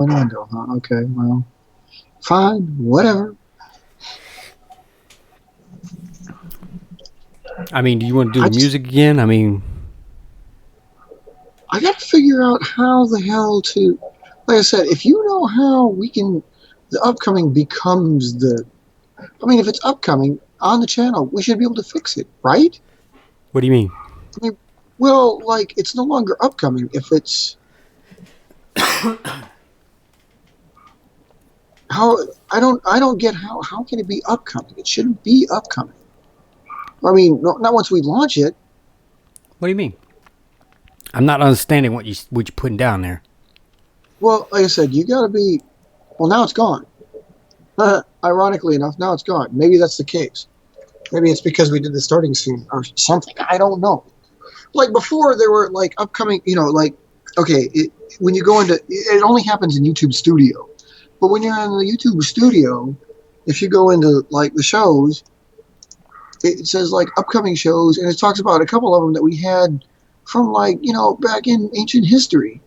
One window, huh? Okay, well, fine, whatever. I mean, do you want to do I the just, music again? I mean, I got to figure out how the hell to. Like I said, if you know how we can, the upcoming becomes the. I mean, if it's upcoming on the channel, we should be able to fix it, right? what do you mean? I mean, well, like it's no longer upcoming if it's how I don't get how can it be upcoming? It shouldn't be upcoming. I mean, not once we launch it. What do you mean? I'm not understanding what you're putting down there. Well, like I said, you got to be. Well, now it's gone. Ironically enough, now it's gone. Maybe that's the case. Maybe it's because we did the starting scene or something. I don't know. Like before, there were like upcoming. Like okay, when you go into it only happens in YouTube Studio, but when you're in the YouTube Studio, if you go into like the shows, it says like upcoming shows, and it talks about a couple of them that we had from like back in ancient history.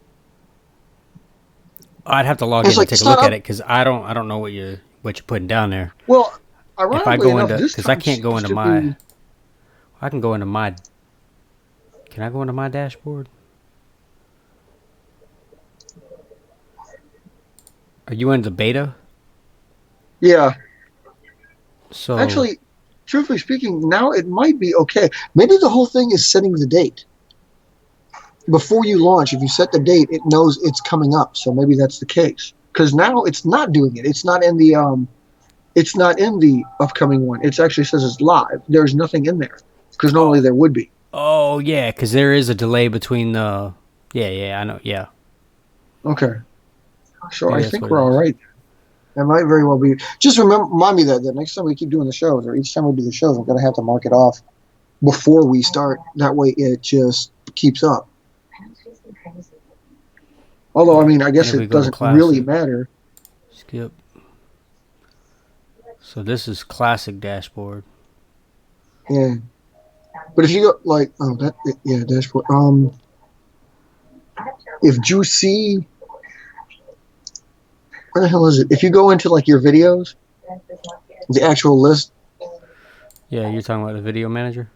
I'd have to log And it's in and like take a it's not look at up. it because I don't know what you're putting down there. Well, If I ironically go enough, into this because I time can't go seems into to my be. I can go into my can I go into my dashboard? Are you into beta? Yeah, So actually, truthfully speaking, now it might be okay. Maybe the whole thing is setting the date before you launch. If you set the date, it knows it's coming up. So maybe that's the case. Because now it's not doing it. It's not in the It's not in the upcoming one. It actually says it's live. There's nothing in there because normally there would be. oh yeah, because there is a delay between the yeah I know yeah Okay, so I maybe that's think what it we're all is. right. That might very well be. Just remind me that next time we keep doing the shows, or each time we do the shows, I'm gonna have to mark it off before we start. That way, it just keeps up. Although, I Yeah, mean, I and guess if we it go to doesn't really classic, matter. skip. So this is classic dashboard. Yeah, but if you go like, oh, that yeah, dashboard. If Juicy, where the hell is it? If you go into like your videos, the actual list. Yeah, you're talking about the video manager.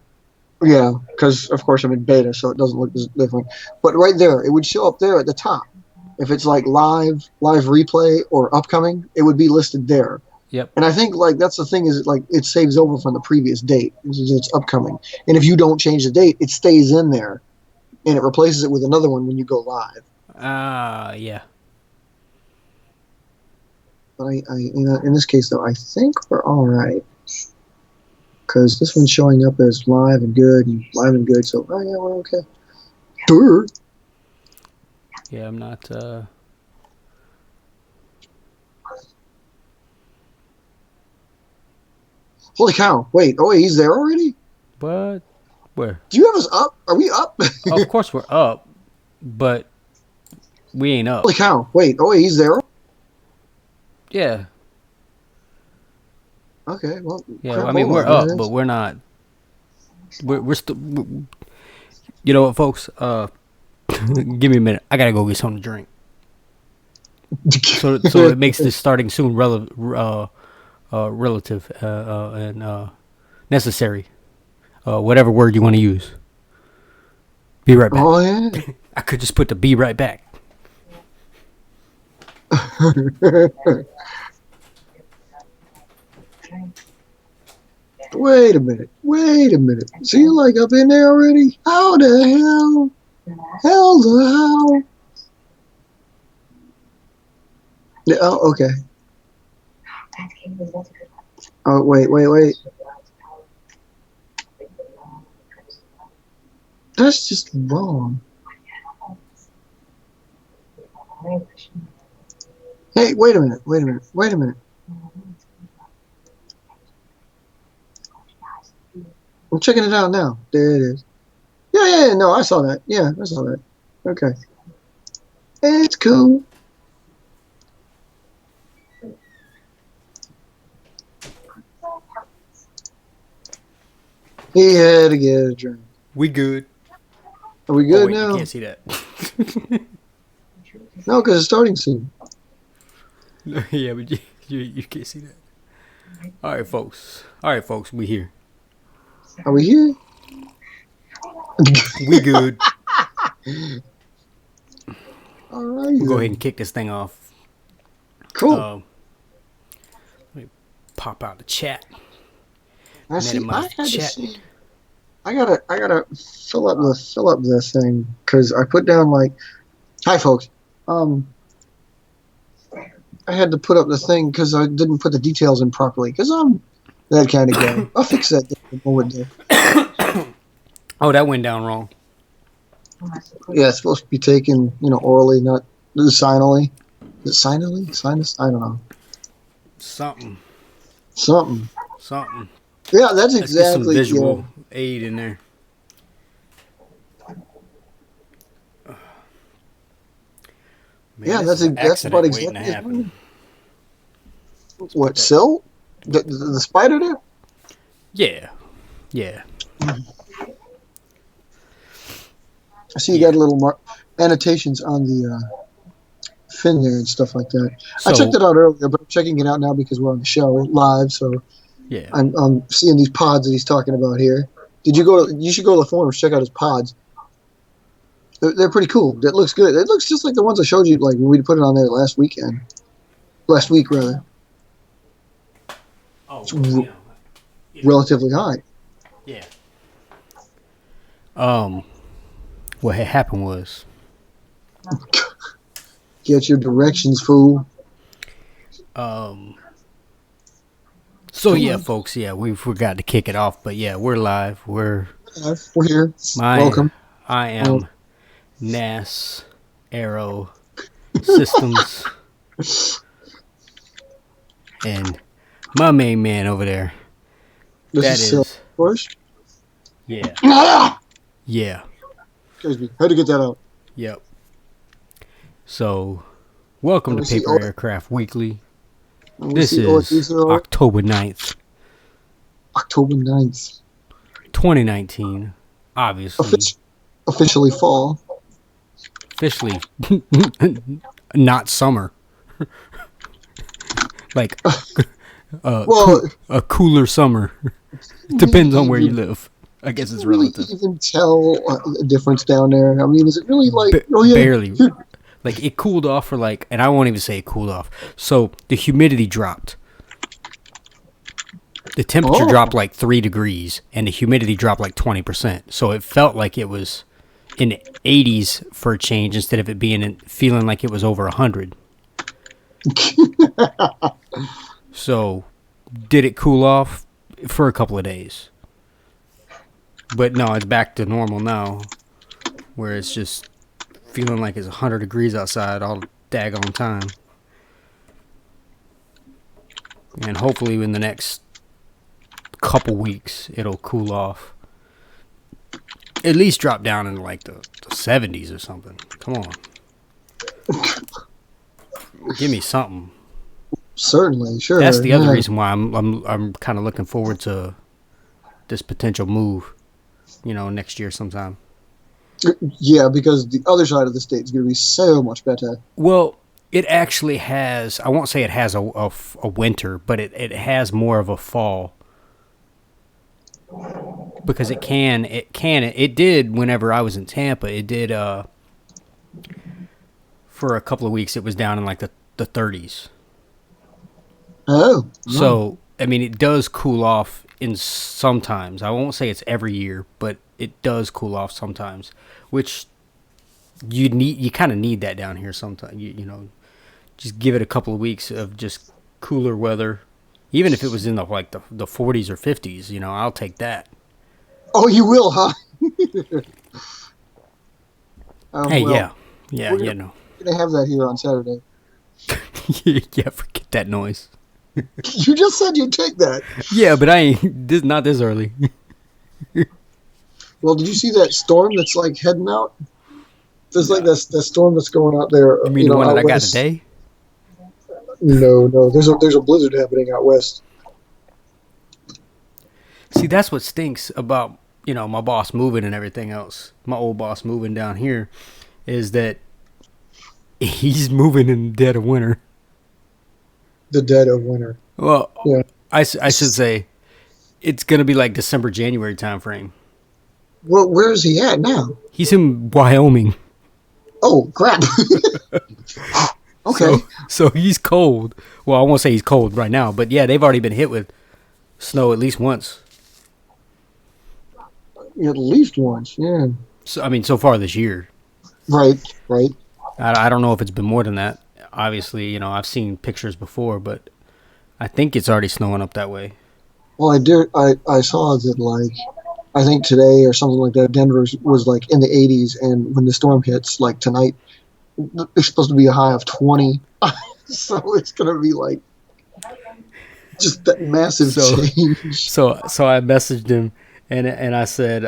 Yeah, because of course I'm in beta, so it doesn't look as different. But right there, it would show up there at the top. If it's like live replay, or upcoming, it would be listed there. Yep. And I think like that's the thing is like it saves over from the previous date. It's upcoming, and if you don't change the date, it stays in there, and it replaces it with another one when you go live. Yeah. But in this case though, I think we're all right because this one's showing up as live and good and live and good. So oh yeah, we're okay. Durr. Yeah, I'm not. Holy cow! Wait, oh wait, he's there already. But where? Do you have us up? Are we up? Of course we're up, but we ain't up. Holy cow! Wait, oh wait, he's there. Yeah. Okay, well, Yeah. crap. I mean, Hold we're on, up, man. but we're not. We're still. You know what, folks? Give me a minute. I gotta go get something to drink. So it makes this starting soon relative and necessary. Whatever word you want to use. Be right back. Oh yeah. I could just put the be right back. Wait a minute. Wait a minute. See you like up in there already? How the hell? Hell the hell? Yeah, oh, okay. Oh, wait. That's just wrong. Hey, wait a minute. I'm checking it out now. There it is. Yeah, no, I saw that. Yeah, I saw that. Okay. It's cool. He had to get a drink. We good. Are we Oh good wait, you now? can't see that. No, because it's starting soon. Yeah, but you can't see that. All right, folks. We here. Are we here? We good. All right. We'll go then. ahead and kick this thing off. Cool. Let me pop out the chat. I see. Minimize I had chat. to see. I gotta fill up the thing because I put down like, hi folks. I had to put up the thing because I didn't put the details in properly because I'm that kind of guy. I'll fix that in a moment though. Oh, that went down wrong. Yeah, it's supposed to be taken, orally, not signally. Is it signally? Sinus? I don't know. Something. Yeah, that's Let's get some exactly. visual aid in there. Man, Yeah, that's about exactly. What, Sill? The spider there? Yeah. I see you got a little annotations on the fin there and stuff like that. I checked it out earlier, but I'm checking it out now because we're on the show live. So yeah, I'm seeing these pods that he's talking about here. You should go to the forums, check out his pods. They're pretty cool. That looks good. It looks just like the ones I showed you, like when we put it on there last week, rather. Oh, it's relatively high. Yeah. What had happened was. Get your directions, fool. So yeah, folks. Yeah, we forgot to kick it off, but yeah, we're live. We're here. Welcome. I am NAS Aero Systems, and my main man over there. This is first. Yeah. Yeah. Excuse me. Had to get that out. Yep. So, welcome to Paper Aircraft Weekly. This is October 9th. October 9th. 2019. Obviously. Officially fall. Officially not summer. Like a cooler summer. Depends on where you live. I guess it's relative. Really even tell a difference down there? I mean, is it really like barely? Like it cooled off for like, and I won't even say it cooled off. So the humidity dropped. The temperature dropped like 3 degrees, and the humidity dropped like 20%. So it felt like it was in the 80s for a change instead of it feeling like it was over 100. So did it cool off for a couple of days? But no, it's back to normal now, where it's just feeling like it's 100 degrees outside all the daggone time. And hopefully in the next couple weeks, it'll cool off. At least drop down into like the 70s or something. Come on. Give me something. Certainly, sure. That's the other reason why I'm kind of looking forward to this potential move. Next year sometime. Yeah, because the other side of the state is going to be so much better. Well, it actually has. I won't say it has a winter, but it has more of a fall. Because it did whenever I was in Tampa. It did for a couple of weeks. It was down in like the 30s. Oh. So I mean, it does cool off in sometimes. I won't say it's every year, but it does cool off sometimes, which you kind of need that down here sometimes. Just give it a couple of weeks of just cooler weather, even if it was in the 40s or 50s. I'll take that. Oh, you will, huh? Hey, well, yeah, we're gonna have that here on Saturday. Yeah, forget that noise. You just said you'd take that. Yeah, but I ain't not this early. Well, did you see that storm that's like heading out? There's like that storm that's going out there. You mean the one that I got today? No. There's a blizzard happening out west. See, that's what stinks about my boss moving and everything else. My old boss moving down here is that he's moving in the dead of winter. the dead of winter. Well, Yeah. I should say it's gonna be like December, January time frame. Well, where is he at now? He's in Wyoming. Oh crap. Okay. So he's cold. Well, I won't say he's cold right now, but yeah, they've already been hit with snow at least once. At least once. Yeah. So I mean, so far this year. Right. Right. I don't know if it's been more than that. Obviously, I've seen pictures before, but I think it's already snowing up that way. Well, I saw that like I think today or something like that. Denver was like in the 80s, and when the storm hits, like tonight, it's supposed to be a high of 20. So it's gonna be like just that massive change. So I messaged him and I said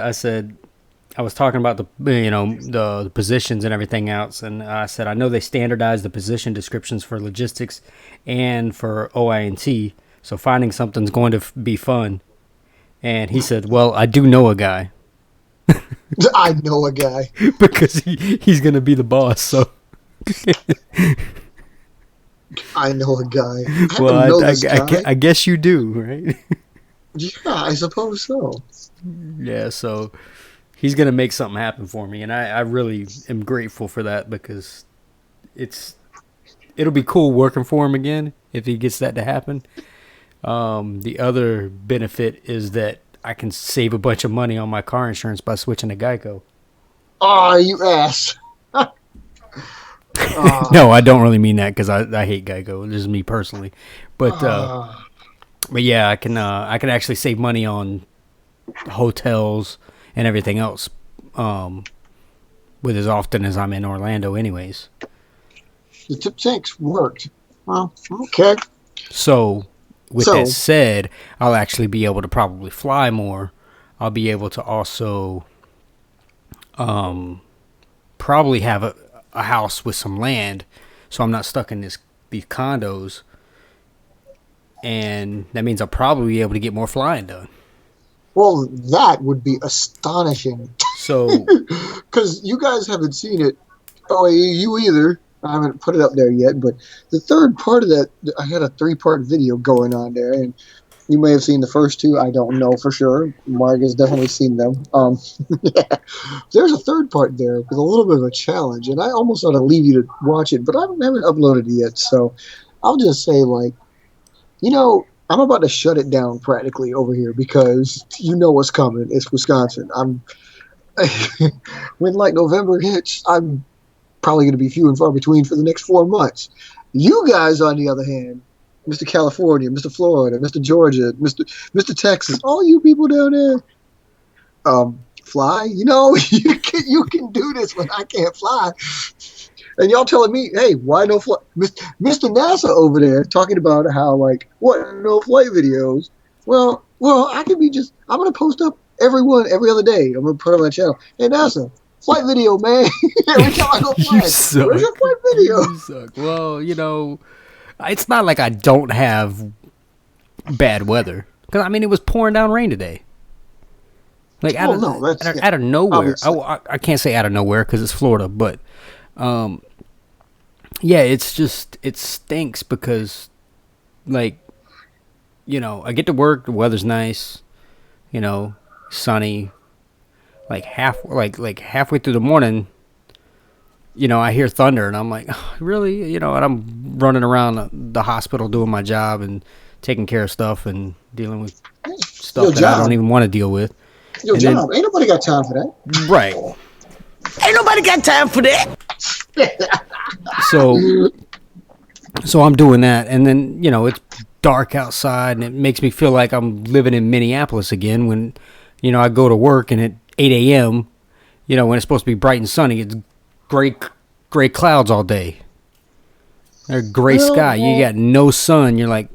I was talking about the positions and everything else, and I said I know they standardized the position descriptions for logistics and for OINT, so finding something's going to be fun. And he said, "Well, I do know a guy." I know a guy because he's gonna be the boss. So I know a guy. Well, I guess you do, right? Yeah, I suppose so. Yeah, so he's gonna make something happen for me, and I really am grateful for that because it'll be cool working for him again if he gets that to happen. The other benefit is that I can save a bunch of money on my car insurance by switching to Geico. Oh, you ass. No, I don't really mean that because I hate Geico. This is me personally, but yeah, I can actually save money on hotels and everything else with as often as I'm in Orlando, anyways. The tip tanks worked. Well, okay. So, with that said, I'll actually be able to probably fly more. I'll be able to also probably have a house with some land, so I'm not stuck in these condos. And that means I'll probably be able to get more flying done. Well, that would be astonishing. So, because you guys haven't seen it. Oh, you either. I haven't put it up there yet, but the third part of that, I had a 3-part video going on there, and you may have seen the first 2. I don't know for sure. Mark has definitely seen them. Yeah. There's a third part there with a little bit of a challenge, and I almost ought to leave you to watch it, but I haven't uploaded it yet, so I'll just say, like, I'm about to shut it down practically over here because you know what's coming. It's Wisconsin. When like November hits, I'm probably going to be few and far between for the next 4 months. You guys, on the other hand, Mr. California, Mr. Florida, Mr. Georgia, Mr. Texas, all you people down there, fly. You can do this when I can't fly. And y'all telling me, hey, why no flight? Mr. NASA over there talking about how, like, what, no flight videos? Well, I could be I'm going to post up every other day. I'm going to put on my channel. Hey, NASA, flight video, man. Every time I go fly, where's your flight video? You suck. Well, it's not like I don't have bad weather. Because, I mean, it was pouring down rain today. Like, out of nowhere. I can't say out of nowhere because it's Florida, but... yeah, it's just, it stinks because, like, I get to work, the weather's nice, sunny, like halfway through the morning, I hear thunder and I'm like, oh, really? And I'm running around the hospital doing my job and taking care of stuff and dealing with stuff that I don't even want to deal with. Your job. Ain't nobody got time for that. Right. Ain't nobody got time for that. So I'm doing that, and then it's dark outside, and it makes me feel like I'm living in Minneapolis again. When I go to work, and at 8 a.m., when it's supposed to be bright and sunny, it's gray clouds all day. They're gray sky. You got no sun. You're like,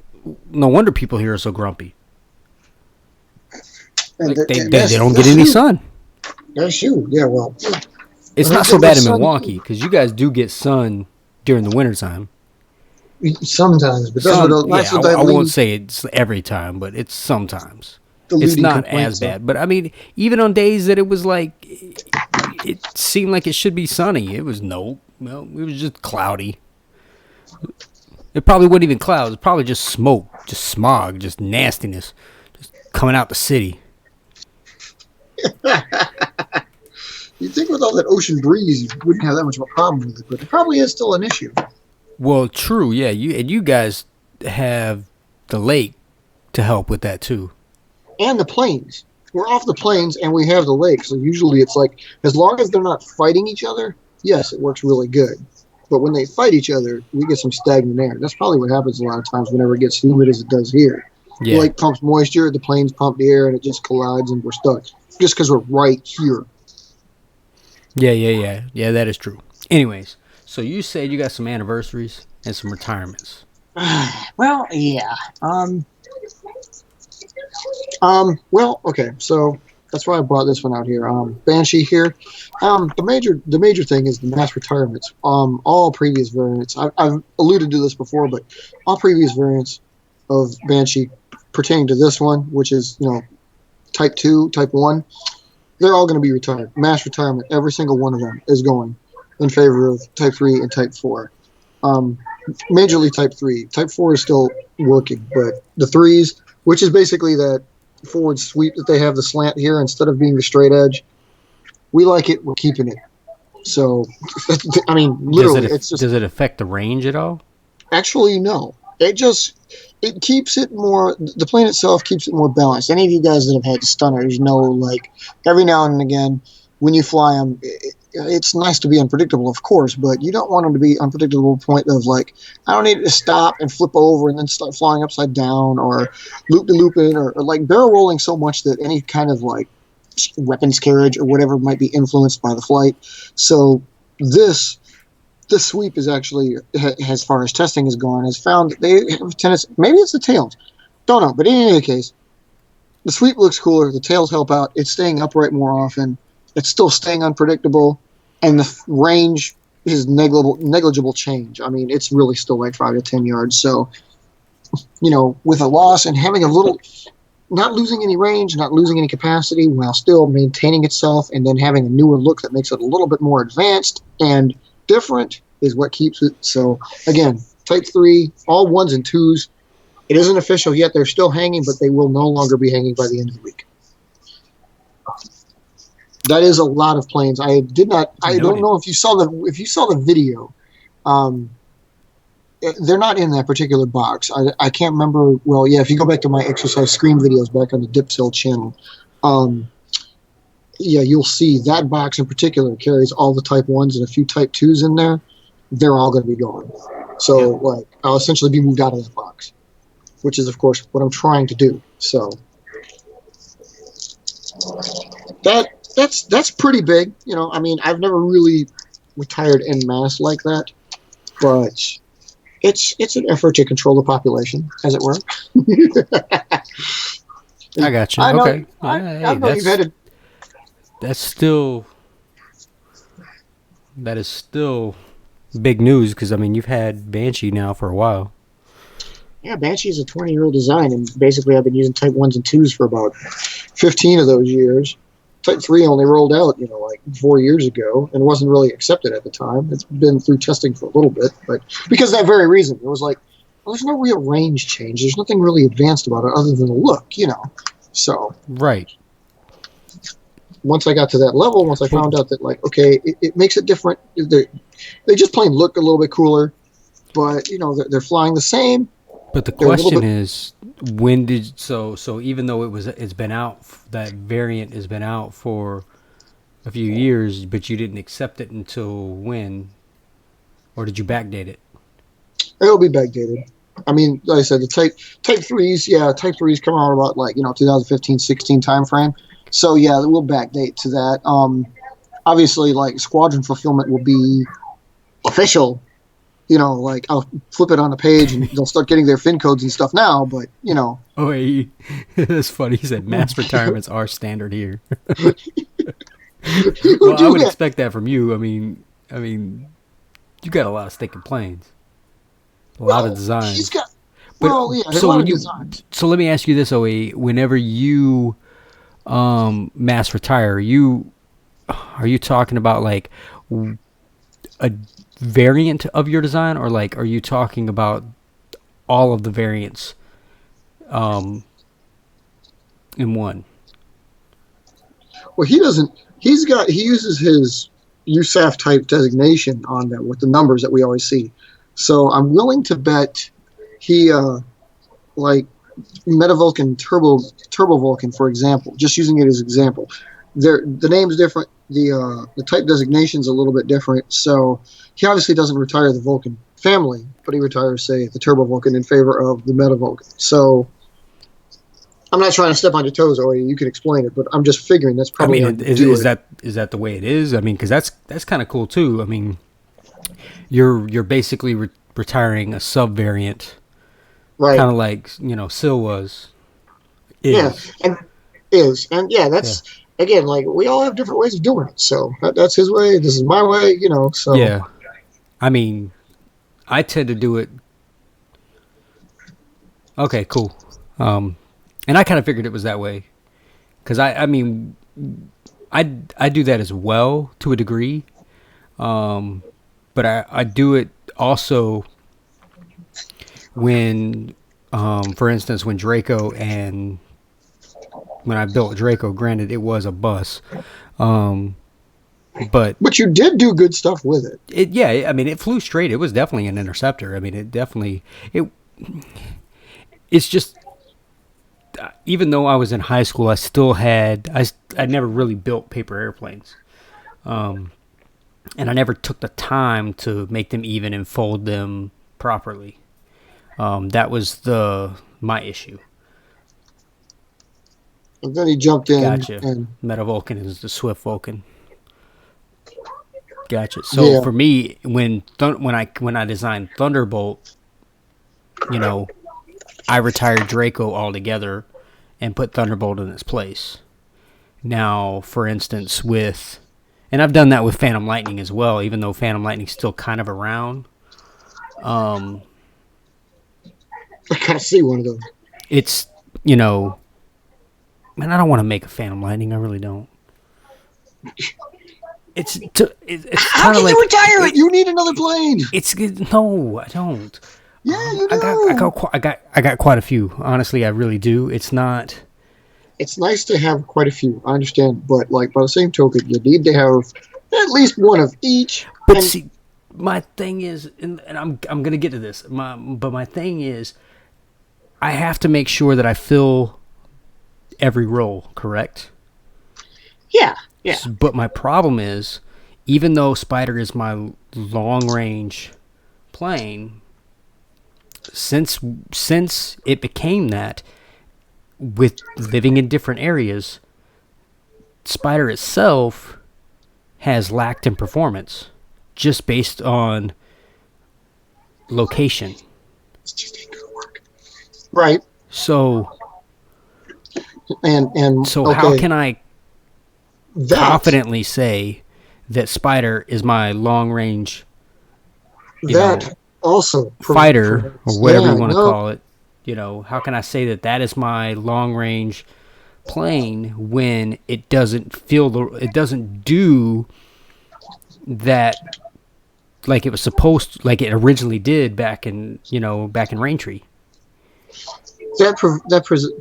no wonder people here are so grumpy. Like they don't get any sun. That's you. Yeah, well. It's not so bad in Milwaukee because you guys do get sun during the wintertime. Sometimes, but I won't say it's every time, but it's sometimes. It's not as bad. But I mean, even on days that it was like, it seemed like it should be sunny. It was it was just cloudy. It probably wasn't even clouds. It's probably just smoke, just smog, just nastiness, just coming out the city. You'd think with all that ocean breeze, you wouldn't have that much of a problem with it, but it probably is still an issue. Well, true, yeah. You guys have the lake to help with that too. And the plains. We're off the plains, and we have the lake, so usually it's like, as long as they're not fighting each other, yes, it works really good. But when they fight each other, we get some stagnant air. That's probably what happens a lot of times whenever it gets humid as it does here. Yeah. The lake pumps moisture, the plains pump the air, and it just collides, and we're stuck. Just because we're right here. Yeah, that is true. Anyways, so you said you got some anniversaries and some retirements. Well, yeah. Well, okay, so that's why I brought this one out here. Banshee here. The major thing is the mass retirements. All previous variants. I've alluded to this before, but all previous variants of Banshee pertaining to this one, which is Type 2, Type 1, they're all going to be retired. Mass retirement. Every single one of them is going in favor of Type 3 and Type 4. Majorly Type 3. Type 4 is still working, but the 3s, which is basically that forward sweep that they have, the slant here instead of being the straight edge, we like it. We're keeping it. So, I mean, literally, does it affect the range at all? Actually, no. It keeps it more. The plane itself keeps it more balanced. Any of you guys that have had stunners know, like, every now and again, when you fly them, it's nice to be unpredictable, of course, but you don't want them to be unpredictable to the point of, like, I don't need it to stop and flip over and then start flying upside down or loop-de-looping or like barrel rolling so much that any kind of, like, weapons carriage or whatever might be influenced by the flight. So this sweep is actually, as far as testing has gone, has found that they have a tendency, maybe it's the tails, don't know, but in any case, the sweep looks cooler, the tails help out, it's staying upright more often, it's still staying unpredictable, and the range is negligible change. I mean, it's really still like 5 to 10 yards. So, with a loss and having a little, not losing any range, not losing any capacity, while still maintaining itself, and then having a newer look that makes it a little bit more advanced and different is what keeps it. So, again, Type 3, all 1s and 2s. It isn't official yet. They're still hanging, but they will no longer be hanging by the end of the week. That is a lot of planes. I don't know if you saw the video. They're not in that particular box. I can't remember. Well, yeah, if you go back to my exercise screen videos back on the Dipsail channel, yeah, you'll see that box in particular carries all the Type 1s and a few Type 2s in there. They're all going to be gone. So, like, I'll essentially be moved out of that box, which is, of course, what I'm trying to do. So that's pretty big. I mean, I've never really retired en masse like that, but it's an effort to control the population, as it were. I got you. I know, okay. I know Hey, you've had that is still big news because, I mean, you've had Banshee now for a while. Yeah, Banshee is a 20-year-old design, and basically I've been using Type 1s and 2s for about 15 of those years. Type 3 only rolled out, like 4 years ago, and wasn't really accepted at the time. It's been through testing for a little bit, but because of that very reason, it was like, well, there's no real range change. There's nothing really advanced about it other than the look, So, right. Once I got to that level, once I found out that, like, okay, it makes it different. They just plain look a little bit cooler, but, they're flying the same. But the question is, when did so even though it's been out, that variant has been out for a few years, but you didn't accept it until when, or did you backdate it? It'll be backdated. I mean, like I said, the Type 3s, yeah, Type 3s come out about 2015-16 timeframe. So yeah, we'll backdate to that. Obviously, like, squadron fulfillment will be official. Like, I'll flip it on the page and they'll start getting their fin codes and stuff now, but, Oh, wait. That's funny. He said mass retirements are standard here. Well, I would expect that from you. I mean, you got a lot of stinking planes. A lot of designs. He's got, a lot of designs. So let me ask you this, OE. Whenever you mass retire, are you talking about, like, a variant of your design, or, like, are you talking about all of the variants in one. Well, he doesn't. He uses his USAF type designation on them with the numbers that we always see. So I'm willing to bet he like Metavulcan Turbo Vulcan, for example. Just using it as an example, the name's different. The type designation's a little bit different. So he obviously doesn't retire the Vulcan family, but he retires, say, the Turbo Vulcan in favor of the Metavulcan. So I'm not trying to step on your toes, or you can explain it, but I'm just figuring that's probably. I mean, is that the way it is? I mean, because that's kind of cool too. I mean, you're basically retiring a sub variant, right? Kind of like Sil was. Is. Yeah, that's again, like, we all have different ways of doing it. So that's his way. This is my way. So yeah. I mean, I tend to do it. Okay, cool. And I kind of figured it was that way, because I mean, I do that as well to a degree, but I do it also when, for instance, when I built Draco. Granted, it was a bus, but you did do good stuff with it. I mean, it flew straight. It was definitely an interceptor. I mean, it's just. Even though I was in high school, I still had I never really built paper airplanes, and I never took the time to make them even and fold them properly. That was my issue. And then he jumped in. Gotcha. And Metavulcan is the Swift Vulcan. Gotcha. So for me, when I designed Thunderbolt, I retired Draco altogether and put Thunderbolt in its place. Now, for instance, and I've done that with Phantom Lightning as well, even though Phantom Lightning's still kind of around. I kind of see one of those. It's, man, I don't want to make a Phantom Lightning. I really don't. It's how can you retire it? You need another plane. No, I don't. Yeah, you do. I got quite a few. Honestly, I really do. It's not. It's nice to have quite a few. I understand, but by the same token, you need to have at least one of each. But see, my thing is, and I'm gonna get to this. But my thing is, I have to make sure that I fill every role correct. Yeah. But my problem is, even though Spider is my long range plane. Since it became that, with living in different areas, Spider itself has lacked in performance just based on location. It's just ain't gonna work. Right. So okay. How can I confidently say that Spider is my long range also fighter, or whatever you want to call it? How can I say that is my long range plane when it doesn't do that like it was supposed to, like it originally did back in Raintree? That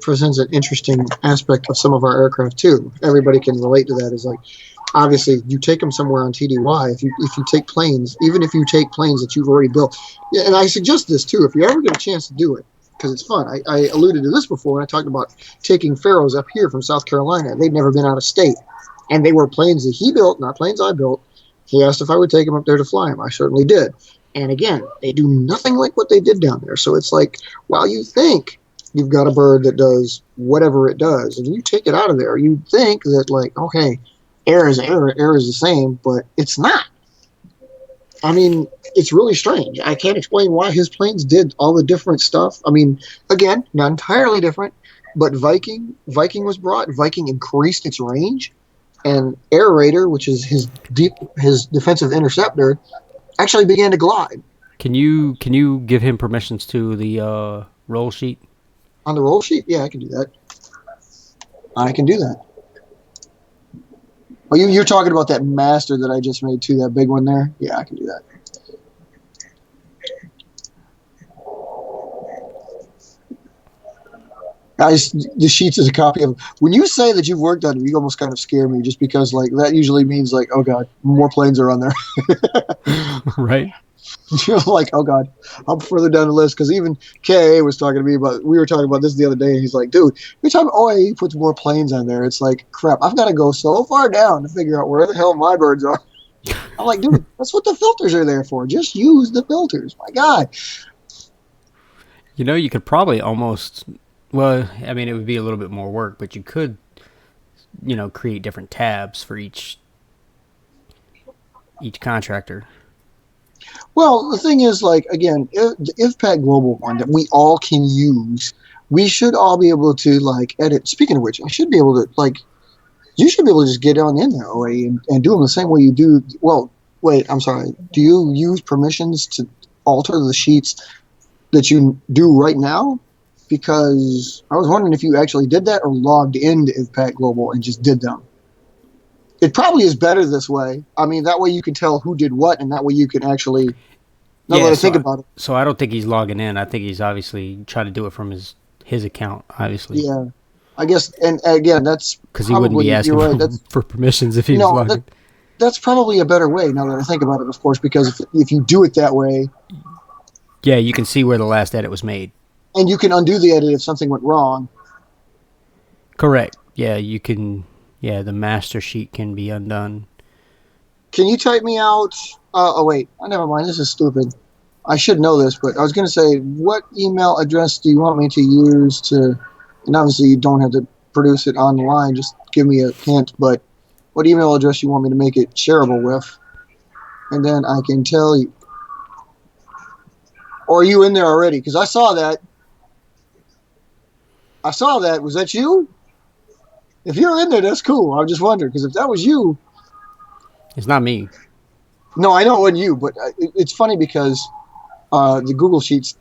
presents an interesting aspect of some of our aircraft too. Everybody can relate to that. Is like, obviously, you take them somewhere on TDY. If you take planes, even if you take planes that you've already built, and I suggest this too, if you ever get a chance to do it, because it's fun. I alluded to this before when I talked about taking Pharaohs up here from South Carolina. They'd never been out of state, and they were planes that he built, not planes I built. He asked if I would take him up there to fly him. I certainly did. And again, they do nothing like what they did down there. So it's like, while you think you've got a bird that does whatever it does, and you take it out of there, you think that, like, okay, air is the same, but it's not. I mean, it's really strange. I can't explain why his planes did all the different stuff. I mean, again, not entirely different, but Viking was brought. Viking increased its range, and Air Raider, which is his defensive interceptor, actually began to glide. Can you give him permissions to the roll sheet? On the roll sheet? Yeah, I can do that. Oh, you're talking about that master that I just made too, that big one there? Yeah, I can do that. The sheets is a copy of. When you say that you've worked on it, you almost kind of scare me, just because like that usually means like, oh god, more planes are on there. Right? You're like, oh god, I'm further down the list because even KA was talking to me about. We were talking about this the other day. And he's like, dude, every time OAE puts more planes on there, it's like crap. I've got to go so far down to figure out where the hell my birds are. I'm like, dude, that's what the filters are there for. Just use the filters. My god. You know, you could probably almost. Well, I mean, it would be a little bit more work, but you could, create different tabs for each contractor. Well, the thing is, like, again, the IVPAC Global one that we all can use, we should all be able to, like, edit. Speaking of which, I should be able to, like, you should be able to just get on in there, OA, and do them the same way you do. Well, wait, I'm sorry. Do you use permissions to alter the sheets that you do right now? Because I was wondering if you actually did that or logged into IVPAC Global and just did them. It probably is better this way. I mean, that way you can tell who did what, and that way you can actually. Now that I think about it. So I don't think he's logging in. I think he's obviously trying to do it from his account, obviously. Yeah, I guess, and again, that's because he wouldn't be asking for permissions if he was logging. That's probably a better way. Now that I think about it, of course, because if you do it that way, yeah, you can see where the last edit was made, and you can undo the edit if something went wrong. Correct. Yeah, you can. Yeah, the master sheet can be undone. Can you type me out? Oh, wait. Oh, never mind. This is stupid. I should know this, but I was going to say, what email address do you want me to use to... And obviously, you don't have to produce it on the line. Just give me a hint. But what email address you want me to make it shareable with? And then I can tell you. Or are you in there already? Because I saw that. Was that you? If you're in there, that's cool. I just wondered, because if that was you... It's not me. No, I know it wasn't you, but it's funny because the Google Sheets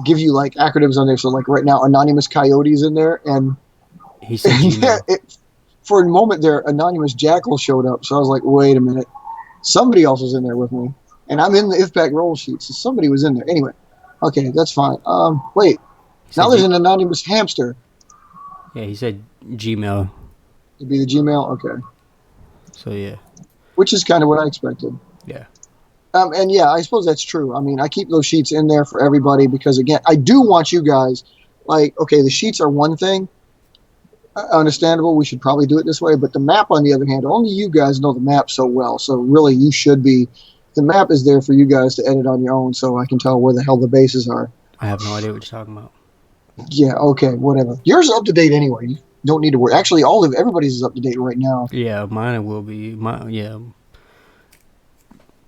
give you, like, acronyms on there. So, like, right now, Anonymous Coyote's in there, and... He said for a moment there, Anonymous Jackal showed up. So I was like, wait a minute. Somebody else was in there with me. And I'm in the IVPAC roll sheet, so somebody was in there. Anyway, okay, that's fine. Wait. Now there's an Anonymous Hamster. Yeah, he said Gmail. It'd be the Gmail? Okay. So, yeah. Which is kind of what I expected. Yeah. And yeah, I suppose that's true. I mean, I keep those sheets in there for everybody because, again, I do want you guys, like, okay, the sheets are one thing. Understandable. We should probably do it this way. But the map, on the other hand, only you guys know the map so well. So really, you should be. The map is there for you guys to edit on your own so I can tell where the hell the bases are. I have no idea what you're talking about. Yeah, okay, whatever. Yours is up to date anyway. You don't need to worry. Actually, everybody's is up to date right now. Yeah, mine will be. Mine's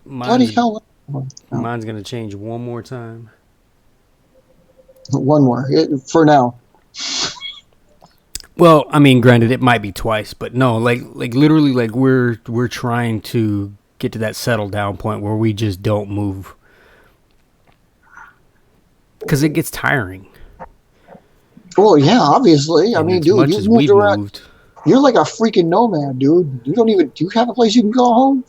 going to change one more time. One more. For now. Well, I mean, granted, it might be twice, but no, like literally, like we're trying to get to that settle down point where we just don't move because it gets tiring. Well, yeah, obviously. I mean, dude, you moved around. You're like a freaking nomad, dude. You don't even. Do you have a place you can go home?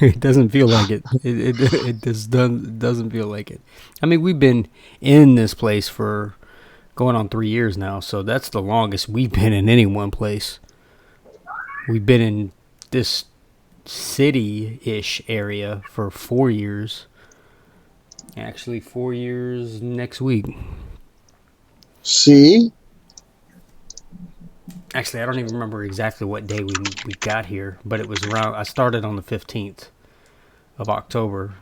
It doesn't feel like it. It just doesn't feel like it. I mean, we've been in this place for going on 3 years now, so that's the longest we've been in any one place. We've been in this city-ish area for 4 years. Actually, 4 years next week. See? Actually, I don't even remember exactly what day we got here, but it was around. I started on the 15th of October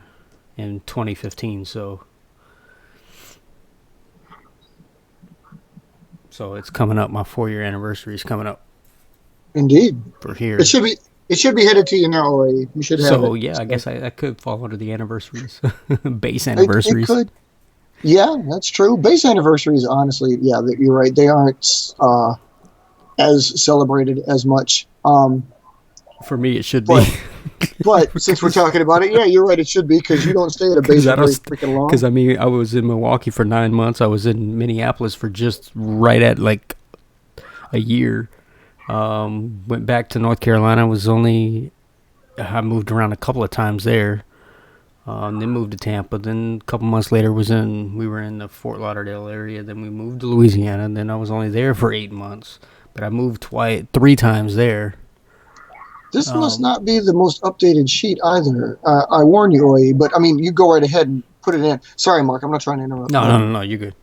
in 2015, so it's coming up. My 4-year anniversary is coming up. Indeed. For here. It should be headed to you now already. You should have it. So, yeah, I guess I could fall under the anniversries. Base anniversaries. It could. Yeah, that's true. Base anniversaries, honestly, yeah, you're right. They aren't as celebrated as much. For me, it should be. But since we're talking about it, yeah, you're right. It should be because you don't stay at a base very freaking long. Because, I mean, I was in Milwaukee for 9 months. I was in Minneapolis for just right at, like, a year. Went back to North Carolina. I moved around a couple of times there. Then moved to Tampa. Then a couple months later we were in the Fort Lauderdale area. Then we moved to Louisiana. And then I was only there for 8 months, but I moved three times there. This must not be the most updated sheet either. I warn you, OE, but I mean, you go right ahead and put it in. Sorry, Mark, I'm not trying to interrupt. No, you're good.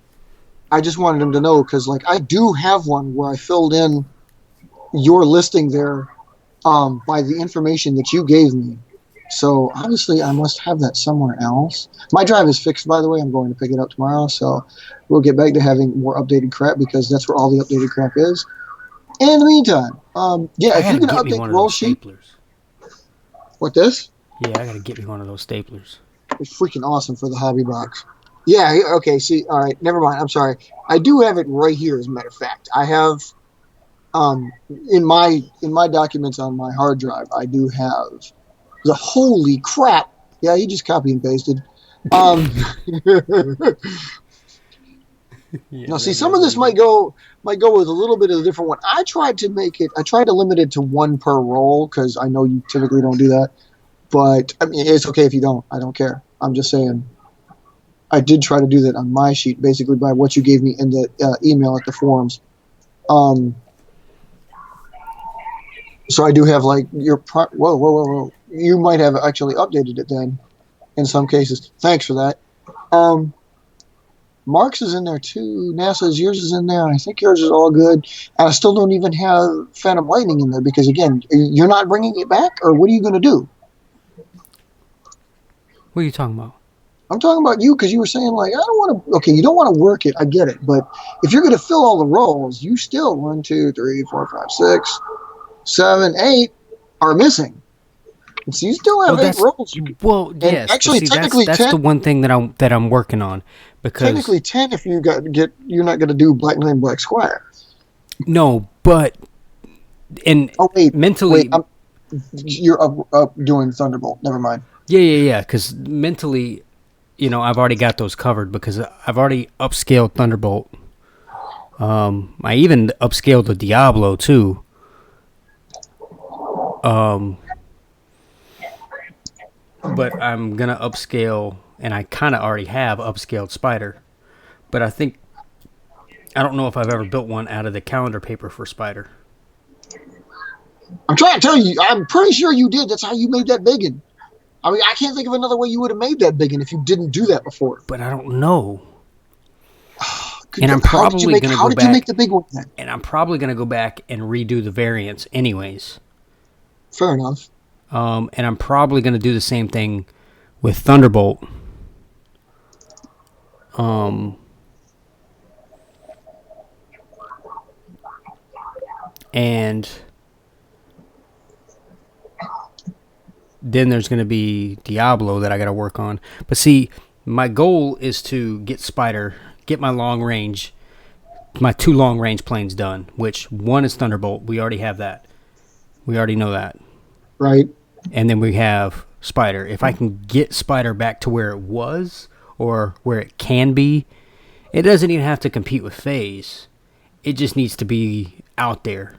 I just wanted him to know because, like, I do have one where I filled in your listing there by the information that you gave me. So obviously, I must have that somewhere else. My drive is fixed, by the way. I'm going to pick it up tomorrow, so we'll get back to having more updated crap because that's where all the updated crap is. In the meantime, yeah, if you're going to update the roll sheet, what this? Yeah, I gotta get me one of those staplers. It's freaking awesome for the hobby box. Yeah, okay, see, all right, never mind. I'm sorry. I do have it right here, as a matter of fact. I have in my documents on my hard drive, I do have the holy crap. Yeah, he just copy and pasted. Yeah, now, see, some of this might go with a little bit of a different one. I tried to limit it to one per roll because I know you typically don't do that. But I mean, it's okay if you don't. I don't care. I'm just saying. I did try to do that on my sheet, basically by what you gave me in the email at the forums. So I do have like your whoa. You might have actually updated it then, in some cases. Thanks for that. Mark's is in there too. NASA's, yours is in there. I think yours is all good. And I still don't even have Phantom Lightning in there because, again, you're not bringing it back, or what are you going to do? What are you talking about? I'm talking about you because you were saying, like, I don't want to. Okay, you don't want to work it. I get it. But if you're going to fill all the roles, you still 1, 2, 3, 4, 5, 6, 7, 8 are missing. And so you still have 8 roles. Well, yes. Actually, technically, that's 10, the one thing that I'm working on. Because technically 10 if you're not going to do Black Knight and Black Squire. No, but mentally, you're up doing Thunderbolt. Never mind. Yeah. Because mentally, I've already got those covered because I've already upscaled Thunderbolt. I even upscaled the Diablo too. But I'm gonna upscale, and I kind of already have upscaled Spider. But I don't know if I've ever built one out of the calendar paper for Spider. I'm trying to tell you, I'm pretty sure you did. That's how you made that biggin. I mean, I can't think of another way you would have made that biggin if you didn't do that before. But I don't know. And I'm probably going to go back. How did you make the big one then? And I'm probably going to go back and redo the variants anyways. Fair enough. And I'm probably going to do the same thing with Thunderbolt. And then there's going to be Diablo that I got to work on. But see, my goal is to get Spider, get my my 2 long range planes done, which one is Thunderbolt. We already have that. We already know that. Right. And then we have Spider. If I can get Spider back to where it was or where it can be, it doesn't even have to compete with Phase. It just needs to be out there.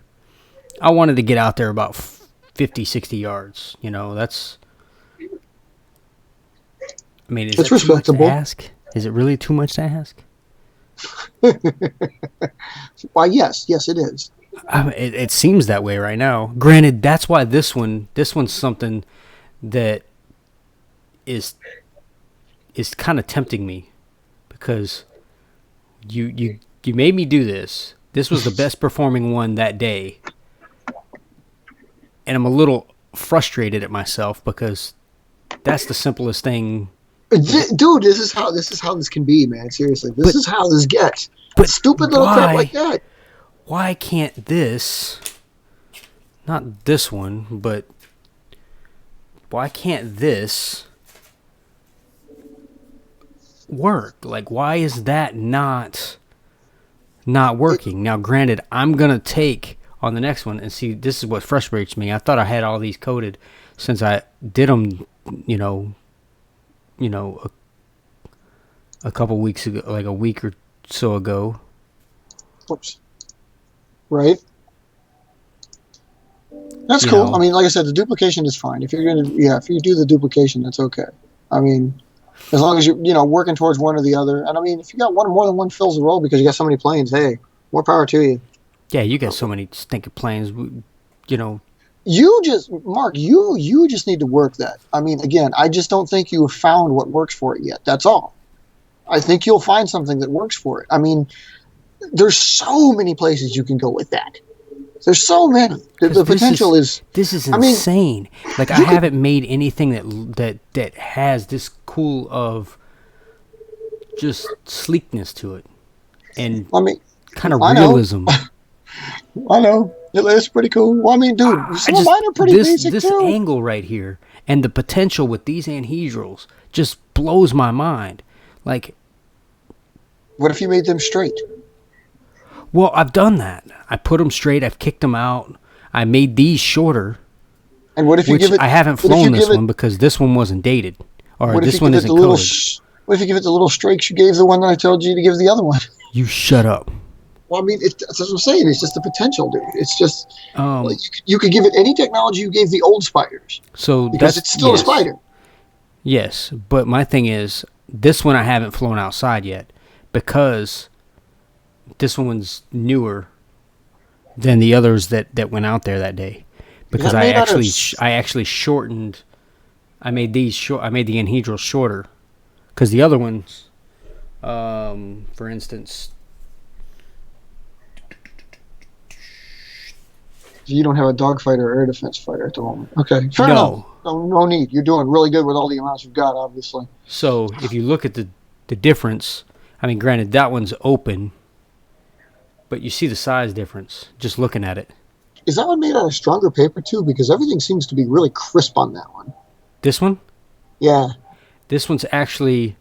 I wanted to get out there about 50, 60 yards. That's... I mean, is that respectable. Too much to ask? Is it really too much to ask? Why, yes, it is. It seems that way right now. Granted, that's why this one's something that is kind of tempting me because you made me do this. This was the best performing one that day, and I'm a little frustrated at myself because that's the simplest thing. Dude, this is how this can be, man. Seriously, this is how this gets. But stupid little crap like that. Why can't this, not this one, but why can't this work? Like, why is that not working? Now, granted, I'm going to take on the next one and see, this is what frustrates me. I thought I had all these coded since I did them, a couple weeks ago, like a week or so ago. Oops. Right. That's cool. I mean, like I said, the duplication is fine. If you do the duplication, that's okay. I mean, as long as you're working towards one or the other. And I mean, if you got more than one fills the role because you got so many planes, hey, more power to you. Yeah, you got so many stinking planes. You know, Mark, you just need to work that. I mean, again, I just don't think you have found what works for it yet. That's all. I think you'll find something that works for it. I mean, there's so many places you can go with that. There's so many. The potential is. This is I mean, insane. Like I haven't made anything that has this cool of just sleekness to it, and I mean, kind of I know. realism. I know. It's pretty cool. Well, I mean, dude, some of mine are pretty basic this too. angle right here and the potential with these anhedrals just blows my mind. Like, what if you made them straight? well, I've done that. I put them straight. I've kicked them out. I made these shorter. And what if you which give it? I haven't flown this one because this one wasn't dated, or this one isn't coded. What if you give it the little strokes you gave the one that I told you to give the other one? You shut up. Well, I mean, that's what I'm saying. It's just the potential, dude. It's just like you could give it any technology you gave the old spiders. So because it's still a spider. Yes, but my thing is, this one I haven't flown outside yet because this one's newer than the others that went out there that day. Because I actually shortened. I made these short. I made the anhedrals shorter because the other ones, for instance. You don't have a dogfighter or air defense fighter at the moment. Okay, fair enough. No need. You're doing really good with all the amounts you've got, obviously. So if you look at the difference, I mean, granted, that one's open, but you see the size difference just looking at it. Is that one made out of stronger paper, too? Because everything seems to be really crisp on that one. This one? Yeah. This one's actually,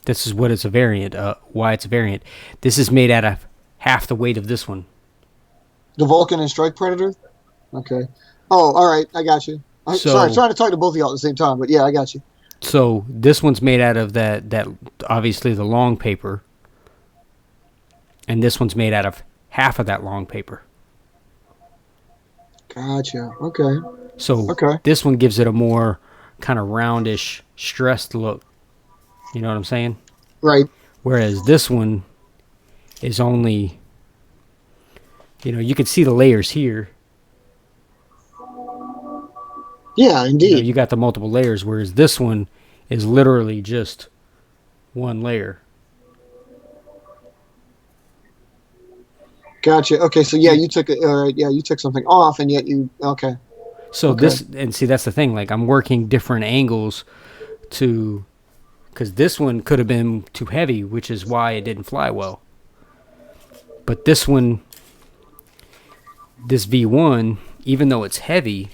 this is what it's a variant, why it's a variant. This is made out of half the weight of this one. The Vulcan and Strike Predator? Okay. Oh, all right. I got you. Sorry, I'm trying to talk to both of y'all at the same time, but yeah, I got you. So this one's made out of that obviously the long paper, and this one's made out of half of that long paper. Gotcha. Okay. So this one gives it a more kind of roundish, stressed look. You know what I'm saying? Right. Whereas this one is only, you can see the layers here. Yeah, indeed. You got the multiple layers, whereas this one is literally just one layer. Gotcha. Okay, so yeah, you took you took something off, and yet So this, and see, that's the thing. Like, I'm working different angles because this one could have been too heavy, which is why it didn't fly well. But this one, this V1, even though it's heavy,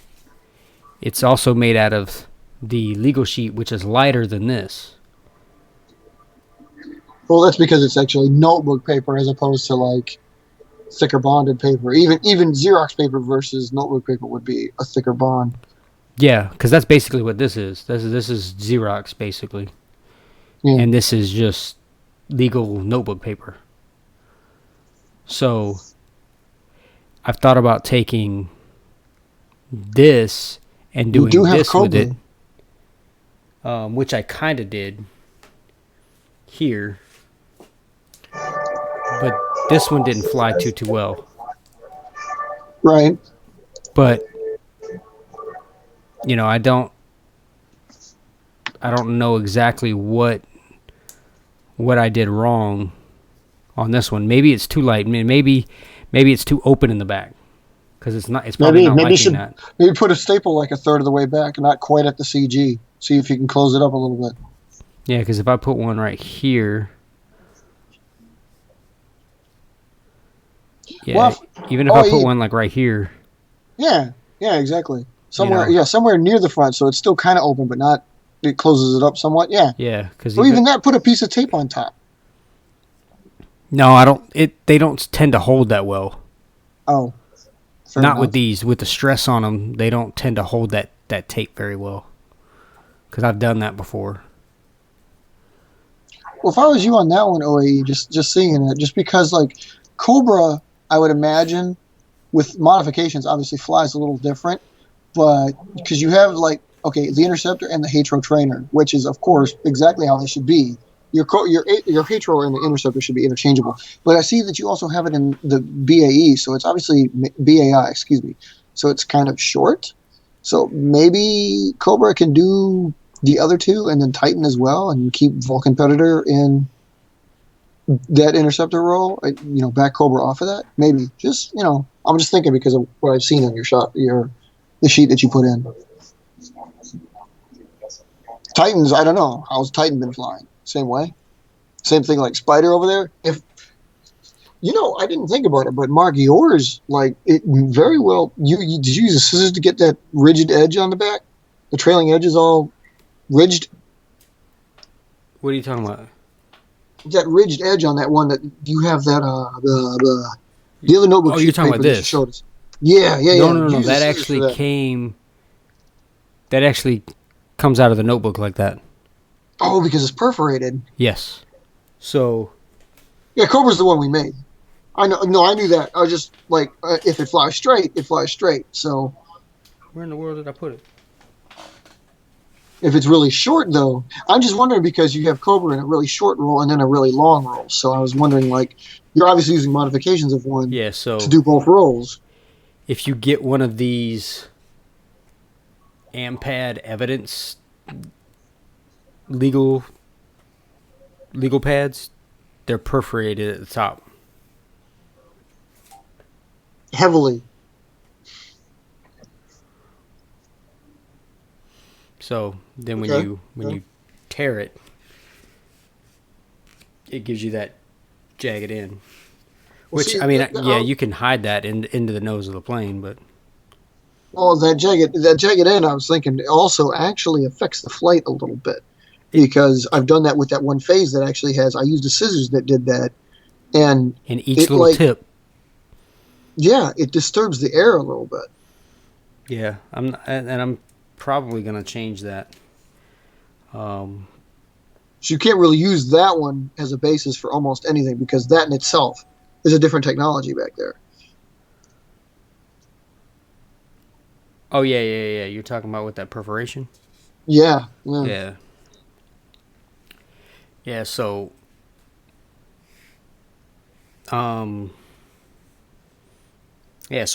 it's also made out of the legal sheet, which is lighter than this. Well, that's because it's actually notebook paper as opposed to like thicker bonded paper. Even Xerox paper versus notebook paper would be a thicker bond. Yeah, because that's basically what this is. This is Xerox basically, and this is just legal notebook paper. So I've thought about taking this and doing this with it, which I kind of did here, but this one didn't fly too well. Right. But I don't know exactly what I did wrong on this one. Maybe it's too light. Maybe it's too open in the back because it's not. It's probably not liking that. Maybe put a staple like a third of the way back, and not quite at the CG. See if you can close it up a little bit. Yeah, because if I put one right here, even if I put one like right here. Yeah, exactly. Somewhere near the front, so it's still kind of open, but not. It closes it up somewhat. Yeah. Yeah, because even that, put a piece of tape on top. No, I don't. They don't tend to hold that well. Oh. Not with these. With the stress on them, they don't tend to hold that tape very well. Because I've done that before. Well, if I was you on that one, OAE, just seeing it, just because like Cobra, I would imagine with modifications, obviously flies a little different, but because you have like okay, the interceptor and the Hatro trainer, which is of course exactly how they should be. Your Hatro and the interceptor should be interchangeable. But I see that you also have it in the BAE, so it's obviously BAI, excuse me. So it's kind of short. So maybe Cobra can do the other two and then Titan as well, and keep Vulcan Predator in that interceptor role. Back Cobra off of that. Maybe just I'm just thinking because of what I've seen on the sheet that you put in. Titans, I don't know. How's Titan been flying? Same way? Same thing like Spider over there? I didn't think about it, but Mark, yours, like, it very well, did you use the scissors to get that rigid edge on the back? The trailing edge is all ridged? What are you talking about? That ridged edge on that one that you have that, the other notebook. Oh, you're talking about this? Showed us. Yeah. No. That actually comes out of the notebook like that. Oh, because it's perforated. Yes. So. Yeah, Cobra's the one we made. I know. No, I knew that. I was just like, if it flies straight, it flies straight. So. Where in the world did I put it? If it's really short, though, I'm just wondering because you have Cobra in a really short roll and then a really long roll. So I was wondering, like, you're obviously using modifications of one to do both rolls. If you get one of these AMPAD evidence legal pads, they're perforated at the top. Heavily. So then when you tear it, it gives you that jagged end. Which, I mean, you can hide that into the nose of the plane, but... Well, that jagged end, I was thinking, also actually affects the flight a little bit. Because I've done that with that one phase that actually has... I used the scissors that did that, and each little tip. Yeah, it disturbs the air a little bit. Yeah, I'm probably going to change that. So you can't really use that one as a basis for almost anything, because that in itself is a different technology back there. Oh, yeah. You're talking about with that perforation? Yeah. Yeah, so... so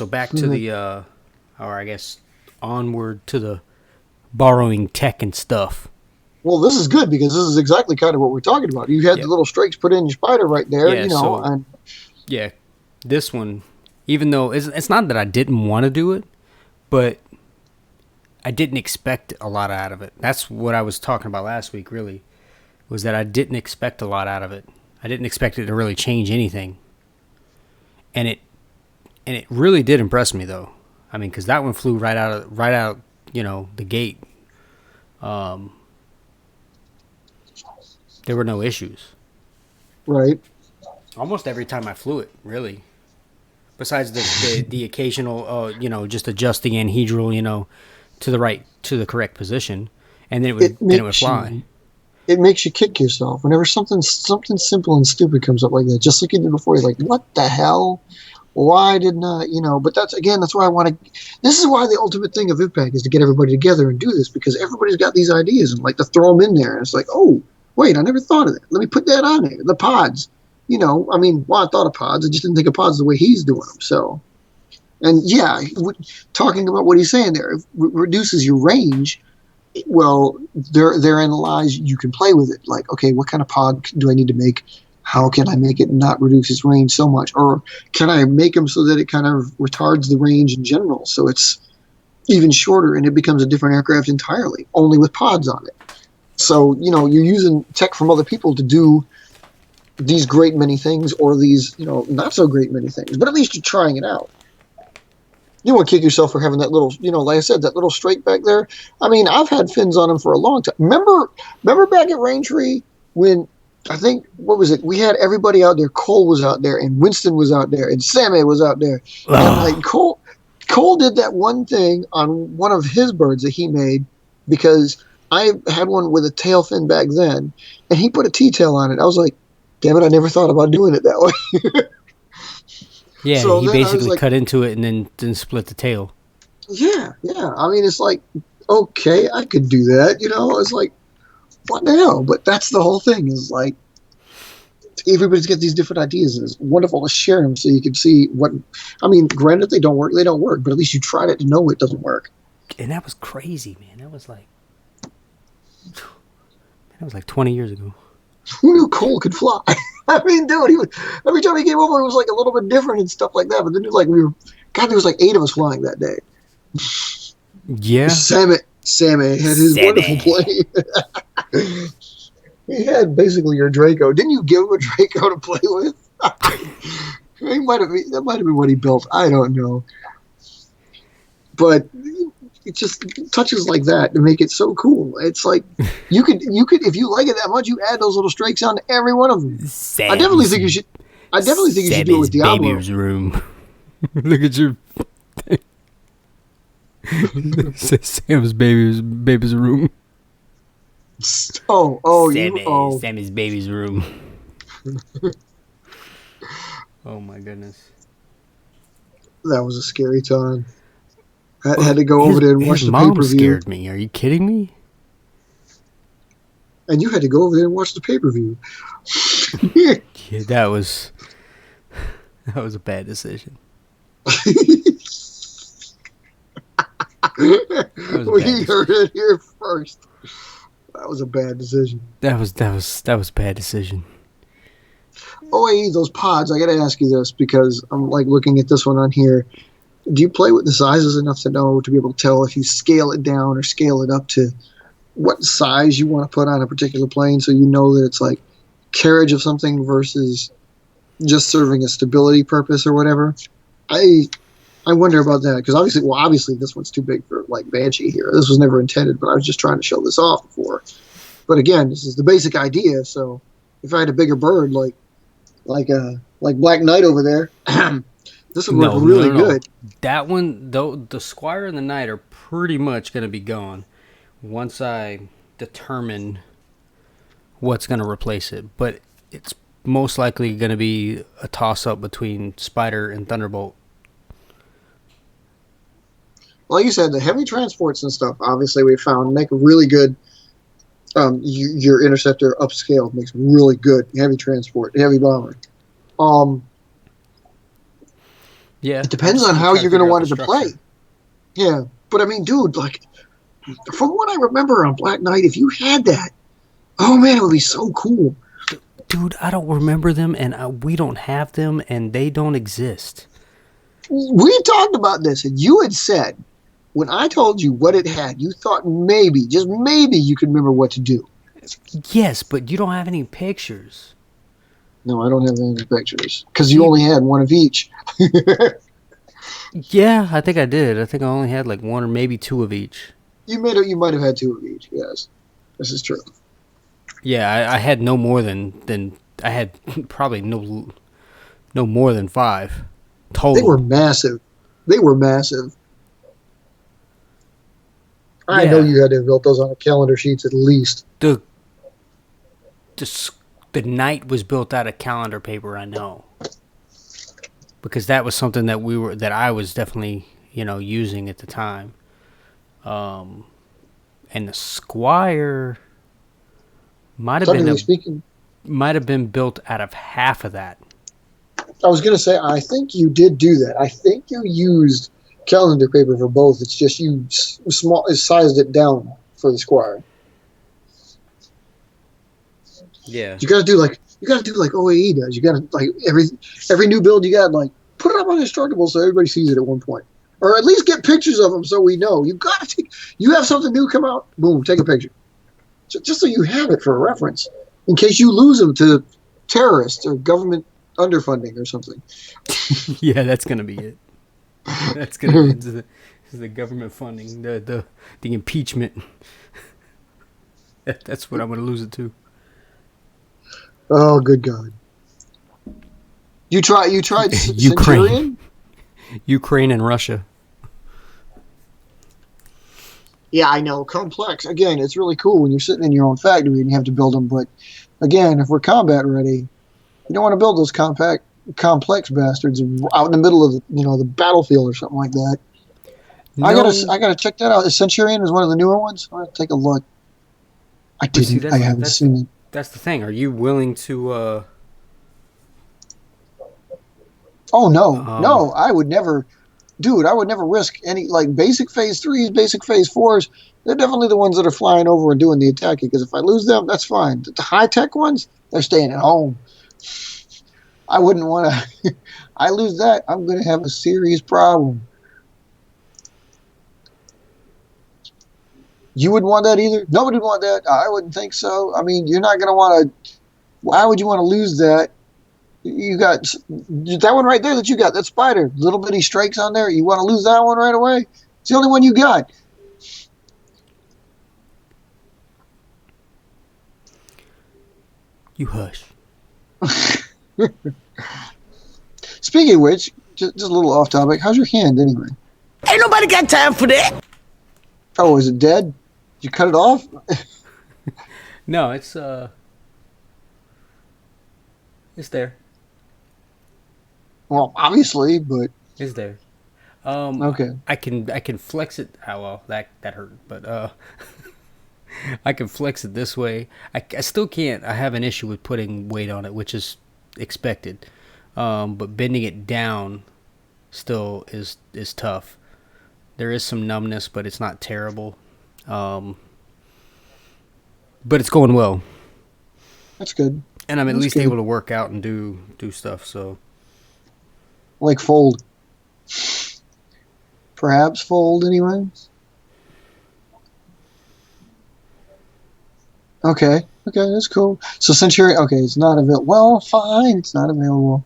back to the... or I guess onward to the borrowing tech and stuff. Well, this is good because this is exactly kind of what we're talking about. You had the little strakes put in your Spider right there, and... Yeah, this one, even though it's not that I didn't want to do it, but I didn't expect a lot out of it. That's what I was talking about last week, really, was that I didn't expect a lot out of it. I didn't expect it to really change anything. And it really did impress me, though. I mean, because that one flew right out, the gate. There were no issues. Right. Almost every time I flew it, really. Besides the occasional, just adjusting anhedral, to the correct position, and then it would fly. It makes you kick yourself whenever something simple and stupid comes up like that. Just like you did before, you're like, "What the hell? Why didn't I?" But that's why I want to. This is why the ultimate thing of IVPAC is to get everybody together and do this, because everybody's got these ideas and like to throw them in there. And it's like, oh, wait, I never thought of that. Let me put that on there. The pods. I thought of pods. I just didn't think of pods the way he's doing them. So, and yeah, talking about what he's saying there, it reduces your range. Well, therein lies you can play with it. Like, okay, what kind of pod do I need to make? How can I make it not reduce its range so much? Or can I make them so that it kind of retards the range in general, so it's even shorter and it becomes a different aircraft entirely, only with pods on it? So, you're using tech from other people to do these great many things, or these, not so great many things, but at least you're trying it out. You want to kick yourself for having that little, like I said, that little straight back there. I mean, I've had fins on them for a long time. Remember back at Raintree when, I think, what was it? We had everybody out there. Cole was out there, and Winston was out there, and Sammy was out there. And like Cole did that one thing on one of his birds that he made, because I had one with a tail fin back then, and he put a T-tail on it. I was like, damn it, I never thought about doing it that way. Yeah, so he basically cut into it and then split the tail. Yeah. I mean, it's like, okay, I could do that. You know, it's like, what the hell? But that's the whole thing. Is like everybody's got these different ideas, and it's wonderful to share them so you can see what. I mean, granted, they don't work. They don't work, but at least you tried it to know it doesn't work. And that was crazy, man. That was like 20 years ago. Who knew Cole could fly? I mean, dude, every time he came over, it was like a little bit different and stuff like that. But then it was like God, there was like 8 of us flying that day. Yeah. Sammy had his wonderful plane. He had basically your Draco. Didn't you give him a Draco to play with? That might have been what he built. I don't know. But it just touches like that to make it so cool. It's like you could if you like it that much, you add those little streaks on every one of them. I definitely think you should do it with Diablo. Baby's room. Look at your Sam's baby's room. Sammy's baby's room. Oh my goodness. That was a scary time. I had to go over there and watch the pay-per-view. His mom scared me. Are you kidding me? And you had to go over there and watch the pay-per-view. Yeah, that was a bad decision. We heard it here first. That was a bad decision. That was a bad decision. OAE, those pods, I got to ask you this because I'm like looking at this one on here. Do you play with the sizes enough to know to be able to tell if you scale it down or scale it up to what size you want to put on a particular plane so you know that it's like carriage of something versus just serving a stability purpose or whatever? I wonder about that because obviously this one's too big for like Banshee here. This was never intended, but I was just trying to show this off before. But again, this is the basic idea. So if I had a bigger bird like Black Knight over there, this would work really good. That one, though, the Squire and the Knight are pretty much going to be gone once I determine what's going to replace it. But it's most likely going to be a toss-up between Spider and Thunderbolt. Like you said, the heavy transports and stuff, obviously we found make a really good, your Interceptor upscaled makes really good heavy transport, heavy bomber. Yeah. It depends on how you're going to want it to play. Yeah. But I mean, dude, like, from what I remember on Black Knight, if you had that, oh man, it would be so cool. Dude, I don't remember them, and we don't have them, and they don't exist. We talked about this, and you had said, when I told you what it had, you thought maybe, just maybe, you could remember what to do. Yes, but you don't have any pictures. No, I don't have any pictures, because you only had one of each. Yeah, I think I did. I think I only had like one or maybe 2 of each. You might have had 2 of each, yes. This is true. Yeah, I had no more than I had probably no more than 5 total. They were massive. I know you had to have built those on a calendar sheets at least. The Knight was built out of calendar paper, I know. Because that was something that I was definitely, using at the time. And the Squire might have been built out of half of that. I was going to say, I think you did do that. I think you used calendar paper for both. It's just you sized it down for the Squire. Yeah. You got to do like OAE does. You got to like every new build you got like put it up on Instructable so everybody sees it at one point, or at least get pictures of them so we know. You have something new come out, boom, take a picture, just so you have it for a reference in case you lose them to terrorists or government underfunding or something. Yeah, that's gonna be it. That's gonna be the government funding, the impeachment. That's what I'm gonna lose it to. Oh, good God! You tried Ukraine, Ukraine and Russia. Yeah, I know. Complex. Again, it's really cool when you're sitting in your own factory and you have to build them. But again, if we're combat ready, you don't want to build those complex bastards out in the middle of the battlefield or something like that. No, I gotta check that out. The Centurion is one of the newer ones. I want to take a look. but see, I haven't seen it. that's the thing. Are you willing to? Oh no, Um, no, I would never, dude. I would never risk any like basic phase threes, basic phase fours. They're definitely the ones that are flying over and doing the attacking. Because if I lose them, that's fine. The high tech ones, they're staying at home. I wouldn't want to. I lose that, I'm going to have a serious problem. You wouldn't want that either. Nobody would want that. I wouldn't think so. I mean, you're not going to want to. Why would you want to lose that? You got that one right there that you got. That spider, little bitty strikes on there. You want to lose that one right away? It's the only one you got. you hush. Speaking of which, just a little off topic. How's your hand anyway? Ain't nobody got time for that. Oh, is it dead? Did you cut it off? No, it's there. Well, obviously, but It's there. okay. I can flex it. Oh well, that hurt, but I can flex it this way. I still can't. I have an issue with putting weight on it, which is expected. But bending it down still is tough. There is some numbness, but it's not terrible. But it's going well, That's good. and I'm at That's least good. able to work out and do stuff. So Like fold. Perhaps fold anyway. Okay. Okay, that's cool. So Centurion, okay, it's not available. Well, fine, it's not available.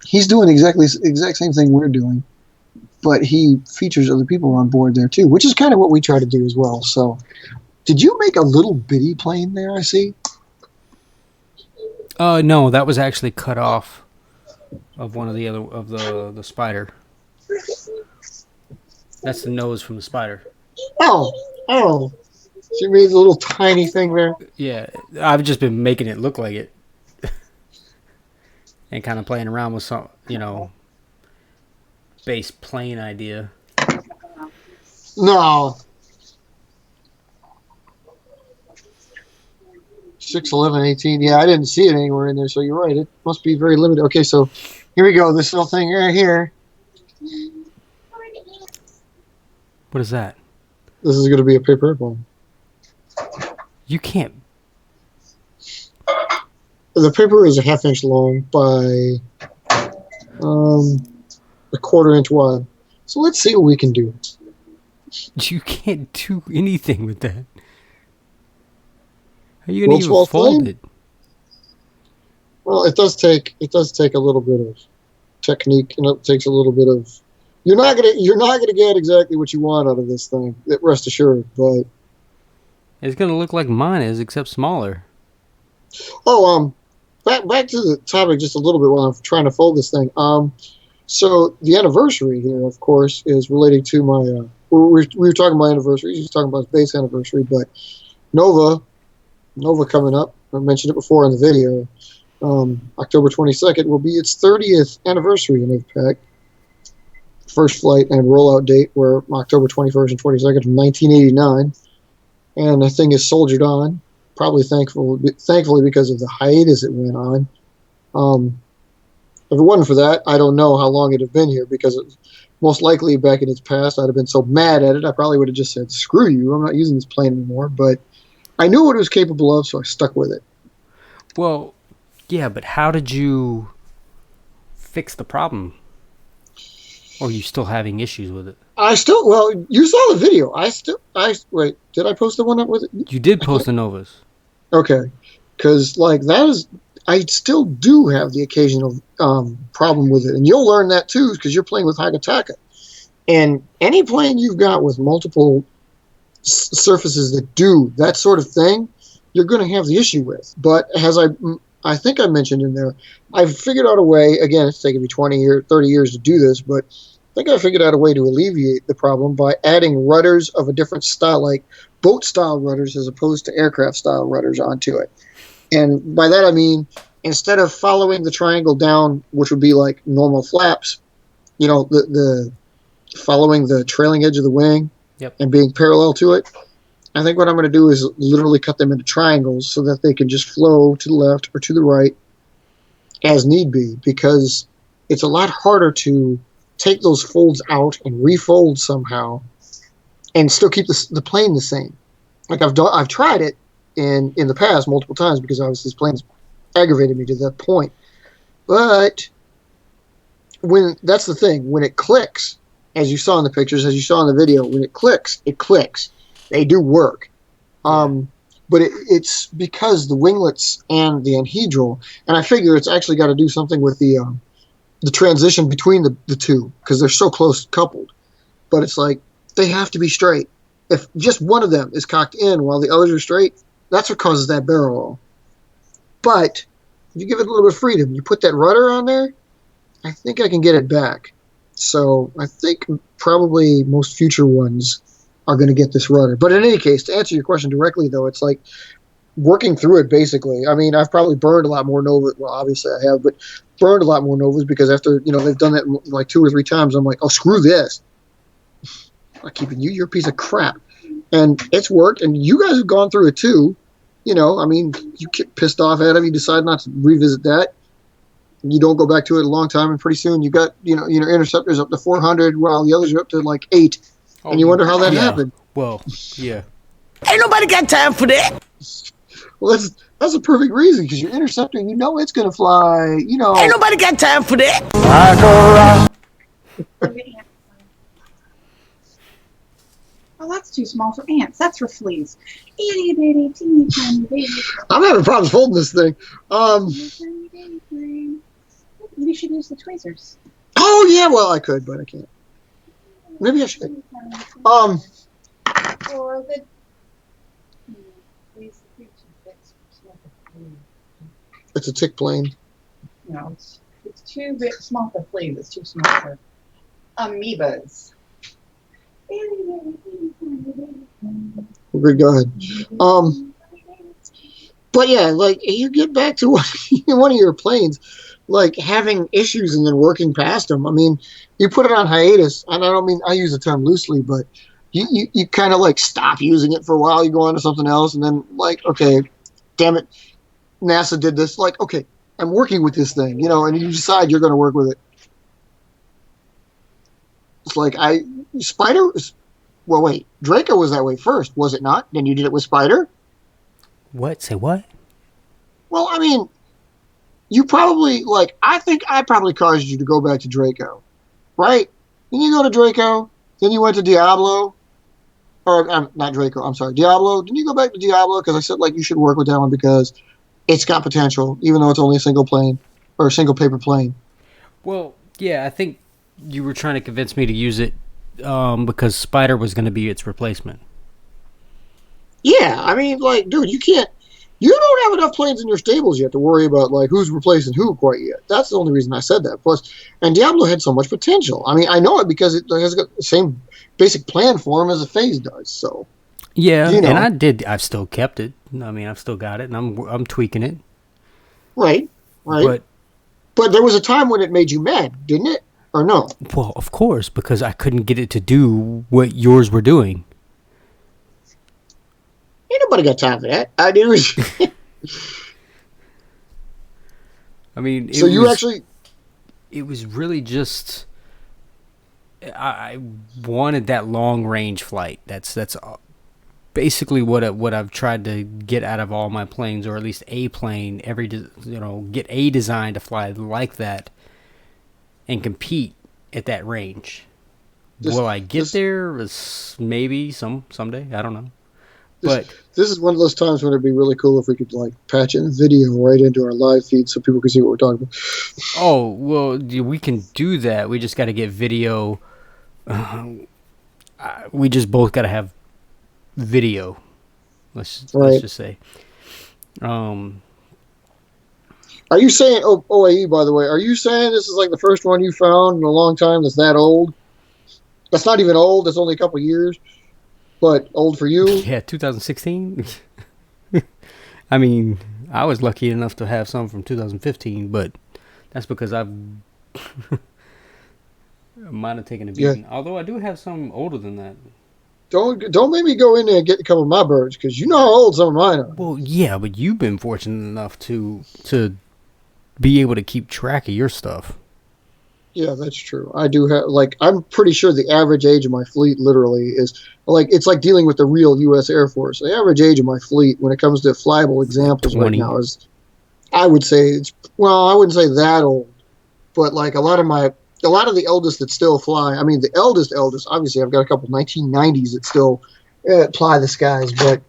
He's doing exact same thing we're doing, but he features other people on board there too, which is kind of what we try to do as well. So, did you make a little bitty plane there? I see. no, that was actually cut off of one of the other of the spider. That's the nose from the spider. Oh, oh. She made a little tiny thing there. Yeah, I've just been making it look like it, and kind of playing around with some, base plane idea. No. 6/11/18. Yeah, I didn't see it anywhere in there, so you're right. It must be very limited. Okay, so here we go. This little thing right here. What is that? This is going to be a paper airplane. You can't. The paper is a ½ inch long by a ½ inch wide. So let's see what we can do. You can't do anything with that. How are you gonna World's even Wall fold Flame? it? Well, it does take a little bit of technique, and it takes a little bit of. You're not gonna get exactly what you want out of this thing. Rest assured. But It's gonna look like mine is, except smaller. back to the topic just a little bit while I'm trying to fold this thing. So the anniversary here, of course, is relating to my. We were talking about anniversaries. He's talking about his base anniversary, but Nova coming up. I mentioned it before in the video. October 22nd will be its 30th anniversary in IVPAC. First flight and rollout date were October 21st and 22nd of 1989, and the thing is soldiered on. Probably thankfully because of the hiatus it went on. If it wasn't for that, I don't know how long it'd have been here, because most likely back in its past, I'd have been so mad at it, I probably would have just said, screw you, I'm not using this plane anymore. But I knew what it was capable of, so I stuck with it. Well, yeah, but how did you fix the problem? Or are you still having issues with it? You saw the video. Wait, did I post the one up with it? You did post the Novas. Okay. Because, I still do have the occasional problem with it. And you'll learn that too, because you're playing with Hagataka. And any plane you've got with multiple surfaces that do that sort of thing, you're going to have the issue with. But as I think I mentioned in there, I've figured out a way. Again, it's taken me 20 years, 30 years to do this, but I think I figured out a way to alleviate the problem by adding rudders of a different style, like boat-style rudders as opposed to aircraft-style rudders onto it. And by that I mean instead of following the triangle down, which would be like normal flaps, the following the trailing edge of the wing and being parallel to it, I think what I'm going to do is literally cut them into triangles so that they can just flow to the left or to the right as need be, because it's a lot harder to take those folds out and refold somehow and still keep the plane the same. Like I've tried it in the past multiple times because obviously this plane's aggravated me to that point. But that's the thing, when it clicks, as you saw in the pictures, as you saw in the video, when it clicks, it clicks. They do work. But it's because the winglets and the anhedral, and I figure it's actually got to do something with the transition between the two, because they're so close coupled. But it's like they have to be straight. If just one of them is cocked in while the others are straight, that's what causes that barrel roll. But if you give it a little bit of freedom, you put that rudder on there, I think I can get it back. So I think probably most future ones are going to get this rudder. But in any case, to answer your question directly, though, it's like working through it, basically. I mean, I've probably burned a lot more Novas. Well, obviously I have, but burned a lot more Novas because after, they've done that like 2 or 3 times, I'm like, oh, screw this. I'm not keeping you. You're a piece of crap. And it's worked, and you guys have gone through it too. I mean, you get pissed off at them, you decide not to revisit that. You don't go back to it a long time, and pretty soon you got, your interceptors up to 400 while the others are up to like 8. And you wonder how that happened. Well, yeah. Ain't nobody got time for that. Well, that's a perfect reason, because your interceptor, it's going to fly, Ain't nobody got time for that. Oh, that's too small for ants. That's for fleas. Itty bitty teeny tiny baby. I'm having problems holding this thing. You should use the tweezers. Oh, yeah, well, I could, but I can't. Maybe I should. Or the... It's a tick plane. No, it's too big, small for fleas. It's too small for amoebas. Good, go ahead. But yeah, like you get back to one of your planes, like having issues and then working past them. I mean, you put it on hiatus, and I don't mean I use the term loosely, but you kind of like stop using it for a while. You go on to something else, and then like, okay, damn it, NASA did this. Like, okay, I'm working with this thing, and you decide you're going to work with it. It's like Spider. Well, wait, Draco was that way first, was it not? Then you did it with Spider. What? Say what? Well, I mean, you probably I think I probably caused you to go back to Draco, right? Then you go to Draco, then you went to Diablo, or not Draco. I'm sorry, Diablo. Didn't you go back to Diablo because I said you should work with that one because it's got potential, even though it's only a single plane or a single paper plane. Well, yeah, I think you were trying to convince me to use it because Spider was going to be its replacement. Yeah, I mean, dude, you don't have enough planes in your stables yet to worry about who's replacing who quite yet. That's the only reason I said that. Plus, and Diablo had so much potential. I mean, I know it because it has got the same basic plan for him as a phase does. So yeah, and I've still kept it. I mean, I've still got it, and I'm tweaking it. Right. But there was a time when it made you mad, didn't it? Or no? Well, of course, because I couldn't get it to do what yours were doing. Ain't nobody got time for that. I do. I mean, it was really just I wanted that long range flight. That's basically what I've tried to get out of all my planes, or at least a plane. Get a design to fly like that and compete at that range. Will I get there? Maybe someday. I don't know. But this is one of those times when it'd be really cool if we could patch in video right into our live feed so people can see what we're talking about. Oh, well, we can do that. We just got to get video. We just both got to have video. Let's just say. Are you saying OAE, by the way? Are you saying this is the first one you found in a long time that's that old? That's not even old. That's only a couple years. But old for you? Yeah, 2016. I mean, I was lucky enough to have some from 2015, but that's because I've might have taken a Yeah. beating. Although I do have some older than that. Don't make me go in there and get a couple of my birds, because you know how old some of mine are. Well, yeah, but you've been fortunate enough to be able to keep track of your stuff. Yeah, that's true. I do have, like, I'm pretty sure the average age of my fleet literally is, like, it's like dealing with the real U.S. Air Force. The average age of my fleet, when it comes to flyable examples right 20. now, is, I would say it's, well, I wouldn't say that old, but like a lot of the eldest that still fly. I mean, the eldest, obviously, I've got a couple 1990s that still ply the skies, but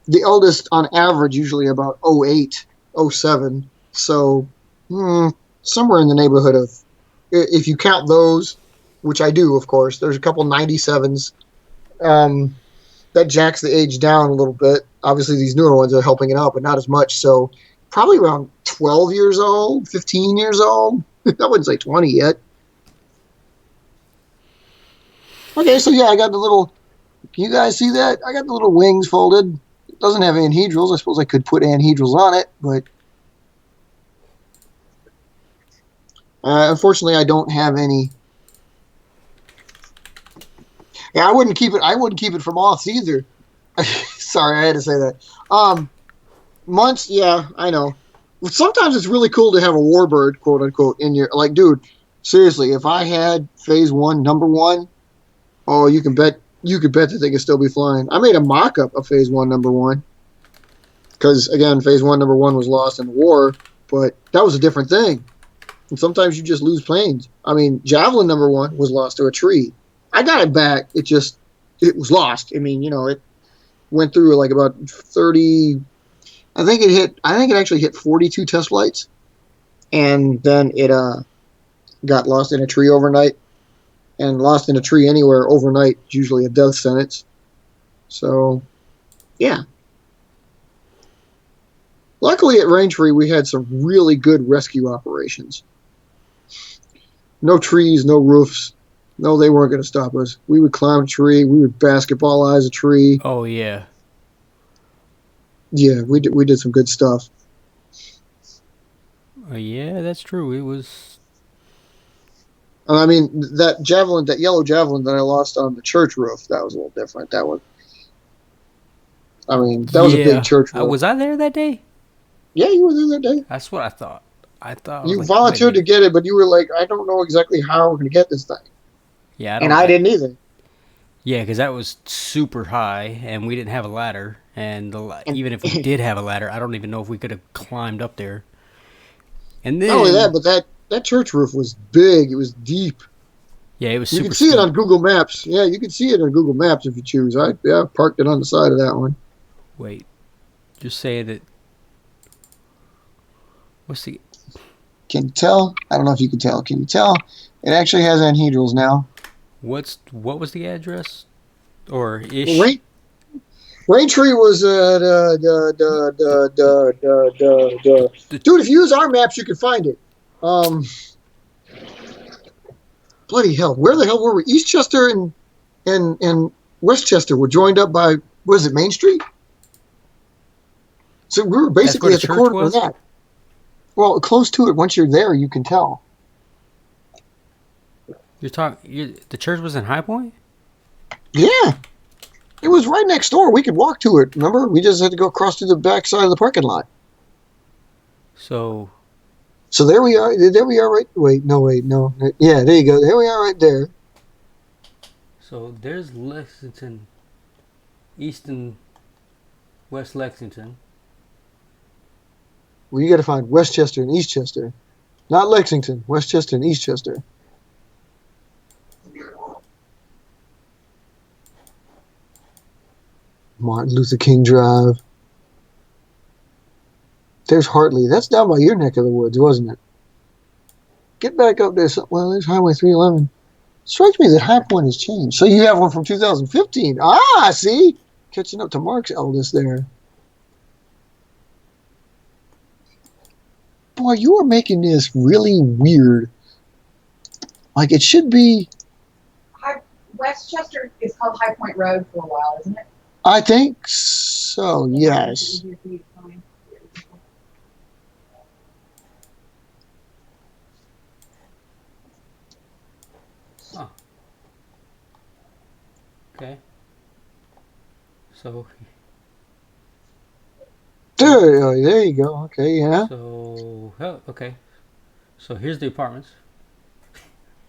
the eldest on average usually about 08, 07. So somewhere in the neighborhood of, if you count those, which I do, of course, there's a couple 97s. That jacks the age down a little bit. Obviously, these newer ones are helping it out, but not as much. So probably around 12 years old, 15 years old. I wouldn't say 20 yet. Okay, so yeah, I got the little, can you guys see that? I got the little wings folded. It doesn't have anhedrals. I suppose I could put anhedrals on it, but unfortunately I don't have any. Yeah, I wouldn't keep it for moths either. Sorry, I had to say that. Months, yeah, I know. Sometimes it's really cool to have a warbird, quote unquote, in your, like, dude, seriously, if I had phase 1, number 1, oh, you could bet that they could still be flying. I made a mock-up of phase 1, number 1. Because, again, phase 1, number 1 was lost in the war, but that was a different thing. And sometimes you just lose planes. I mean, Javelin number 1 was lost to a tree. I got it back. It was lost. I mean, it went through like about 30. I think it actually hit 42 test flights, and then it got lost in a tree overnight. And lost in a tree anywhere overnight is usually a death sentence. So, yeah. Luckily at Rangetree, we had some really good rescue operations. No trees, no roofs. No, they weren't going to stop us. We would climb a tree. We would basketball eyes a tree. Oh yeah. Yeah, we did some good stuff. Yeah, that's true. It was. I mean, that yellow javelin that I lost on the church roof, that was a little different. That was a big church roof. Was I there that day? Yeah, you were there that day. That's what I thought. You volunteered to get it, but you were like, I don't know exactly how we're going to get this thing. Yeah, I didn't either. Yeah, because that was super high, and we didn't have a ladder. And even if we did have a ladder, I don't even know if we could have climbed up there. And then, not only that, but that church roof was big. It was deep. Yeah, it was super You can see it on Google Maps. Yeah, you can see it on Google Maps if you choose. I parked it on the side of that one. Wait. Just say that. What's the... Can you tell? I don't know if you can tell. Can you tell? It actually has anhedrals now. What was the address? Or ish? Raintree was dude, if you use our maps you can find it. Bloody hell. Where the hell were we? Eastchester and Westchester were joined up by, what is it, Main Street? So we were basically at the corner of that. Well, close to it, once you're there, you can tell. The church was in High Point? Yeah. It was right next door. We could walk to it, remember? We just had to go across to the back side of the parking lot. So there we are. There we are right. Wait, no. Yeah, there you go. There we are right there. So there's Lexington, East and West Lexington. Well, you got to find Westchester and Eastchester. Not Lexington, Westchester and Eastchester. Martin Luther King Drive. There's Hartley. That's down by your neck of the woods, wasn't it? Get back up there. Well, there's Highway 311. Strikes me that High Point has changed. So you have one from 2015. Ah, see? Catching up to Mark's eldest there. Boy, you are making this really weird. Like, it should be... Westchester is called High Point Road for a while, isn't it? I think so, yes. Okay. So, There you go. Okay, yeah. okay. So here's the apartments.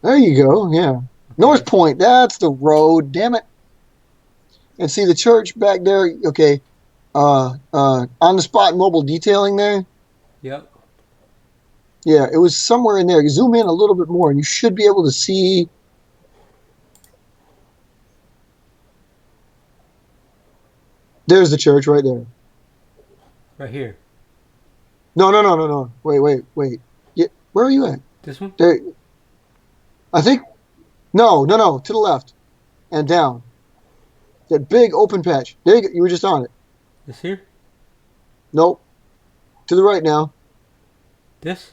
There you go. Yeah. North Okay. Point. That's the road. Damn it. And see the church back there. Okay. On the spot mobile detailing there. Yep. Yeah, it was somewhere in there. You zoom in a little bit more, and you should be able to see. There's the church right there. Right here. No, no, no, no, no. Wait. Yeah, where are you at? This one? There. I think. No, no, no. To the left and down. That big open patch. There you go. You were just on it. This here? Nope. To the right now. This?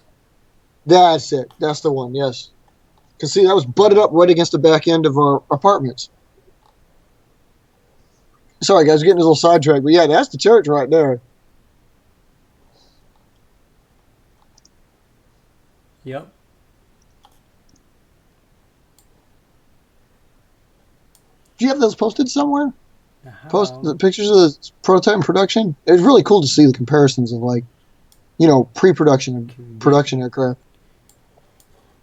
That's it. That's the one. Yes. Because see, that was butted up right against the back end of our apartments. Sorry, guys, getting a little sidetracked, but yeah, that's the church right there. Yep. Do you have those posted somewhere? Post How? the pictures of the prototype and production. It was really cool to see the comparisons of pre-production and production aircraft.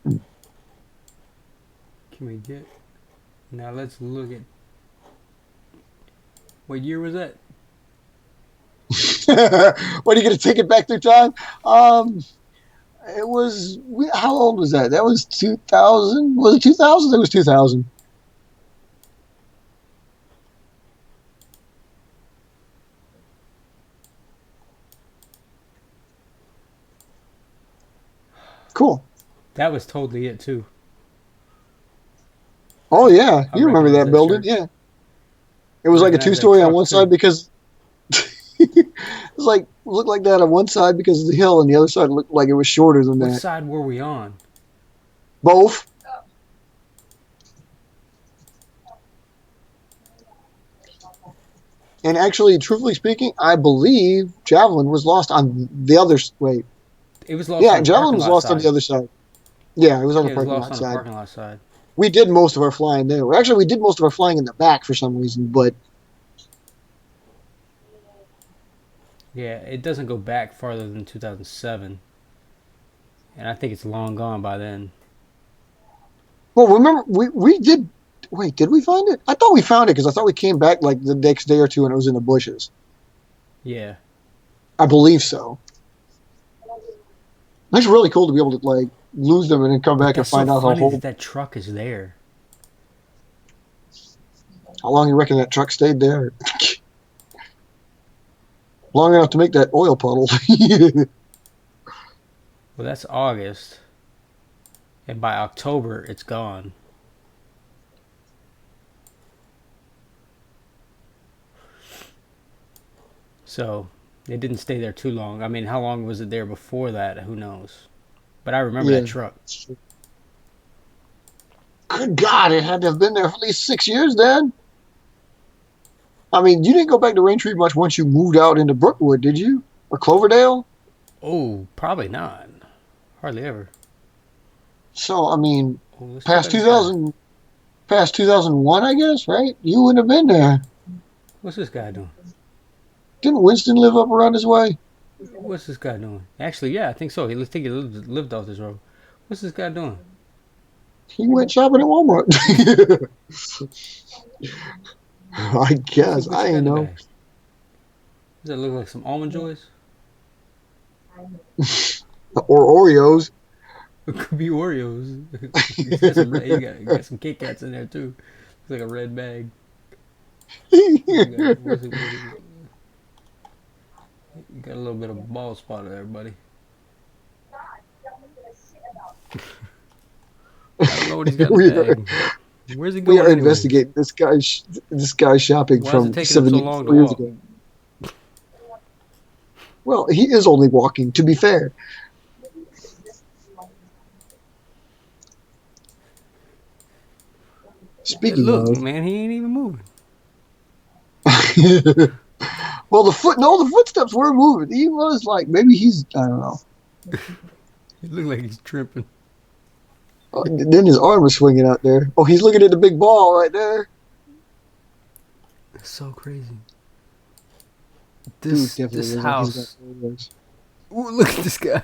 Can we get? Now let's look at. What year was that? What are you going to take it back through time? It was how old was that? That was 2000. Was it 2000? It was 2000. Cool. That was totally it too. Oh yeah, I you remember recognize that that building? church. Yeah. It was I like a recognize that two-story on truck, one too. side because it was like looked like that on one side because of the hill, and the other side looked like it was shorter than What that. side were we on? Both. And actually, truthfully speaking, I believe Javelin was lost on the other. Wait, It was lost yeah, on the Javelin parking was lot lost on side. the other side. Yeah, it was on Yeah, the it was parking lost lot on the side. parking lot side. We did most of our flying there. Well, actually, we did most of our flying in the back for some reason, but Yeah, it doesn't go back farther than 2007, and I think it's long gone by then. well, remember we did. Wait, did we find it? I thought we found it because I thought we came back like the next day or two and it was in the bushes. Yeah. I believe so. It's really cool to be able to like lose them and then come back and That's so find out funny that that truck is there. how long you reckon that truck stayed there. Long enough to make that oil puddle. Well, that's August, and by October, it's gone. So it didn't stay there too long. I mean, how long was it there before that? Who knows? But I remember Yeah. that truck. Good God, it had to have been there for at least 6 years, Dad. I mean, you didn't go back to Raintree much once you moved out into Brookwood, did you? Or Cloverdale? Oh, probably not. Hardly ever. So, I mean, Oh, let's check past out this guy. 2000, past 2001, I guess, right? You wouldn't have been there. What's this guy doing? Didn't Winston live up around this way? What's this guy doing? Actually, yeah, I think so. He think he lived off this road. What's this guy doing? He went shopping at Walmart. I guess. What's I he got in ain't the know. bag? Does that look like some almond joys? Or Oreos. It could be Oreos. He's got some, you got some Kit Kats in there too. Looks like a red bag. Where's it? You got a little bit of a bald spot there, buddy. I don't know what he's got in we, the are, bag. Where's he we going are anyways? investigating this guy shopping Why is from it taking him so 74 long to years walk? ago. Well, he is only walking, to be fair. Speaking Look, of, man, he ain't even moving. well, the footsteps were moving. He was like, maybe he's, I don't know. He look like he's tripping. Then his arm was swinging out there. Oh, he's looking at the big ball right there. That's so crazy. Dude This definitely this looks like he's got house. 4 legs. Ooh, look at this guy.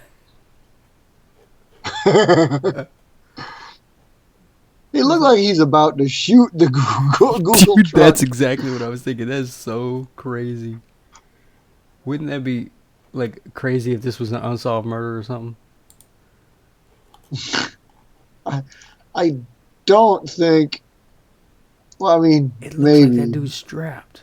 He looked like he's about to shoot the Google Dude, truck. that's exactly what I was thinking. That's so crazy. Wouldn't that be like crazy if this was an unsolved murder or something? I don't think. Well, I mean, It looks like that maybe. dude's strapped.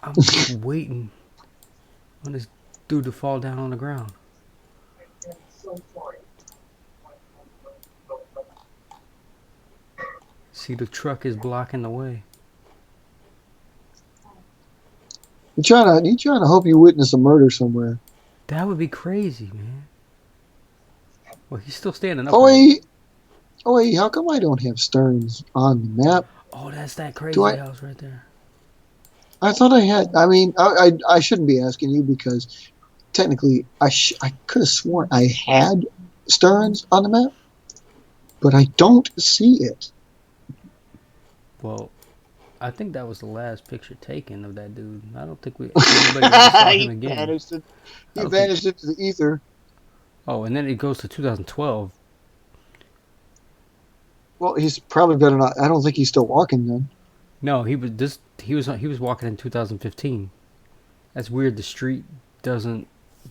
I'm just waiting on this dude to fall down on the ground. See, the truck is blocking the way. You trying to hope you witness a murder somewhere. That would be crazy, man. Well, he's still standing Oh upright. wait, how come I don't have Stearns on the map? Oh, that's that Do crazy I? house right there. I thought I had. I mean, I shouldn't be asking you because technically I could have sworn I had Stearns on the map, but I don't see it. Well, I think that was the last picture taken of that dude. I don't think anybody ever saw him He again. vanished. I He don't think. vanished into the ether. Oh, and then it goes to 2012. Well, he's probably better not. I don't think he's still walking then. No, he was walking in 2015. That's weird. The street doesn't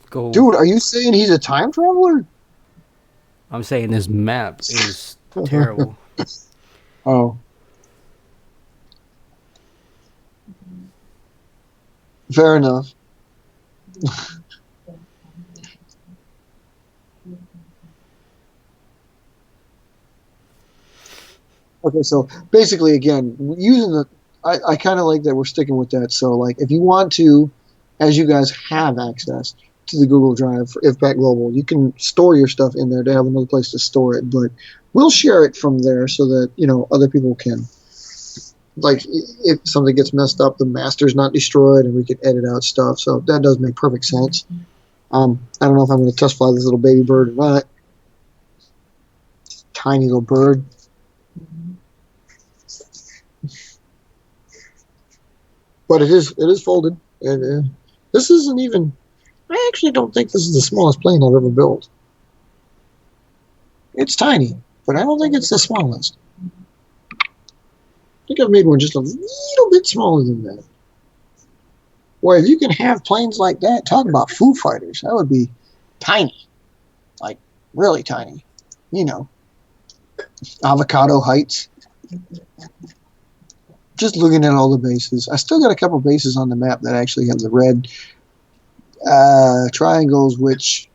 go. Dude, are you saying he's a time traveler? I'm saying this map is terrible. Oh, fair enough. Okay, so basically, again, using I kind of like that we're sticking with that. So, like, if you want to, as you guys have access to the Google Drive for IVPAC Global, you can store your stuff in there to have another place to store it. But we'll share it from there so that other people can. Like, if something gets messed up, the master's not destroyed, and we can edit out stuff. So that does make perfect sense. I don't know if I'm going to test fly this little baby bird or not. Tiny little bird. But it is folded. And this isn't even. I actually don't think this is the smallest plane I've ever built. It's tiny, but I don't think it's the smallest. I think I've made one just a little bit smaller than that. Boy, if you can have planes like that, talk about Foo Fighters. That would be tiny. Like, really tiny. Avocado heights. Just looking at all the bases. I still got a couple bases on the map that actually have the red triangles, which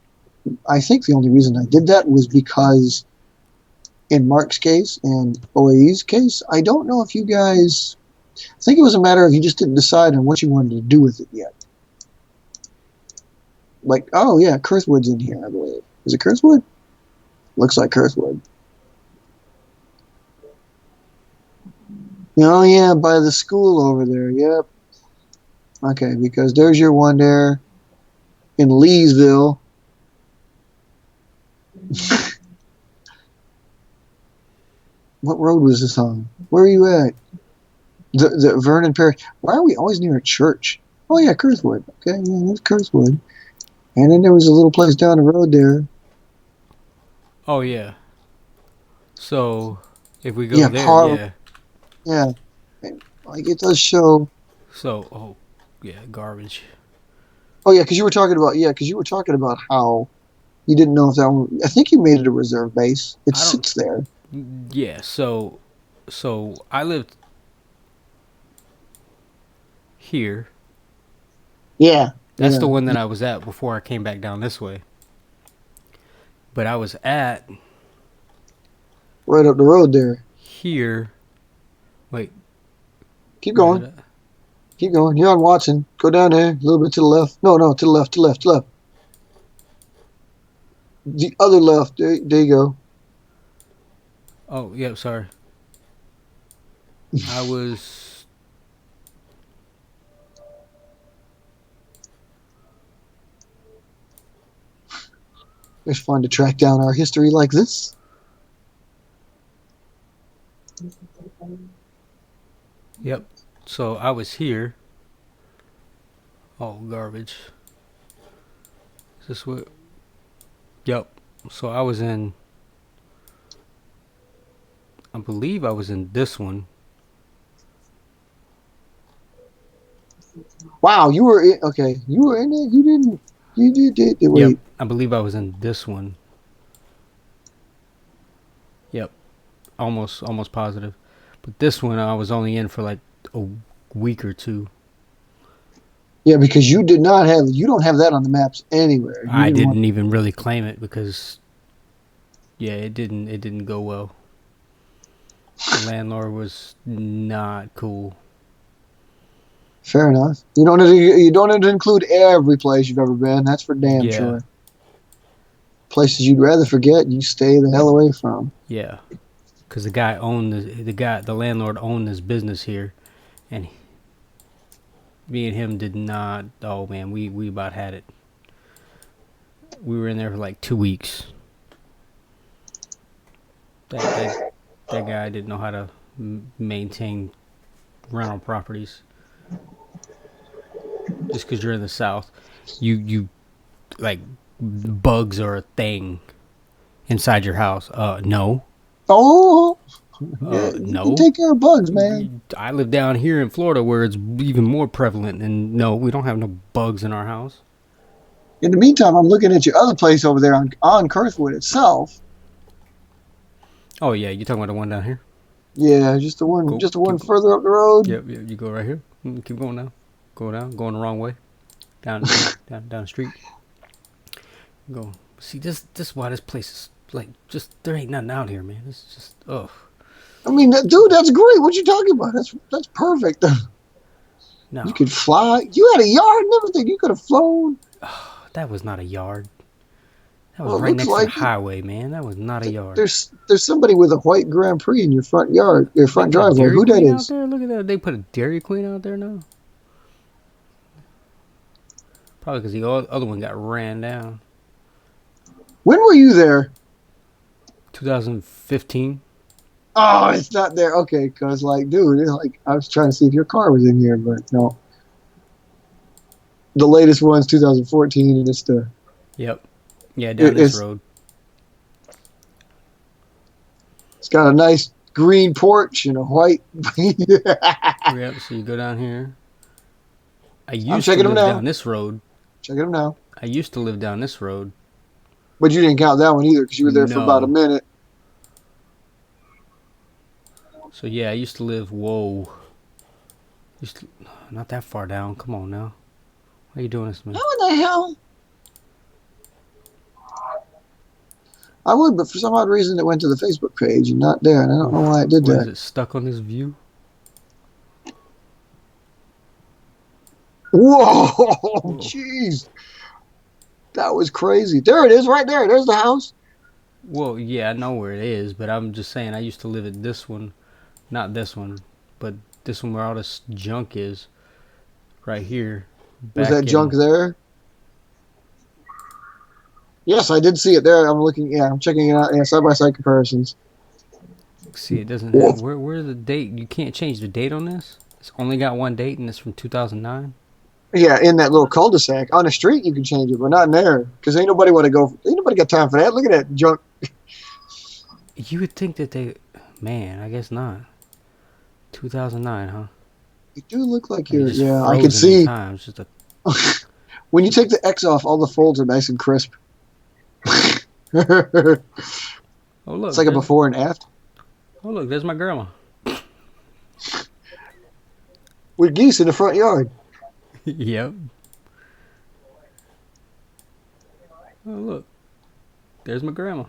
I think the only reason I did that was because in Mark's case and OAE's case, I don't know if you guys... I think it was a matter of you just didn't decide on what you wanted to do with it yet. Like, oh yeah, Kurthwood's in here, I believe. Is it Kurthwood? Looks like Kurthwood. Oh yeah, by the school over there, yep. Okay, because there's your one there in Leesville. What road was this on? Where are you at? The Vernon Parish. Why are we always near a church? Oh yeah, Kurthwood. Okay, yeah, that's Kurthwood. And then there was a little place down the road there. Oh yeah. So if we go there, yeah. Like it does show. So yeah, garbage. Oh yeah, because you were talking about how you didn't know if that one. I think you made it a reserve base. It sits there. Yeah. So I lived here. Yeah. That's the one that I was at before I came back down this way. But I was at right up the road there. Here. Wait. Keep going. Keep going. You're on Watson. Go down there. A little bit to the left. No, to the left. To the left. To the left. The other left. There you go. Oh, yeah, sorry. I was... It's fun to track down our history like this. Yep. So I was here. Oh, garbage. Is this what? Yep. So I was in. I believe I was in this one. Wow, you were in, okay. You were in it. You didn't. You did. Wait. Yep. I believe I was in this one. Yep. Almost positive. But this one I was only in for like a week or two. Yeah, because you did not have. You don't have that on the maps anywhere. You I didn't want- even really claim it because, yeah, it didn't go well. The landlord was not cool. Fair enough. You don't. You don't have to include every place you've ever been. That's for damn Yeah. sure. Places you'd rather forget, you stay the hell away from. Yeah, because the landlord owned this business here, and me and him did not. Oh man, we about had it. We were in there for like 2 weeks. That guy didn't know how to maintain rental properties. Just because you're in the South, you like bugs are a thing inside your house. No. Oh, yeah, you No. can take care of bugs, man. I live down here in Florida where it's even more prevalent, and no, we don't have no bugs in our house. In the meantime, I'm looking at your other place over there on Kurthwood itself. Oh yeah, you talking about the one down here? Yeah, just the one, further up the road. Yep, you go right here. Keep going down. Go down. Going the wrong way. Down down the street. Go. See, this is why this place is like just there ain't nothing out here, man. It's just ugh. I mean, dude, that's great. What you talking about? That's perfect. No, You could fly. You had a yard and everything. You could have flown. that was not a yard. That was Well, it right looks next to like the it. highway, man. That was not a yard. There's somebody with a white Grand Prix in your front yard, your front They put a driveway. Dairy Who that Queen out is? there? Look at that. They put a Dairy Queen out there now. Probably because the other one got ran down. When were you there? 2015. Oh, it's not there. Okay, because dude, it's like I was trying to see if your car was in here, but no. The latest one's 2014, and it's the. Yep. Yeah, down this It's road. It's got a nice green porch and a white. Yep. So you go down here. I used to checking live them now. down this road. Checking them now. I used to live down this road. But you didn't count that one either because you were there for about a No. minute. So yeah, I used to live. Whoa. Not that far down. Come on now. Why are you doing this to me? How in the hell? I would, but for some odd reason it went to the Facebook page and not there, and I don't know why it did What, is that. it stuck on this view? Whoa, jeez. That was crazy. There it is, right there. There's the house. Well, yeah, I know where it is, but I'm just saying I used to live at this one, not this one, but this one where all this junk is, right here. Was back that junk in- there? Yes, I did see it there. I'm looking. Yeah, I'm checking it out. Yeah, side by side comparisons. See, it doesn't have, where's the date? You can't change the date on this? It's only got one date, and it's from 2009? Yeah, in that little cul-de-sac on the street, you can change it, but not in there because ain't nobody want to go. Ain't nobody got time for that. Look at that junk. You would think that they, man, I guess not. 2009, huh? You do look like Like, you're. just Yeah, I frozen can see. in time. It's just a, When you take the X off, all the folds are nice and crisp. It's oh look, like a there's- before and after. oh look, there's my grandma. With geese in the front yard. Yep. Oh look, there's my grandma.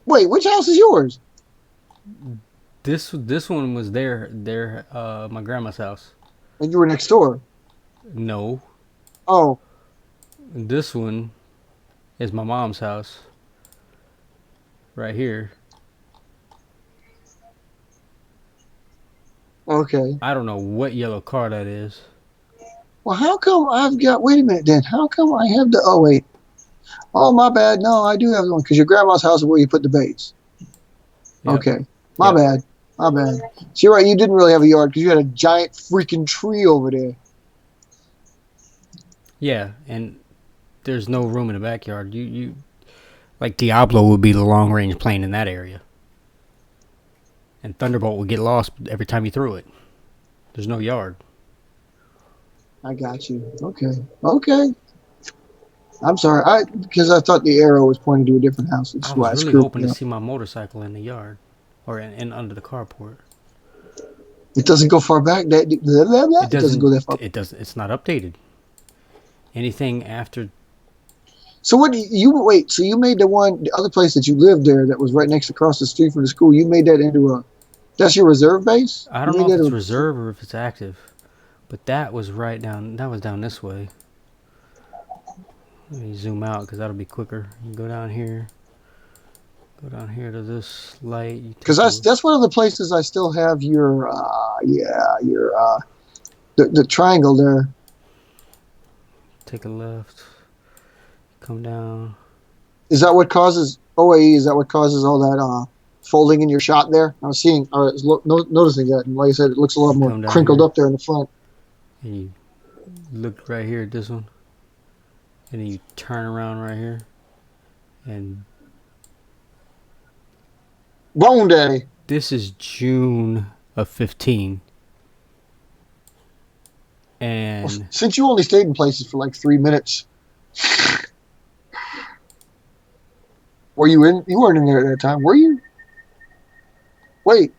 Wait, which house is yours? This one was my grandma's house. And you were next door. No, Oh, this one is my mom's house. Right here. okay. I don't know what yellow car that is. Well, how come I've got? Wait a minute, then. How come I have the? Oh wait. Oh, my bad. No, I do have the one because your grandma's house is where you put the base. Yep. Okay, my Yep. bad. My bad. So you're right. You didn't really have a yard because you had a giant freaking tree over there. Yeah, and there's no room in the backyard. You like Diablo would be the long range plane in that area, and Thunderbolt would get lost every time you threw it. There's no yard. I got you. Okay. Okay. I'm sorry. Because I thought the arrow was pointing to a different house. I That's was why I really screwed hoping me to up. see my motorcycle in the yard, or in under the carport. It doesn't go far back. It doesn't go that far. It doesn't. It's not updated. Anything after. So what do you wait? So you made the other place that you lived there that was right next across the street from the school. You made that into a. That's your reserve base. I You don't made know if that it's reserve or if it's active, but that was right down. That was down this way. Let me zoom out because that'll be quicker. You go down here. Go down here to this light. Because that's one of the places I still have your the triangle there. Take a left. Come down. Is that what causes OAE? Is that what causes all that folding in your shot there? I was noticing that, and like I said, it looks a lot more Come down crinkled here. up there in the front. And you look right here at this one. And then you turn around right here. And Bone Daddy. this is June of 15. And Since you only stayed in places for like 3 minutes, were you in? You weren't in there at that time, were you? Wait,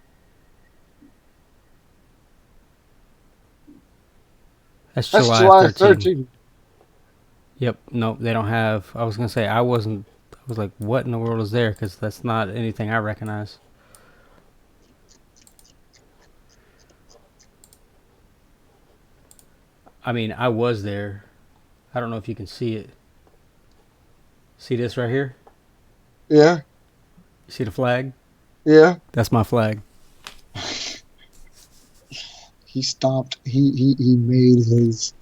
that's that's July July 13. 13th. Yep. Nope. They don't have. I was going to say, I was like, what in the world is there? Because that's not anything I recognize. I mean, I was there. I don't know if you can see it. See this right here? Yeah, You see the flag? yeah. That's my flag. He stomped. He made his.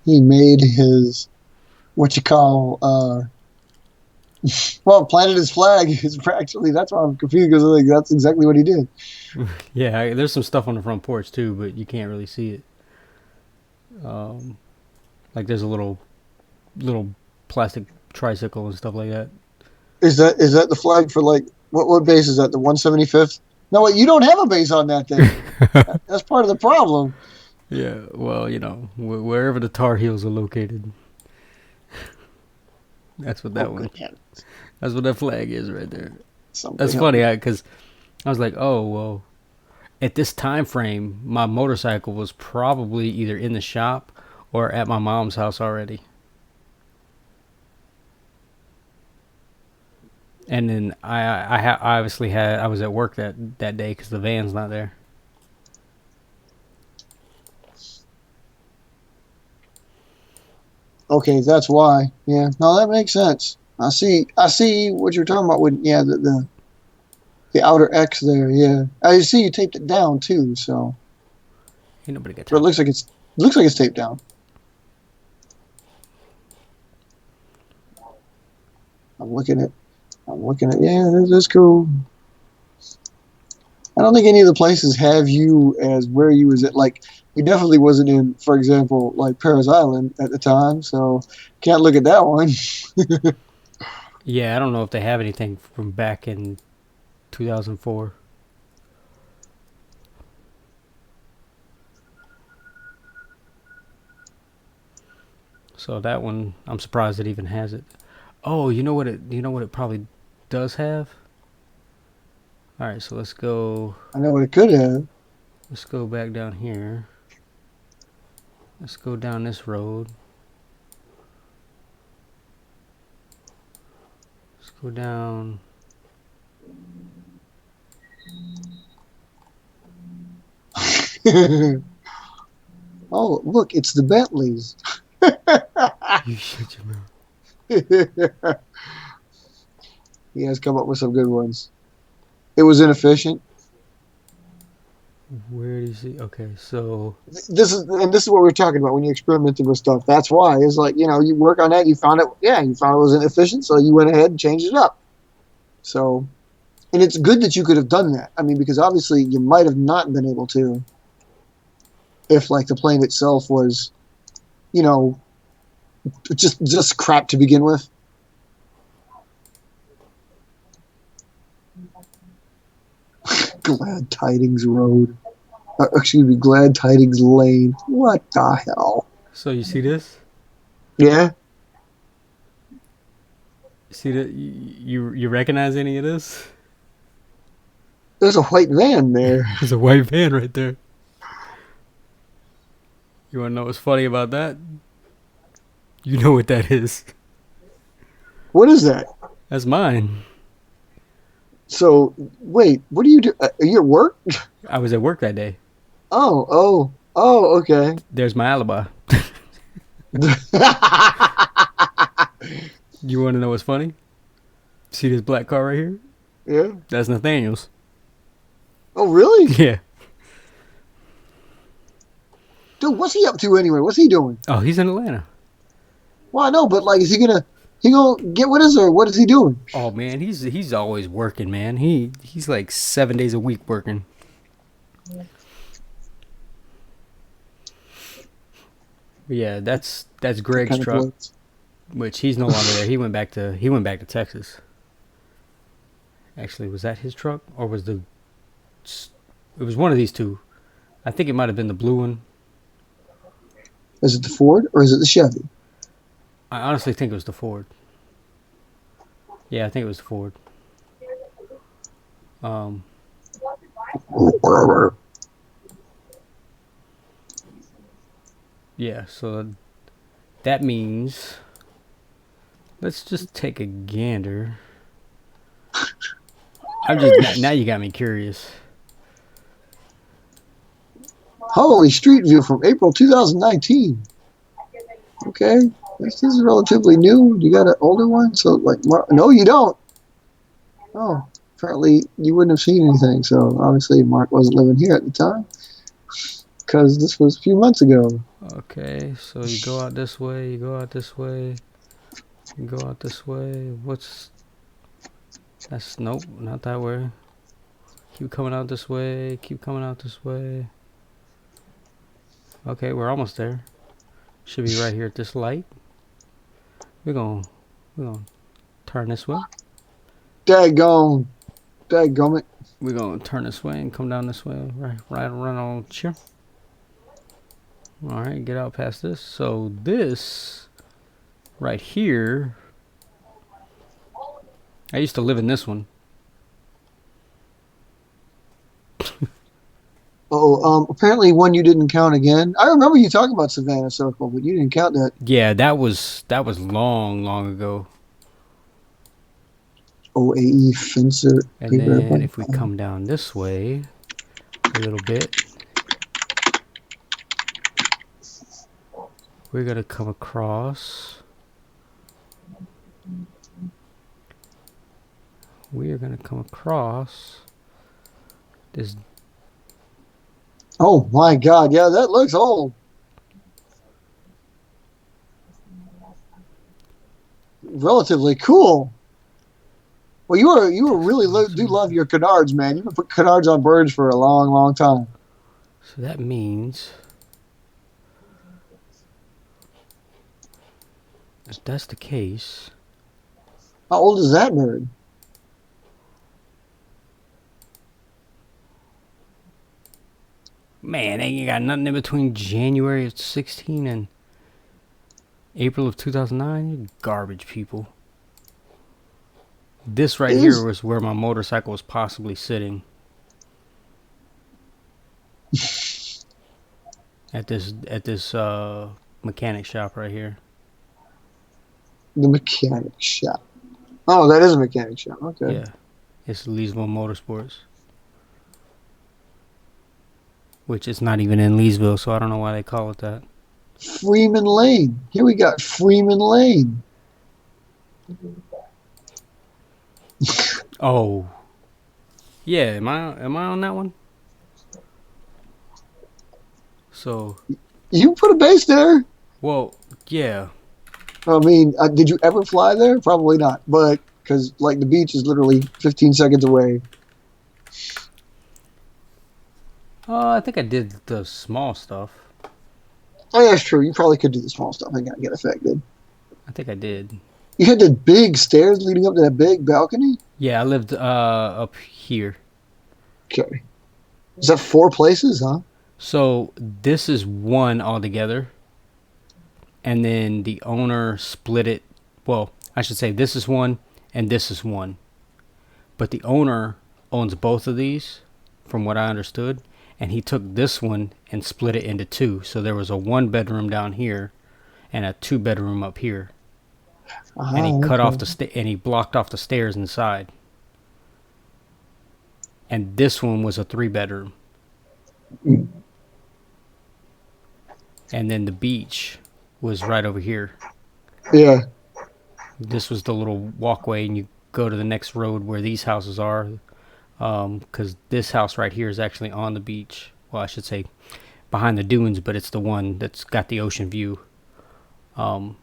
He made his. What you call well, planted his flag. Actually, that's why I'm confused because like, that's exactly what he did. Yeah, there's some stuff on the front porch too, but you can't really see it. Like there's a little plastic tricycle and stuff like that. Is that the flag for like what base is that? The 175th? No, wait, you don't have a base on that thing. That's part of the problem. Yeah, well, wherever the Tar Heels are located. That's what that Oh, one. good heavens. That's what that flag is right there. Something That's else. funny because I was like, oh well. At this time frame, my motorcycle was probably either in the shop or at my mom's house already. And then I obviously I was at work that day because the van's not there. Okay, that's why. Yeah, no, that makes sense. I see what you're talking about with the outer X there. Yeah, I see you taped it down too. So, Ain't nobody got but it time. looks like it's taped down. I'm looking at. Yeah, that's cool. I don't think any of the places have you as where you was at. Like, you definitely wasn't in, for example, like Paris Island at the time. So, can't look at that one. Yeah, I don't know if they have anything from back in 2004. So that one, I'm surprised it even has it. Oh, you know what it probably does have? All right, so let's go I know what it could have. back down here. Let's go down this road. Let's go down. Oh, look, it's the Bentleys. You shut your mouth. He has come up with some good ones. It was inefficient. Where do you see? Okay, so This is what we're talking about when you experimented with stuff. That's why it's like, you work on that. You found it. Yeah, you found it was inefficient, so you went ahead and changed it up. So, and it's good that you could have done that. I mean, because obviously you might have not been able to if like the plane itself was, you know, just crap to begin with. Glad Tidings Road. Excuse me, Glad Tidings Lane. What the hell? so you see this? Yeah. See that? You recognize any of this? There's a white van there. There's a white van right there. You want to know what's funny about that? You know what that is. What is that? That's mine. So, wait, what do you do? Are you at work? I was at work that day. Oh, okay. There's my alibi. You want to know what's funny? See this black car right here? Yeah. That's Nathaniel's. Oh, really? Yeah. Dude, what's he up to anyway? What's he doing? Oh, he's in Atlanta. Well, I know, but like, is he gonna get with us, or what is he doing? Oh man, he's always working, man. He's like 7 days a week working. But yeah, that's Greg's Kind of truck, blows. which he's no longer there. He went back to Texas. Actually, was that his truck or was it was one of these two? I think it might have been the blue one. Is it the Ford or is it the Chevy? I honestly think it was the Ford. Yeah, I think it was the Ford. Yeah, so that means let's just take a gander. Now you got me curious. Holy Street View from April 2019. Okay, this is relatively new. You got an older one, so like, no, you don't. Oh, apparently you wouldn't have seen anything. So obviously Mark wasn't living here at the time, because this was a few months ago. Okay, so you go out this way, you go out this way, you go out this way. That's nope, not that way. Keep coming out this way, keep coming out this way. Okay, we're almost there. Should be right here at this light. We're gonna turn this way. Daggone it. We're gonna turn this way and come down this way. Right around on here. Alright, get out past this. So this right here, I used to live in this one. Apparently one you didn't count again. I remember you talking about Savannah Circle, but you didn't count that. Yeah, that was long ago. OAE fencer. And then if we come down this way a little bit, we're gonna come across. We are gonna come across this. Oh my God! Yeah, that looks old. Relatively cool. Well, you were really do love your canards, man. You've been putting canards on birds for a long time. So that means if that's the case, How old is that bird? man, they ain't got nothing in between January of 16 and April of 2009. You garbage people. This right here was where my motorcycle was possibly sitting. At this mechanic shop right here. The mechanic shop. Oh, that is a mechanic shop. Okay. Yeah, it's Leesville Motorsports, which is not even in Leesville, so I don't know why they call it that. Freeman Lane. Here we got Freeman Lane. Oh, yeah. Am I on that one? So, You put a base there. well, yeah. I mean, did you ever fly there? Probably not. But because like the beach is literally 15 seconds away. I think I did the small stuff. Oh, yeah, that's true. You probably could do the small stuff and not get affected. I think I did. You had the big stairs leading up to that big balcony? Yeah, I lived up here. Okay. Is that 4 places, huh? So this is one altogether, and then the owner split it. Well, I should say this is one and this is one, but the owner owns both of these, from what I understood, and he took this one and split it into 2. So there was a 1-bedroom down here and a 2-bedroom up here, and he cut off and he blocked off the stairs inside. And this one was a 3-bedroom. And then the beach was right over here. Yeah. This was the little walkway, and you go to the next road where these houses are, because this house right here is actually on the beach. Well, I should say behind the dunes, but it's the one that's got the ocean view. And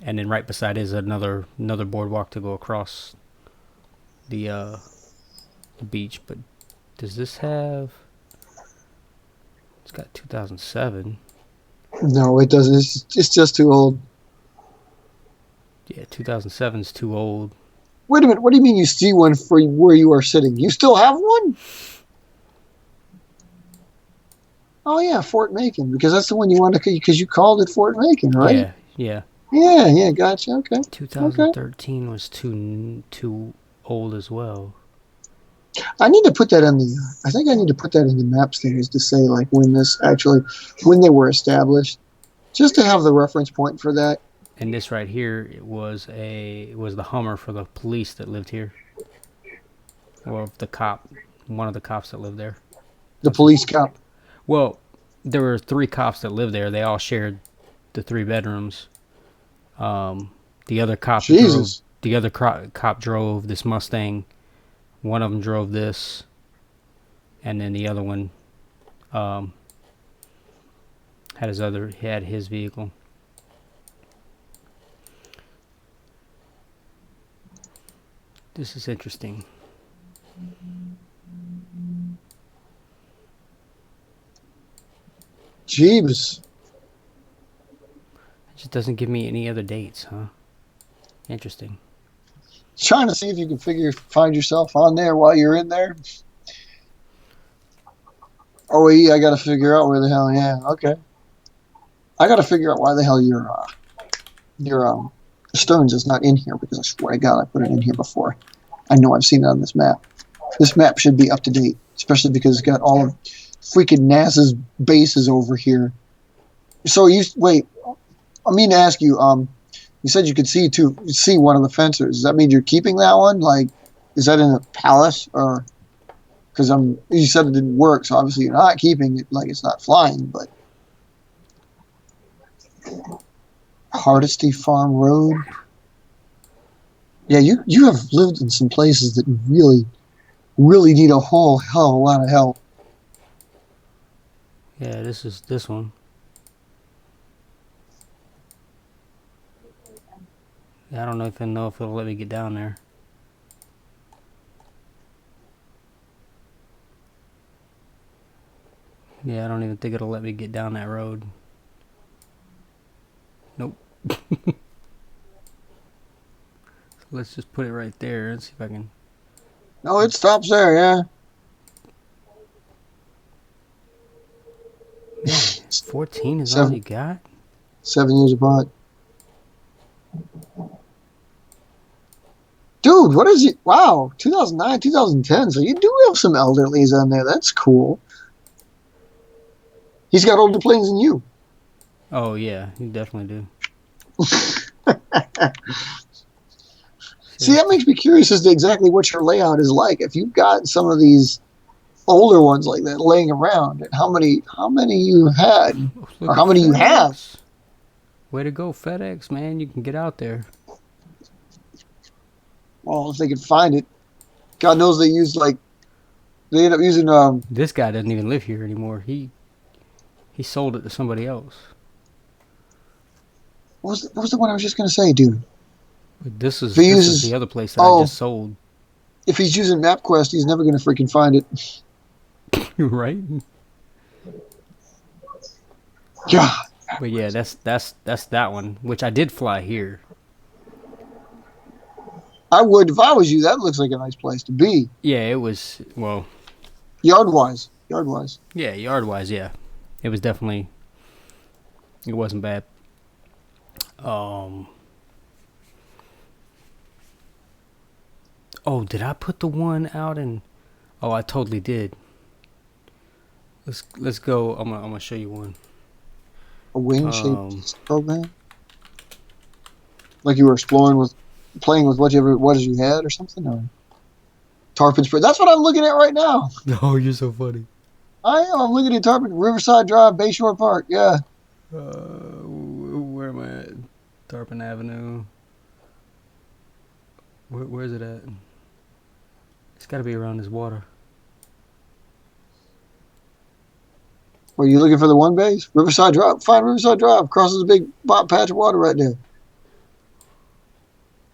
then right beside is another boardwalk to go across the beach. But does this have? It's got 2007. No, it doesn't. It's just too old. Yeah, 2007 is too old. Wait a minute. What do you mean you see one for where you are sitting? You still have one? Oh, yeah, Fort Macon. Because that's the one you wanted because you called it Fort Macon, right? Yeah. Yeah, gotcha. Okay. 2013 was too old as well. I need to put that in the. I think I need to put that in the map standards to say like when they were established, just to have the reference point for that. And this right here, it was the Hummer for the police that lived here, or one of the cops that lived there. The police cop. Well, there were 3 cops that lived there. They all shared the 3 bedrooms. The other cop drove this Mustang. One of them drove this, and then the other one had his vehicle. This is interesting. Jeebs. It just doesn't give me any other dates, huh? Interesting. Trying to see if you can find yourself on there while you're in there. Oh, yeah, I got to figure out where the hell. Yeah, okay. I got to figure out why the hell your Stearns is not in here, because I swear to God I put it in here before. I know I've seen it on this map. This map should be up to date, especially because it's got all of freaking NASA's bases over here. So wait. I mean to ask you. You said you could see one of the fencers. Does that mean you're keeping that one? Like, is that in a palace or? Because you said it didn't work, so obviously you're not keeping it. Like it's not flying, but. Hardesty Farm Road. Yeah, you have lived in some places that really, really need a whole hell of a lot of help. Yeah, this is this one. Yeah, I don't know if it'll let me get down there. Yeah, I don't even think it'll let me get down that road. Nope. Let's just put it right there and see if I can. No, it stops there, yeah. Yeah, 14 is all you got? 7 years apart. Dude, what is it? Wow, 2009, 2010. So you do have some elderlies on there. That's cool. He's got older planes than you. Oh, yeah, you definitely do. See, that makes me curious as to exactly what your layout is like. If you've got some of these older ones like that laying around, and how many you had, or how many you have. Way to go, FedEx, man. You can get out there. Well, if they could find it. God knows they end up using This guy doesn't even live here anymore. He He sold it to somebody else. What was the one I was just gonna say, dude? But this is uses, the other place that I just sold. If he's using MapQuest, he's never gonna freaking find it. Right? God. But yeah, that's that one, which I did fly here. I would if I was you. That looks like a nice place to be. Yeah, it was, well, Yard wise. yeah, yard wise, yeah, it was definitely. It wasn't bad. Oh, did I put the one out in? Oh, I totally did. Let's go. I'm gonna show you one. A wing-shaped program. Like you were playing with what you had or something, or tarpon spray. That's what I'm looking at right now. Oh, you're so funny. I am. I'm looking at Tarpon Riverside Drive, Bayshore Park. Yeah. Where am I at? Tarpon Avenue. Where's it at? It's got to be around this water. Are you looking for the one base? Riverside Drive. Find Riverside Drive. Crosses a big patch of water right there.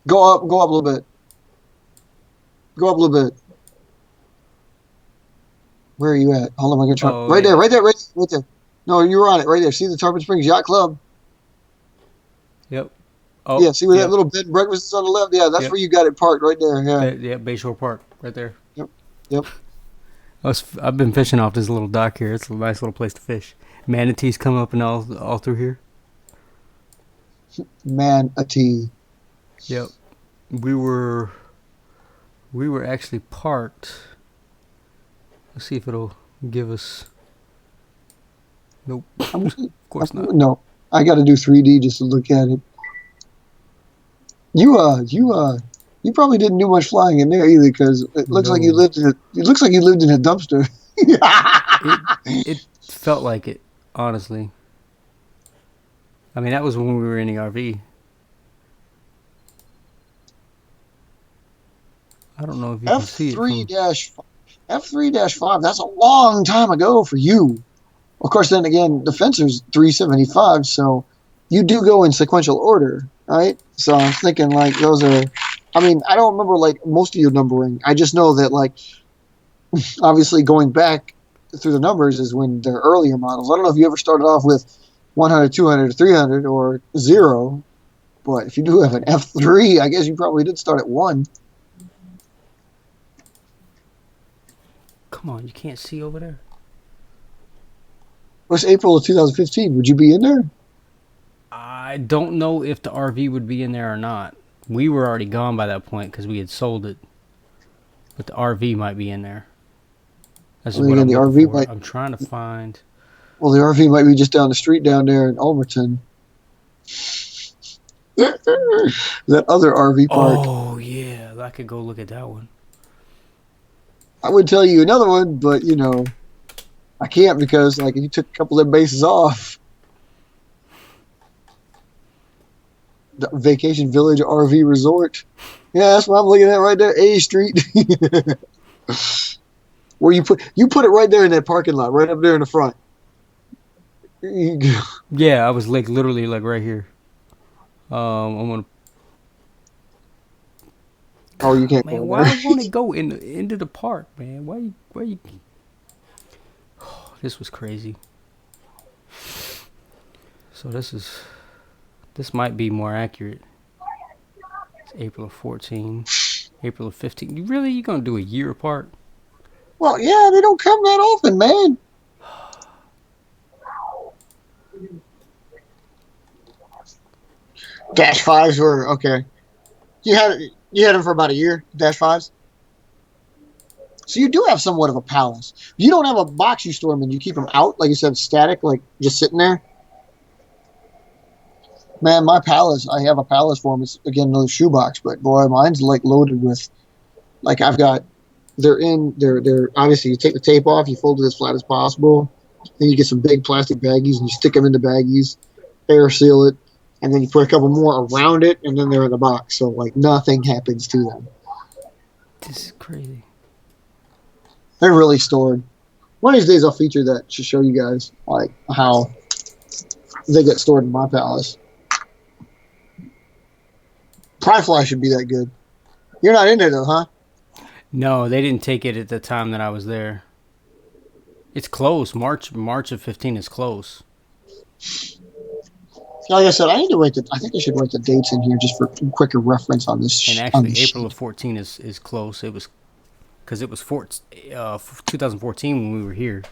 Go up a little bit. Go up a little bit. Where are you at? Hold on, I'm gonna try. Right there. No, you were on it right there. See the Tarpon Springs Yacht Club? Yep. Oh, yeah, see where that little bed and breakfast is on the left? Yeah, that's where you got it parked right there. Yeah. Bayshore Park, right there. Yep. I've been fishing off this little dock here. It's a nice little place to fish. Manatees come up and all through here. Manatee. Yep. We were actually parked. Let's see if it'll give us. Nope. Of course not. No, I got to do 3D just to look at it. You probably didn't do much flying in there either, because it looks like you lived in a dumpster. it felt like it, honestly. I mean, that was when we were in the RV. I don't know if you can see it. F3-5, that's a long time ago for you. Of course, then again, the fencer's 375, so you do go in sequential order, right? So I'm thinking like those are, I mean, I don't remember like most of your numbering. I just know that like, obviously going back through the numbers is when they're earlier models. I don't know if you ever started off with 100, 200, 300 or 0, but if you do have an F3, I guess you probably did start at 1. Come on, you can't see over there? It's April of 2015. Would you be in there? I don't know if the RV would be in there or not. We were already gone by that point because we had sold it. But the RV might be in there. That's what I'm looking for. I'm trying to find. Well, the RV might be just down the street down there in Ulmerton. That other RV park. Oh, yeah. I could go look at that one. I would tell you another one, but, you know, I can't because, like, you took a couple of bases off. The Vacation Village RV Resort. Yeah, that's what I'm looking at right there. A Street. Where you put it right there in that parking lot, right up there in the front. Yeah, I was like literally like right here. I'm gonna. Oh, you can't. Man, why won't it go into the park, man? Why you? Oh, this was crazy. So this might be more accurate. It's April of 14, April of 15. You gonna do a year apart? Well, yeah, they don't come that often, man. Dash 5s were okay. You had them for about a year, Dash 5s. So you do have somewhat of a palace. You don't have a box you store them in. You keep them out, like you said, static, like just sitting there. Man, my palace, I have a palace for them. It's, again, another shoebox, but boy, mine's like loaded with, like I've got, they're obviously you take the tape off, you fold it as flat as possible. Then you get some big plastic baggies and you stick them in the baggies, air seal it, and then you put a couple more around it, and then they're in the box. So, like, nothing happens to them. This is crazy. They're really stored. One of these days I'll feature that to show you guys like how they get stored in my palace. Pry fly should be that good. You're not in there though, huh? No, they didn't take it at the time that I was there. It's close. March of 15 is close. Like I said, I think I should write the dates in here just for quicker reference on this. And actually, April of 14 is close. It was because it was 2014 when we were here,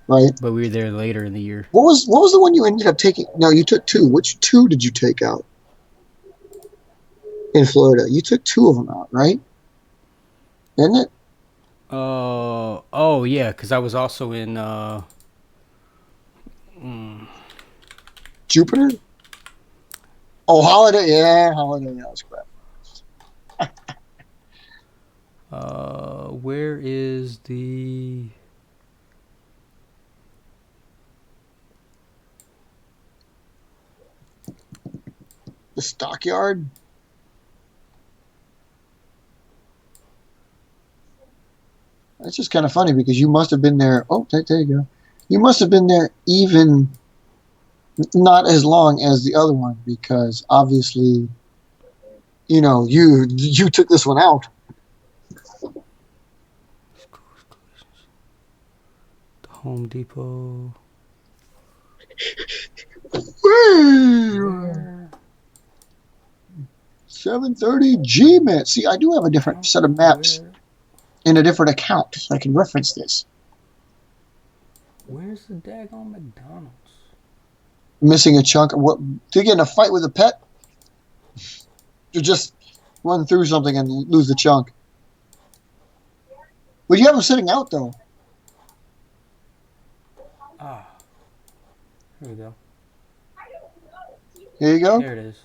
right? but we were there later in the year. What was the one you ended up taking? No, you took two. Which two did you take out in Florida? You took two of them out, right? Isn't it? Oh yeah, because I was also in Jupiter. Oh, Holiday. Yeah, Holiday. That was crap. where is the Stockyard? That's just kind of funny because you must have been there. Oh, there you go. You must have been there even not as long as the other one because obviously, you took this one out. The Home Depot? 730 Gmat. See, I do have a different set of maps in a different account, so I can reference this. Where's the daggone McDonald's? Missing a chunk. What? To get in a fight with a pet? To just run through something and lose the chunk. But you have them sitting out, though. Ah. Here we go. Here you go. There it is.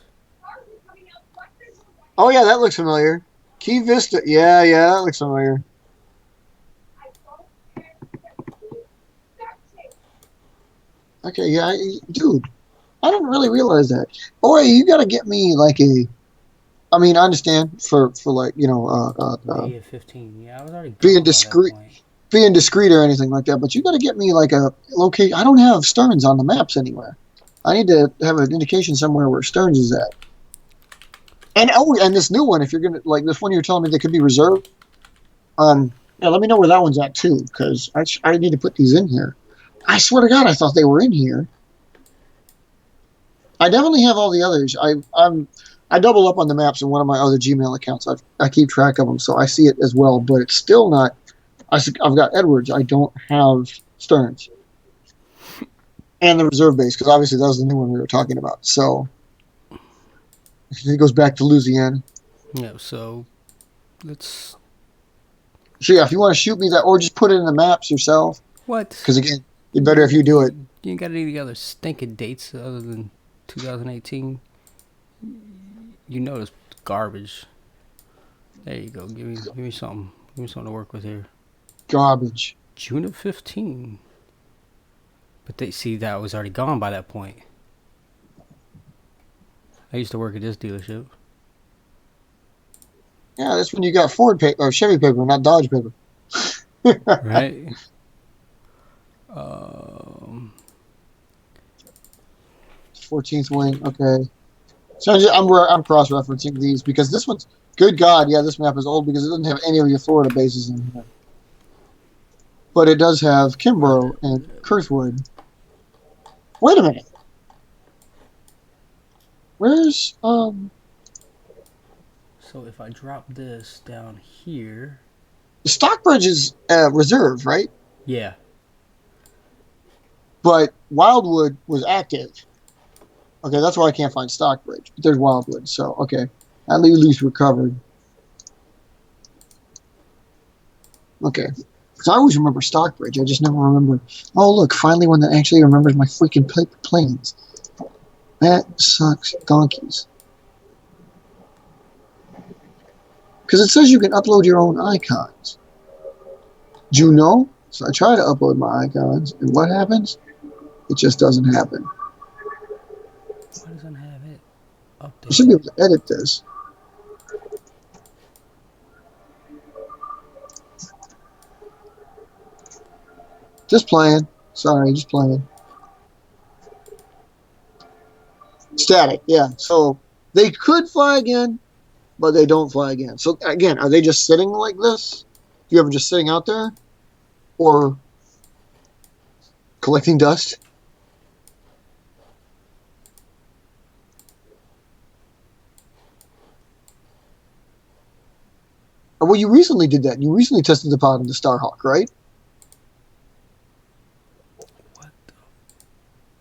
Oh, yeah, that looks familiar. Key Vista. Yeah, that looks familiar. Okay, yeah, dude, I didn't really realize that. Boy, you got to get me like I mean, I understand for like, May of 15. Yeah, I was already being discreet or anything like that, but you got to get me like a location. I don't have Stearns on the maps anywhere. I need to have an indication somewhere where Stearns is at. And this new one, if you're gonna like this one, you're telling me they could be reserved. Yeah, let me know where that one's at too, because I need to put these in here. I swear to God, I thought they were in here. I definitely have all the others. I double up on the maps in one of my other Gmail accounts. I keep track of them, so I see it as well. But it's still not. I've got Edwards. I don't have Stearns. And the reserve base, because obviously that was the new one we were talking about. So it goes back to Louisiana. Yeah, so let's. So yeah, if you want to shoot me that, or just put it in the maps yourself. What? Because again, it's better if you do it. You ain't got any other stinking dates other than 2018. You know it's garbage. There you go. Give me something. Give me something to work with here. Garbage. June of 15. But they see that was already gone by that point. I used to work at this dealership. Yeah, that's when you got Ford paper or Chevy paper, not Dodge paper. Right. 14th wing. Okay. So I'm cross-referencing these because this one's. Good God, yeah, this map is old because it doesn't have any of your Florida bases in here. But it does have Kimbrough and Kurthwood. Wait a minute. Where's So if I drop this down here, Stockbridge is reserve, right? yeah. But Wildwood was active. Okay, that's why I can't find Stockbridge. But there's Wildwood, so okay, at least recovered. Okay, because I always remember Stockbridge. I just never remember. Oh look, finally one that actually remembers my freaking paper planes. That sucks donkeys. Because it says you can upload your own icons. Do you know? So I try to upload my icons, and what happens? It just doesn't happen. Why doesn't have it updated? I should be able to edit this. Just playing. Sorry, just playing. Static, yeah. So they could fly again, but they don't fly again. So again, are they just sitting like this? Do you ever just sitting out there? Or collecting dust? Or well, you recently did that. You recently tested the pod in the Starhawk, right? What?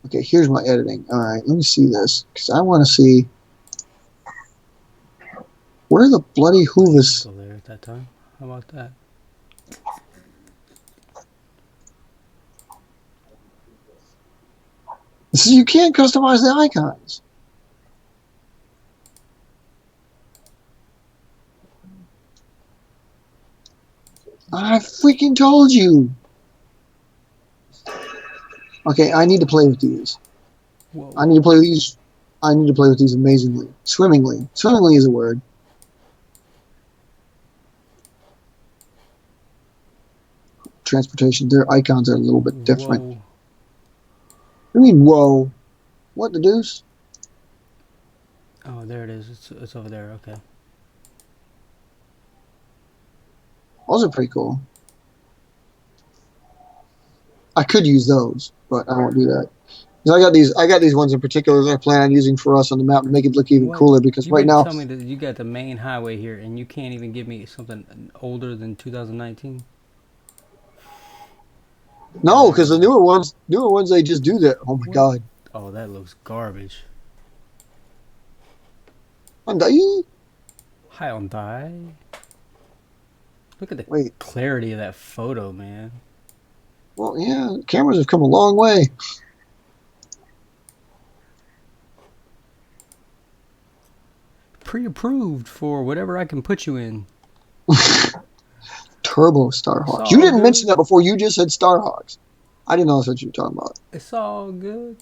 Okay, here's my editing. All right, let me see this because I want to see where the bloody Hoovis. Still there at that time? How about that? This is, you can't customize the icons. I freaking told you. Okay, I need to play with these. Whoa. I need to play with these. I need to play with these amazingly. Swimmingly. Swimmingly is a word. Transportation. Their icons are a little bit different. Whoa. I mean, whoa. What the deuce? Oh, there it is. It's over there. Okay. Those are pretty cool. I could use those, but I won't do that. 'Cause I got these ones in particular that I plan on using for us on the map to make it look even What? cooler. Because You right mean to now, tell me that you got the main highway here and you can't even give me something older than 2019? no, because the newer ones, they just do that. Oh my What? god! Oh, that looks garbage. Hyundai? Hyundai. Look at the Wait, clarity of that photo, man. well, yeah, cameras have come a long way. Pre-approved for whatever I can put you in. Turbo It's Starhawks. You all didn't mention good. that before. You just said Starhawks. I didn't know that's what you were talking about. It's all good.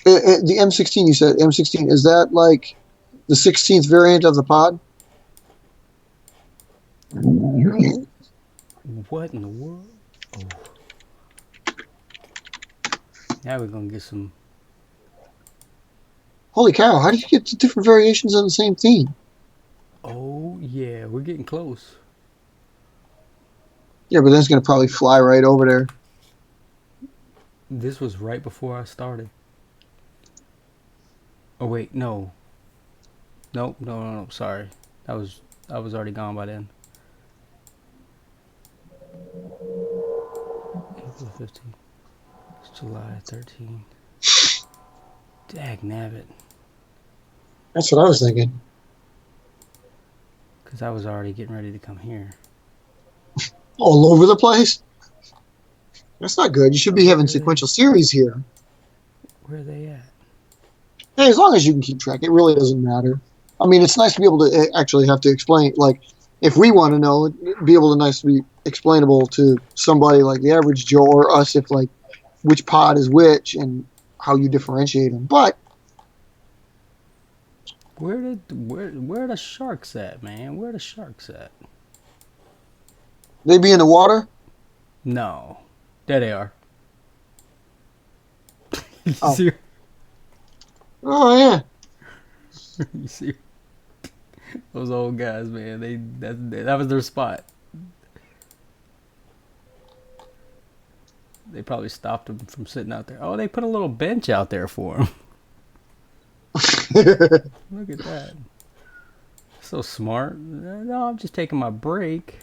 The M16, you said M16. Is that like the 16th variant of the pod? What in the world? Oh. Now we're gonna get some. Holy cow! How do you get the different variations on the same theme? Oh yeah, we're getting close. Yeah, but then it's gonna probably fly right over there. This was right before I started. Oh wait, no. Nope, no. Sorry, I was already gone by then. April 15th. It's July 13th. Dag nabbit. That's what I was thinking. Because I was already getting ready to come here. All over the place. That's not good. You should be Where having are they? sequential series here. Where are they at? Hey, as long as you can keep track, it really doesn't matter. I mean, it's nice to be able to actually have to explain. Like, if we want to know, it'd be able to nice to be explainable to somebody like the average Joe or us, if like which pod is which and how you differentiate them. But Where are the sharks at, man? Where are the sharks at? they be in the water. No. There they are. You Oh. see? Oh yeah. You see? Those old guys, man. That was their spot. They probably stopped them from sitting out there. Oh, they put a little bench out there for them. Look at that. So smart. No, I'm just taking my break.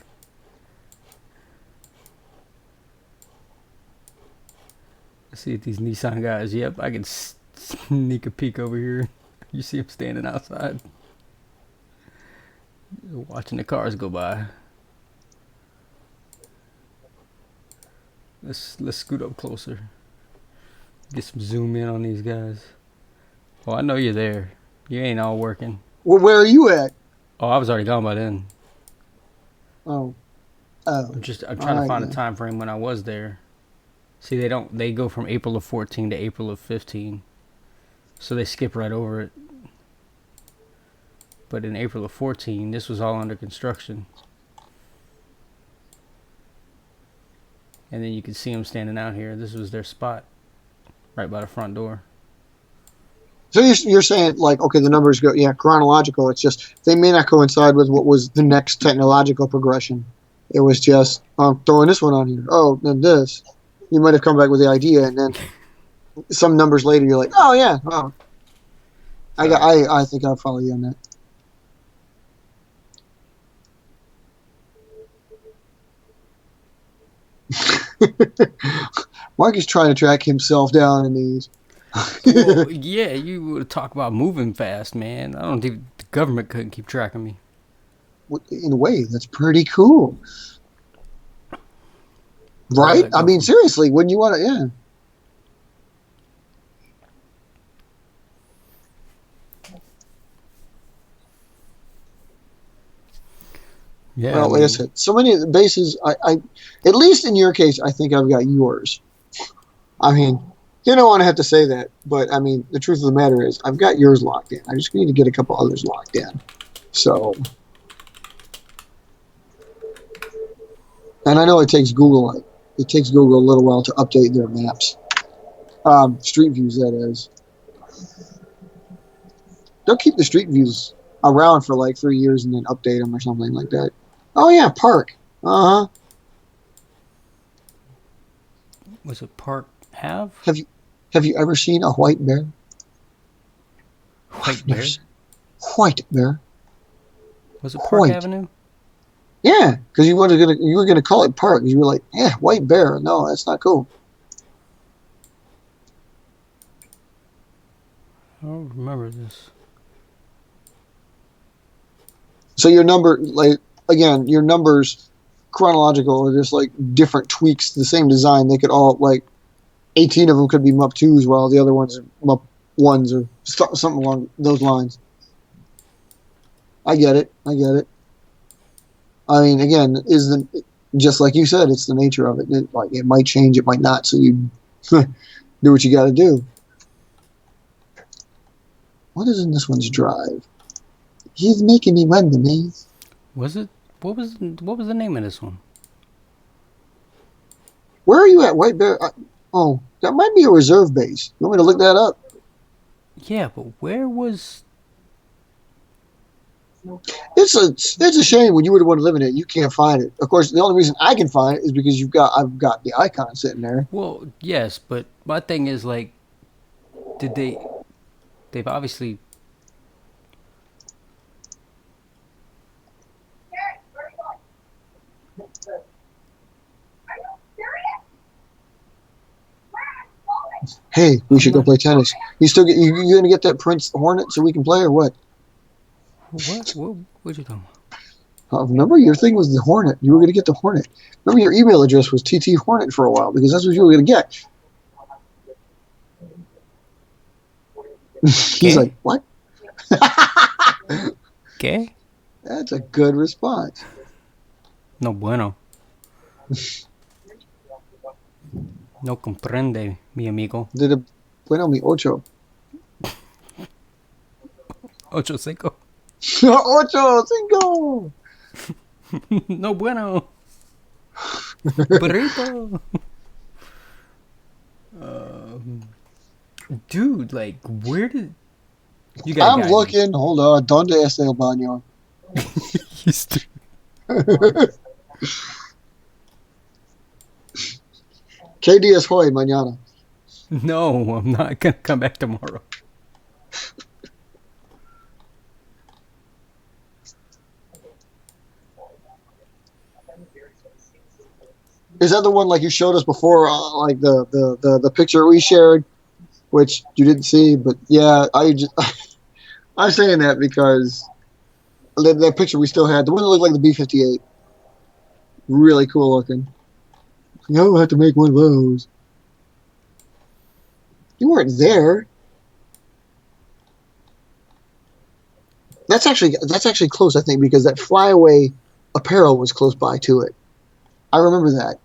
Let's see if these Nissan guys. Yep, I can sneak a peek over here. You see them standing outside, watching the cars go by. Let's scoot up closer. Get some zoom in on these guys. Oh, I know you're there. You ain't all working. Well, where are you at? Oh, I was already gone by then. Oh. I'm trying to find a time frame when I was there. See, they go from April of 14 to April of 15. So they skip right over it. But in April of 14, this was all under construction. And then you could see them standing out here. This was their spot, right by the front door. So you're saying, like, okay, the numbers go, yeah, chronological. It's just they may not coincide with what was the next technological progression. It was just, I'm throwing this one on here. Oh, then this. You might have come back with the idea, and then some numbers later, you're like, oh yeah, oh. I think I'll follow you on that. Mark is trying to track himself down in these. Well, yeah, you would talk about moving fast, man. I don't think the government couldn't keep track of me. In a way, that's pretty cool. Right? I mean, seriously, wouldn't you want to, yeah. Yeah. Well, like I said, so many of the bases, I at least in your case, I think I've got yours. I mean, you don't want to have to say that, but I mean, the truth of the matter is, I've got yours locked in. I just need to get a couple others locked in. So, and I know it takes Google a little while to update their maps, street views, that is. They'll keep the street views around for like 3 years and then update them or something like that. Oh yeah, park. Uh huh. Was it Park Ave? Have you ever seen a white bear? White bear? White bear. Was it Park White. Avenue? Yeah, because you were gonna call it park. You were like, yeah, white bear. No, that's not cool. I don't remember this. So your number, like, again, your numbers chronological are just like different tweaks, the same design. They could all, like, 18 of them could be MUP 2s while the other ones are MUP 1s or something along those lines. I get it. I mean, again, just like you said, it's the nature of it. It might change, it might not, so you do what you got to do. What is in this one's drive? He's making me run the maze. Was it? What was the name of this one? Where are you at, White Bear? Oh, that might be a reserve base. You want me to look that up? Yeah, but where was? It's a shame when you would want to live in it, you can't find it. Of course, the only reason I can find it is because I've got the icon sitting there. Well, yes, but my thing is, like, they've obviously. Hey, we should go play tennis. You gonna get that Prince Hornet so we can play, or what? What you talking about? Remember, your thing was the Hornet. You were gonna get the Hornet. Remember, your email address was TT Hornet for a while because that's what you were gonna get. He's like, what? Okay. That's a good response. No bueno. No comprende, mi amigo. Bueno, mi ocho. 8-5. Ocho, cinco. No bueno. Burrito. Dude, like, where did you got? I'm looking. Hold on. ¿Dónde está el baño? ¿Qué día es hoy, mañana? No, I'm not gonna come back tomorrow. Is that the one like you showed us before, like the picture we shared, which you didn't see? But yeah, I'm saying that because that picture we still had, the one that looked like the B-58, really cool looking. I'll have to make one of those. You weren't there. That's actually close, I think, because that flyaway apparel was close by to it. I remember that.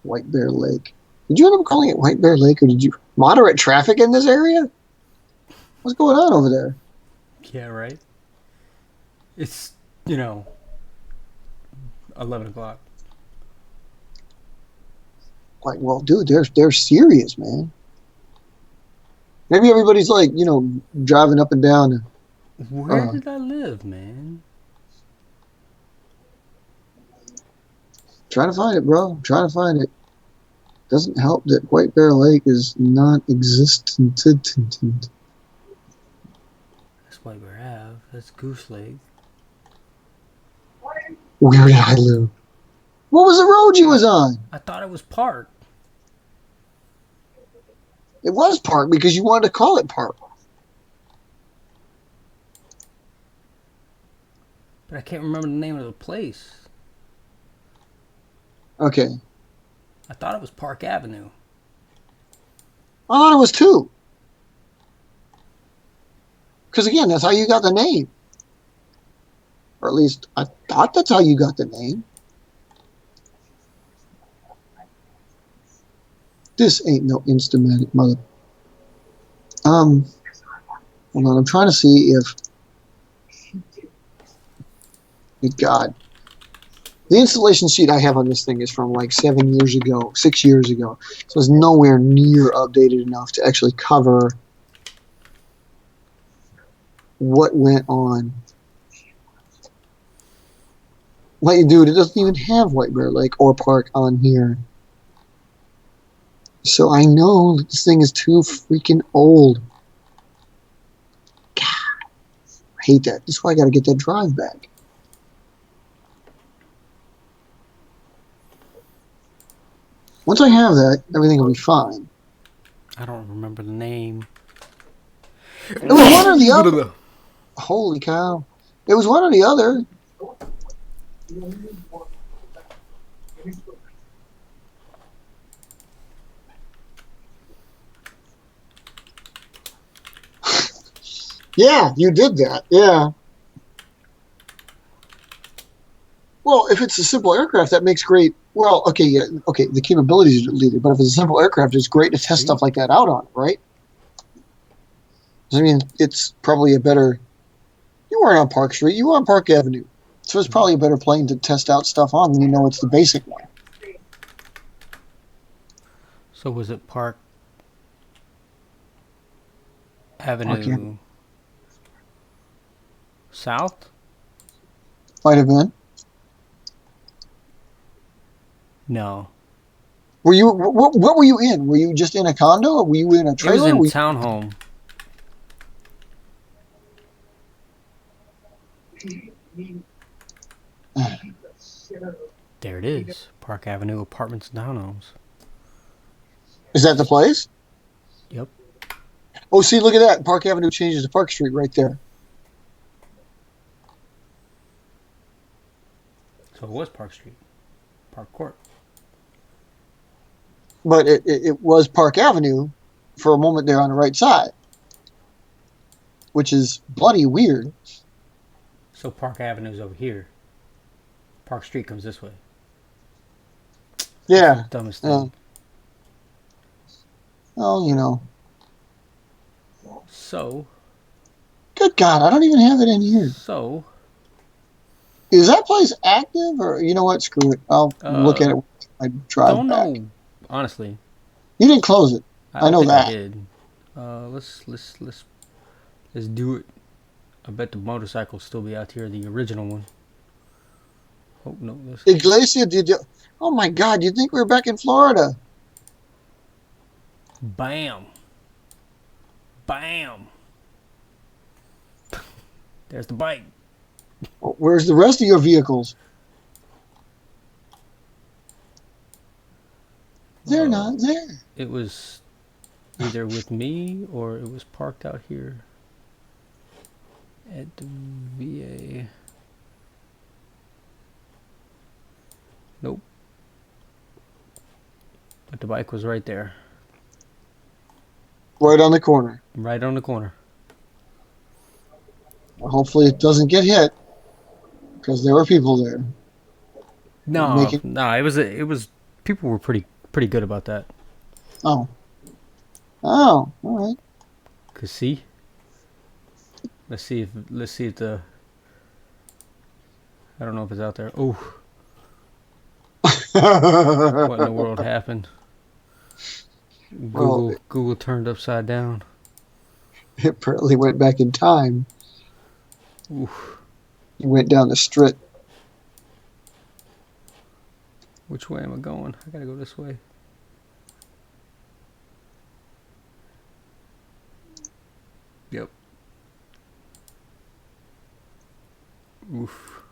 White Bear Lake. Did you end up calling it White Bear Lake, or did you moderate traffic in this area? What's going on over there? Yeah, right. It's 11 o'clock. Like, well, dude, they're serious, man. Maybe everybody's like, driving up and down. Where did I live, man? Trying to find it, bro. Trying to find it. Doesn't help that White Bear Lake is non-existent. That's White Bear Ave. That's Goose Lake. Where did I live? What was the road you was on? I thought it was Park. It was Park because you wanted to call it Park. But I can't remember the name of the place. Okay. I thought it was Park Avenue. I thought it was too. Because again, that's how you got the name. Or at least I thought that's how you got the name. This ain't no Instamatic mother. Hold on, I'm trying to see if. Good God. The installation sheet I have on this thing is from like 6 years ago. So it's nowhere near updated enough to actually cover what went on. Like, dude, it doesn't even have White Bear Lake or Park on here. So I know that this thing is too freaking old. God, I hate that. That's why I got to get that drive back. Once I have that, everything will be fine. I don't remember the name. It was one or the other. Holy cow. It was one or the other. Yeah, you did that. Yeah. Well, if it's a simple aircraft, that makes great. Well, okay, yeah, okay. The capabilities are leader, but if it's a simple aircraft, it's great to test stuff like that out on, right? I mean, it's probably a better. You weren't on Park Street. You were on Park Avenue, so it's probably a better plane to test out stuff on when you know it's the basic one. So was it Park Avenue South? Might have been. No. Were you? What were you in? Were you just in a condo, or were you in a trailer? It was in townhome. There it is. Park Avenue Apartments and Townhomes. Is that the place? Yep. Oh, see, look at that. Park Avenue changes to Park Street right there. So it was Park Street. Park Court. But it was Park Avenue for a moment there on the right side, which is bloody weird. So Park Avenue's over here. Park Street comes this way. Yeah. Dumbest thing. Oh, you know. So. Good God, I don't even have it in here. So. Is that place active, or you know what? Screw it. I'll look at it. I drive don't back. know, honestly. You didn't close it. I know that. I did. Let's do it. I bet the motorcycle will still be out here, the original one. Oh no! Iglesia, oh my God! You'd think we were back in Florida. Bam! Bam! There's the bike. Where's the rest of your vehicles? They're not there. It was either with me or it was parked out here at the VA. Nope. But the bike was right there. Right on the corner. Right on the corner. Well, hopefully it doesn't get hit, because there were people there. No, it was. People were pretty good about that. Oh, all right. Cause see, let's see if the. I don't know if it's out there. Oh, What in the world happened? Well, Google turned upside down. it apparently went back in time. Oof. He went down the strip. Which way am I going? I gotta go this way. Yep. Oof.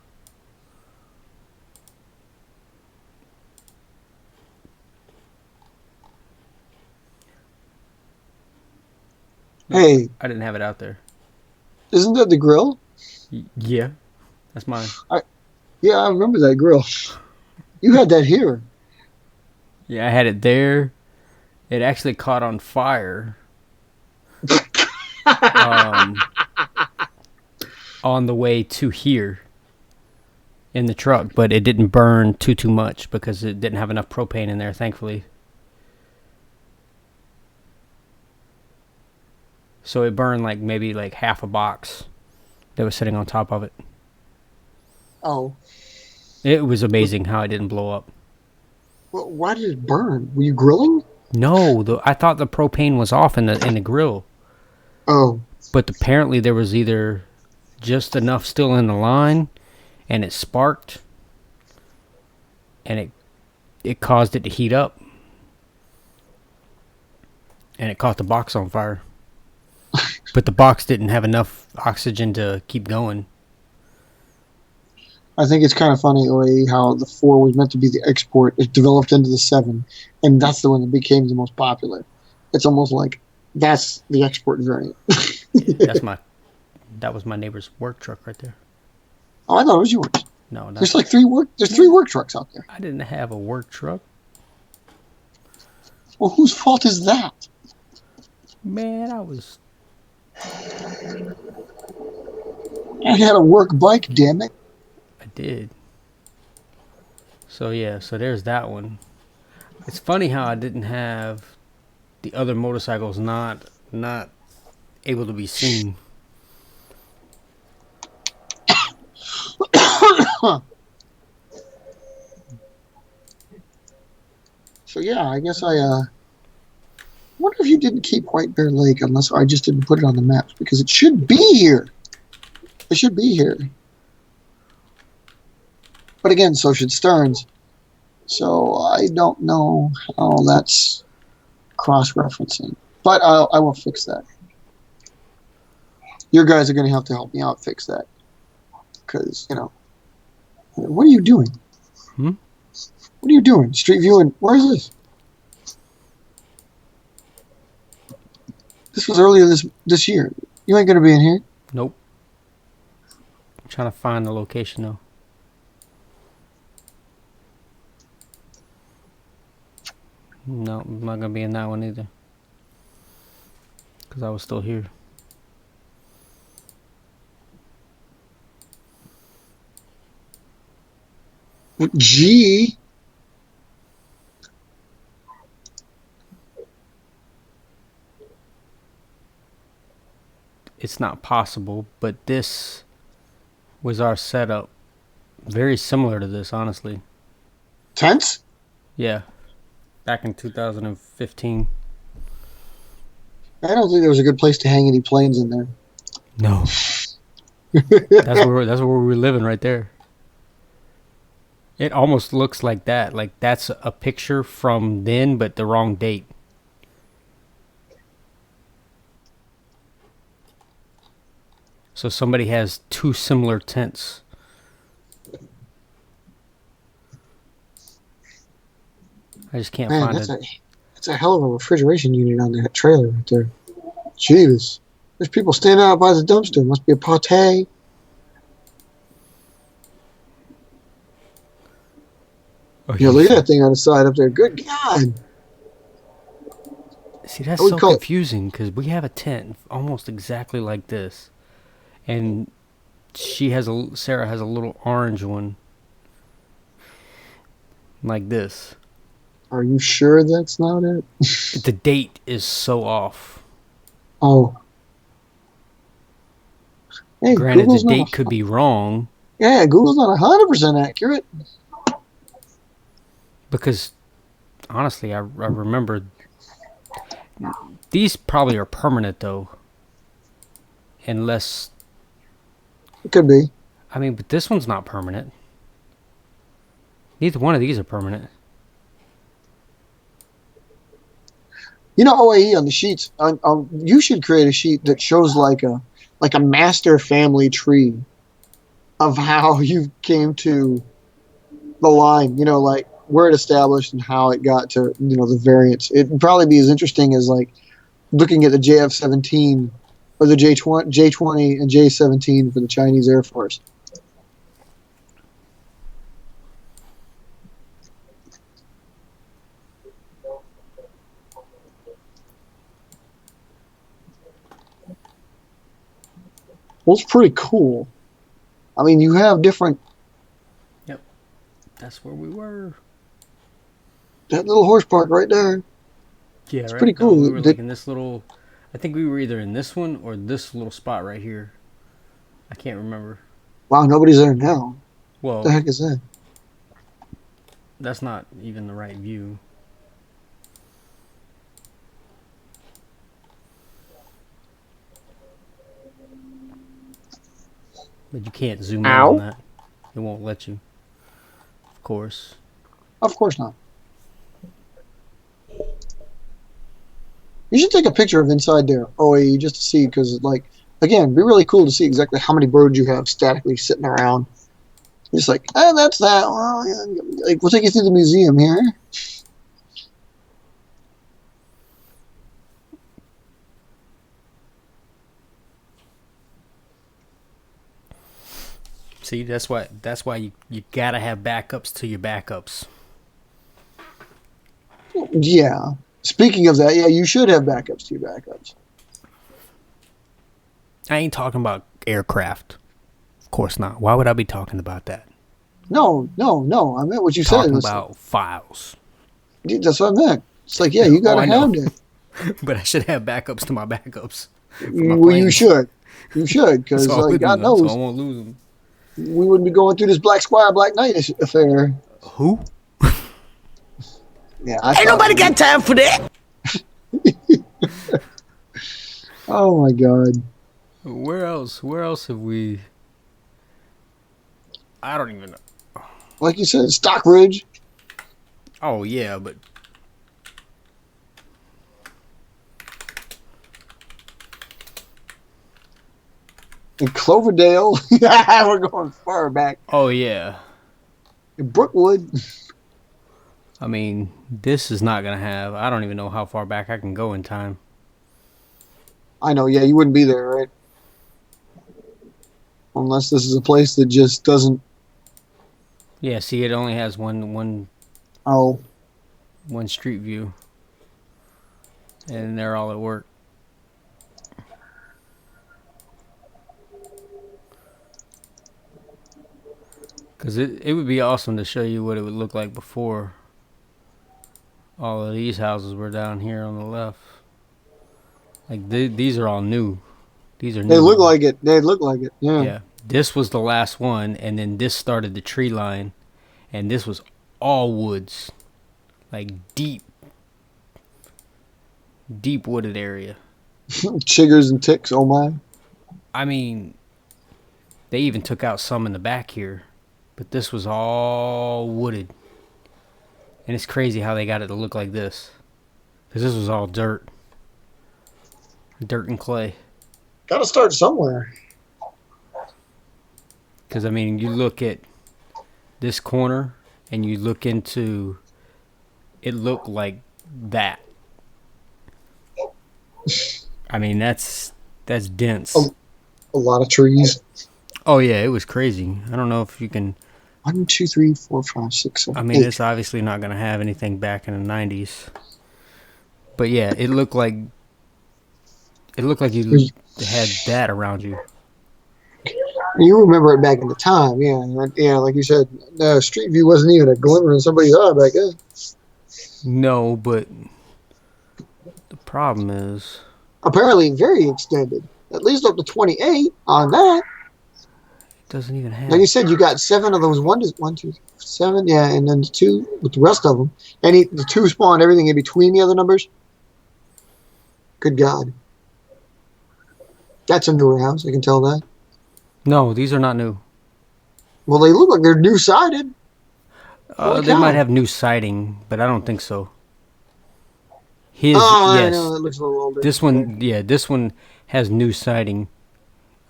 Hey, I didn't have it out there. isn't that the grill? Yeah, that's mine. Yeah, I remember that grill. You had that here. Yeah, I had it there. It actually caught on fire. On the way to here in the truck, but it didn't burn too much because it didn't have enough propane in there, thankfully. So it burned like maybe like half a box that was sitting on top of it. Oh. It was amazing how it didn't blow up. Well, why did it burn? Were you grilling? No, I thought the propane was off in the grill. Oh. But apparently there was either just enough still in the line and it sparked and it caused it to heat up. And it caught the box on fire. But the box didn't have enough oxygen to keep going. I think it's kind of funny, OAE, how the 4 was meant to be the export. It developed into the 7, and that's the one that became the most popular. It's almost like that's the export variant. That was my neighbor's work truck right there. Oh, I thought it was yours. No, There's like 3 work. There's 3 work trucks out there. I didn't have a work truck. Well, whose fault is that? Man, I had a work bike, damn it. I did. So yeah, so there's that one. It's funny how I didn't have the other motorcycles not able to be seen. So yeah, I guess I wonder if you didn't keep White Bear Lake unless I just didn't put it on the maps because it should be here. It should be here. But again, so should Stearns. So I don't know how that's cross-referencing. But I will fix that. Your guys are going to have to help me out fix that. Because, what are you doing? Hmm? What are you doing? Street View and where is this? This was earlier this year. You ain't going to be in here. Nope. I'm trying to find the location though. No, I'm not gonna be in that one either. Because I was still here. Gee. It's not possible, but this was our setup. Very similar to this, honestly. Tents? Yeah. Back in 2015. I don't think there was a good place to hang any planes in there. No. That's where we were living right there. It almost looks like that. Like that's a picture from then, but the wrong date. So somebody has 2 similar tents. I just can't find it. That's a hell of a refrigeration unit on that trailer right there. Jeez. There's people standing out by the dumpster. Must be a pate. Oh, Yeah, look at that thing on the side up there. Good God. See, that's so confusing because we have a tent almost exactly like this. And Sarah has a little orange one. Like this. Are you sure that's not it? The date is so off. Oh. Hey, granted, Google's the date could be wrong. Yeah, Google's not 100% accurate. Because honestly, I remember these probably are permanent though, unless It could be. I mean, but this one's not permanent. Neither one of these are permanent. You know, OAE on the sheets. You should create a sheet that shows like a master family tree of how you came to the line. You know, like where it established and how it got to the variants. It'd probably be as interesting as like looking at the JF-17 or the J-20 and J-17 for the Chinese Air Force. Well, it's pretty cool. I mean, you have different. Yep, that's where we were. That little horse park right there. Yeah, it's right. pretty cool. No, we were like in this little. I think we were either in this one or this little spot right here. I can't remember. Wow, nobody's there now. Well, What the heck is that? That's not even the right view. But you can't zoom in on that. It won't let you. Of course. Of course not. You should take a picture of inside there, OAE, just to see, because, like, again, it'd be really cool to see exactly how many birds you have statically sitting around. Just like, that's that. Well, yeah, like, we'll take you through the museum here. See, that's why you gotta have backups to your backups. Yeah. Speaking of that, yeah, you should have backups to your backups. I ain't talking about aircraft. Of course not. Why would I be talking about that? No. I meant what you said. Talking about files. That's what I meant. It's like, yeah, you gotta have that. But I should have backups to my backups. Well, you should. You should, because so God knows. So I won't lose them. We wouldn't be going through this Black Squire, Black Knight affair. Who? Yeah, Ain't nobody got time for that. Oh my God. Where else have we? I don't even know. Like you said, Stockbridge. Oh yeah, but In Cloverdale. We're going far back. oh yeah. In Brookwood. I mean, this is not gonna have. I don't even know how far back I can go in time. I know, yeah, you wouldn't be there, right? Unless this is a place that just doesn't. Yeah, see, it only has one street view, and they're all at work. Because it would be awesome to show you what it would look like before all of these houses were down here on the left. Like, these are all new. These are new. They look like it. They look like it. Yeah. Yeah. This was the last one, and then this started the tree line, and this was all woods. Like, deep wooded area. Chiggers and ticks, oh my. I mean, they even took out some in the back here. But this was all wooded. And it's crazy how they got it to look like this. Because this was all dirt. Dirt and clay. Gotta start somewhere. Because, I mean, you look at this corner and you look into... It looked like that. I mean, that's dense. A lot of trees. Oh, yeah, it was crazy. I don't know if you can... 1, 2, 3, 4, 5, 6, 7, I mean, 8. it's obviously not going to have anything back in the 90s. But yeah, it looked like you had that around you. You remember it back in the time, yeah. Yeah, like you said, Street View wasn't even a glimmer in somebody's eye back then. No, but the problem is... Apparently very extended. At least up to 28 on that. Doesn't even have. Like you said, you got 7 of those. 1, 2, 7, yeah, and then 2 with the rest of them. And the 2 spawn everything in between the other numbers. Good God. That's a newer house, I can tell that. No, these are not new. Well, they look like they're new-sided. They might have new siding, but I don't think so. His, I yes. know, that looks a little older. This one, yeah, this one has new siding.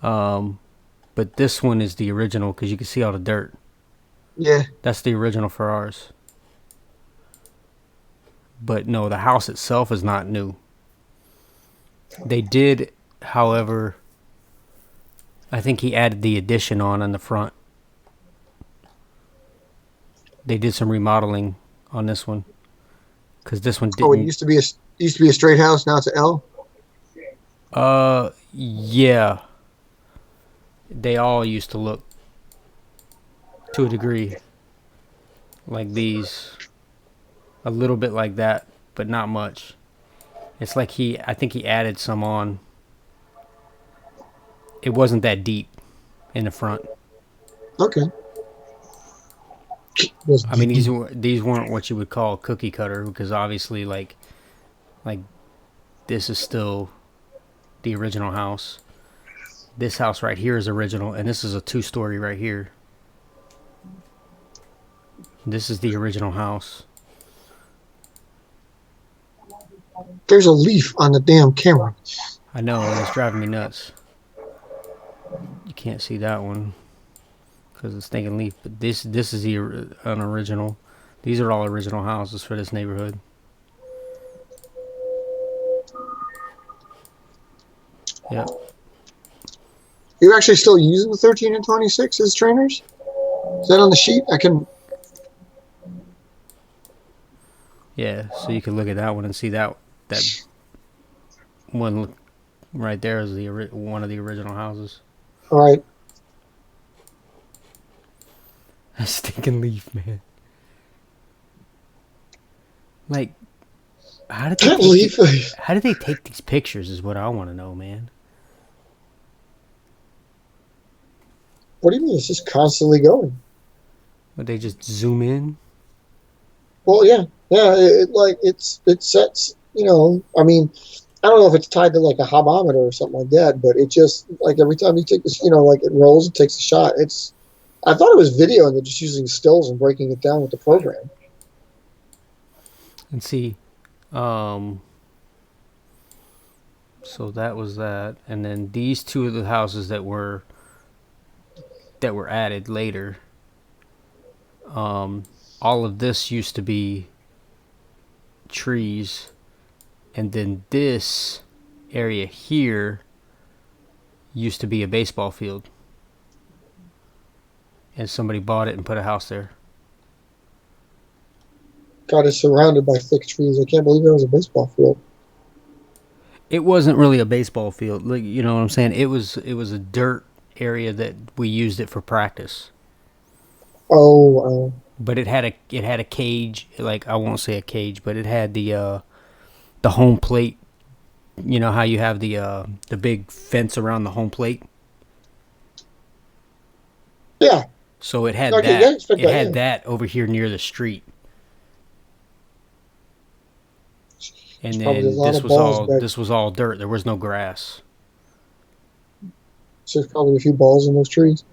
But this one is the original because you can see all the dirt. Yeah. That's the original for ours. But no, the house itself is not new. They did, however, I think he added the addition on the front. They did some remodeling on this one because this one didn't. Oh, it used to be a straight house. Now it's an L. Yeah. They all used to look, to a degree, like these. A little bit like that, but not much. It's like I think he added some on. It wasn't that deep in the front. Okay. I mean, these weren't what you would call cookie cutter because obviously, like this is still the original house. This house right here is original, and this is a 2-story right here. This is the original house. There's a leaf on the damn camera. I know, and it's driving me nuts. You can't see that one because it's thinking leaf, but this is an original. These are all original houses for this neighborhood. Yep. You're actually still using the 13 and 26 as trainers? Is that on the sheet? I can. Yeah, so you can look at that one and see that one right there is one of the original houses. All right. A stinking leaf, man. Like, how did they take these pictures? Is what I want to know, man. What do you mean? It's just constantly going. Would they just zoom in? Well, yeah. It sets. I mean, I don't know if it's tied to like a hobometer or something like that, but it just like every time you take this, like it rolls, it takes a shot. I thought it was video and they're just using stills and breaking it down with the program. And see, so that was that, and then these 2 of the houses that were added later. All of this used to be trees, and then this area here used to be a baseball field, and somebody bought it and put a house there. God, it's surrounded by thick trees. I can't believe there was a baseball field. It wasn't really a baseball field, like, you know what I'm saying. It was a dirt area that we used it for practice. Oh. But it had a cage, like I won't say a cage, but it had the home plate. You know how you have the big fence around the home plate? Yeah. So it had that. It had that over here near the street. And then this was all dirt. There was no grass. So there's probably a few balls in those trees.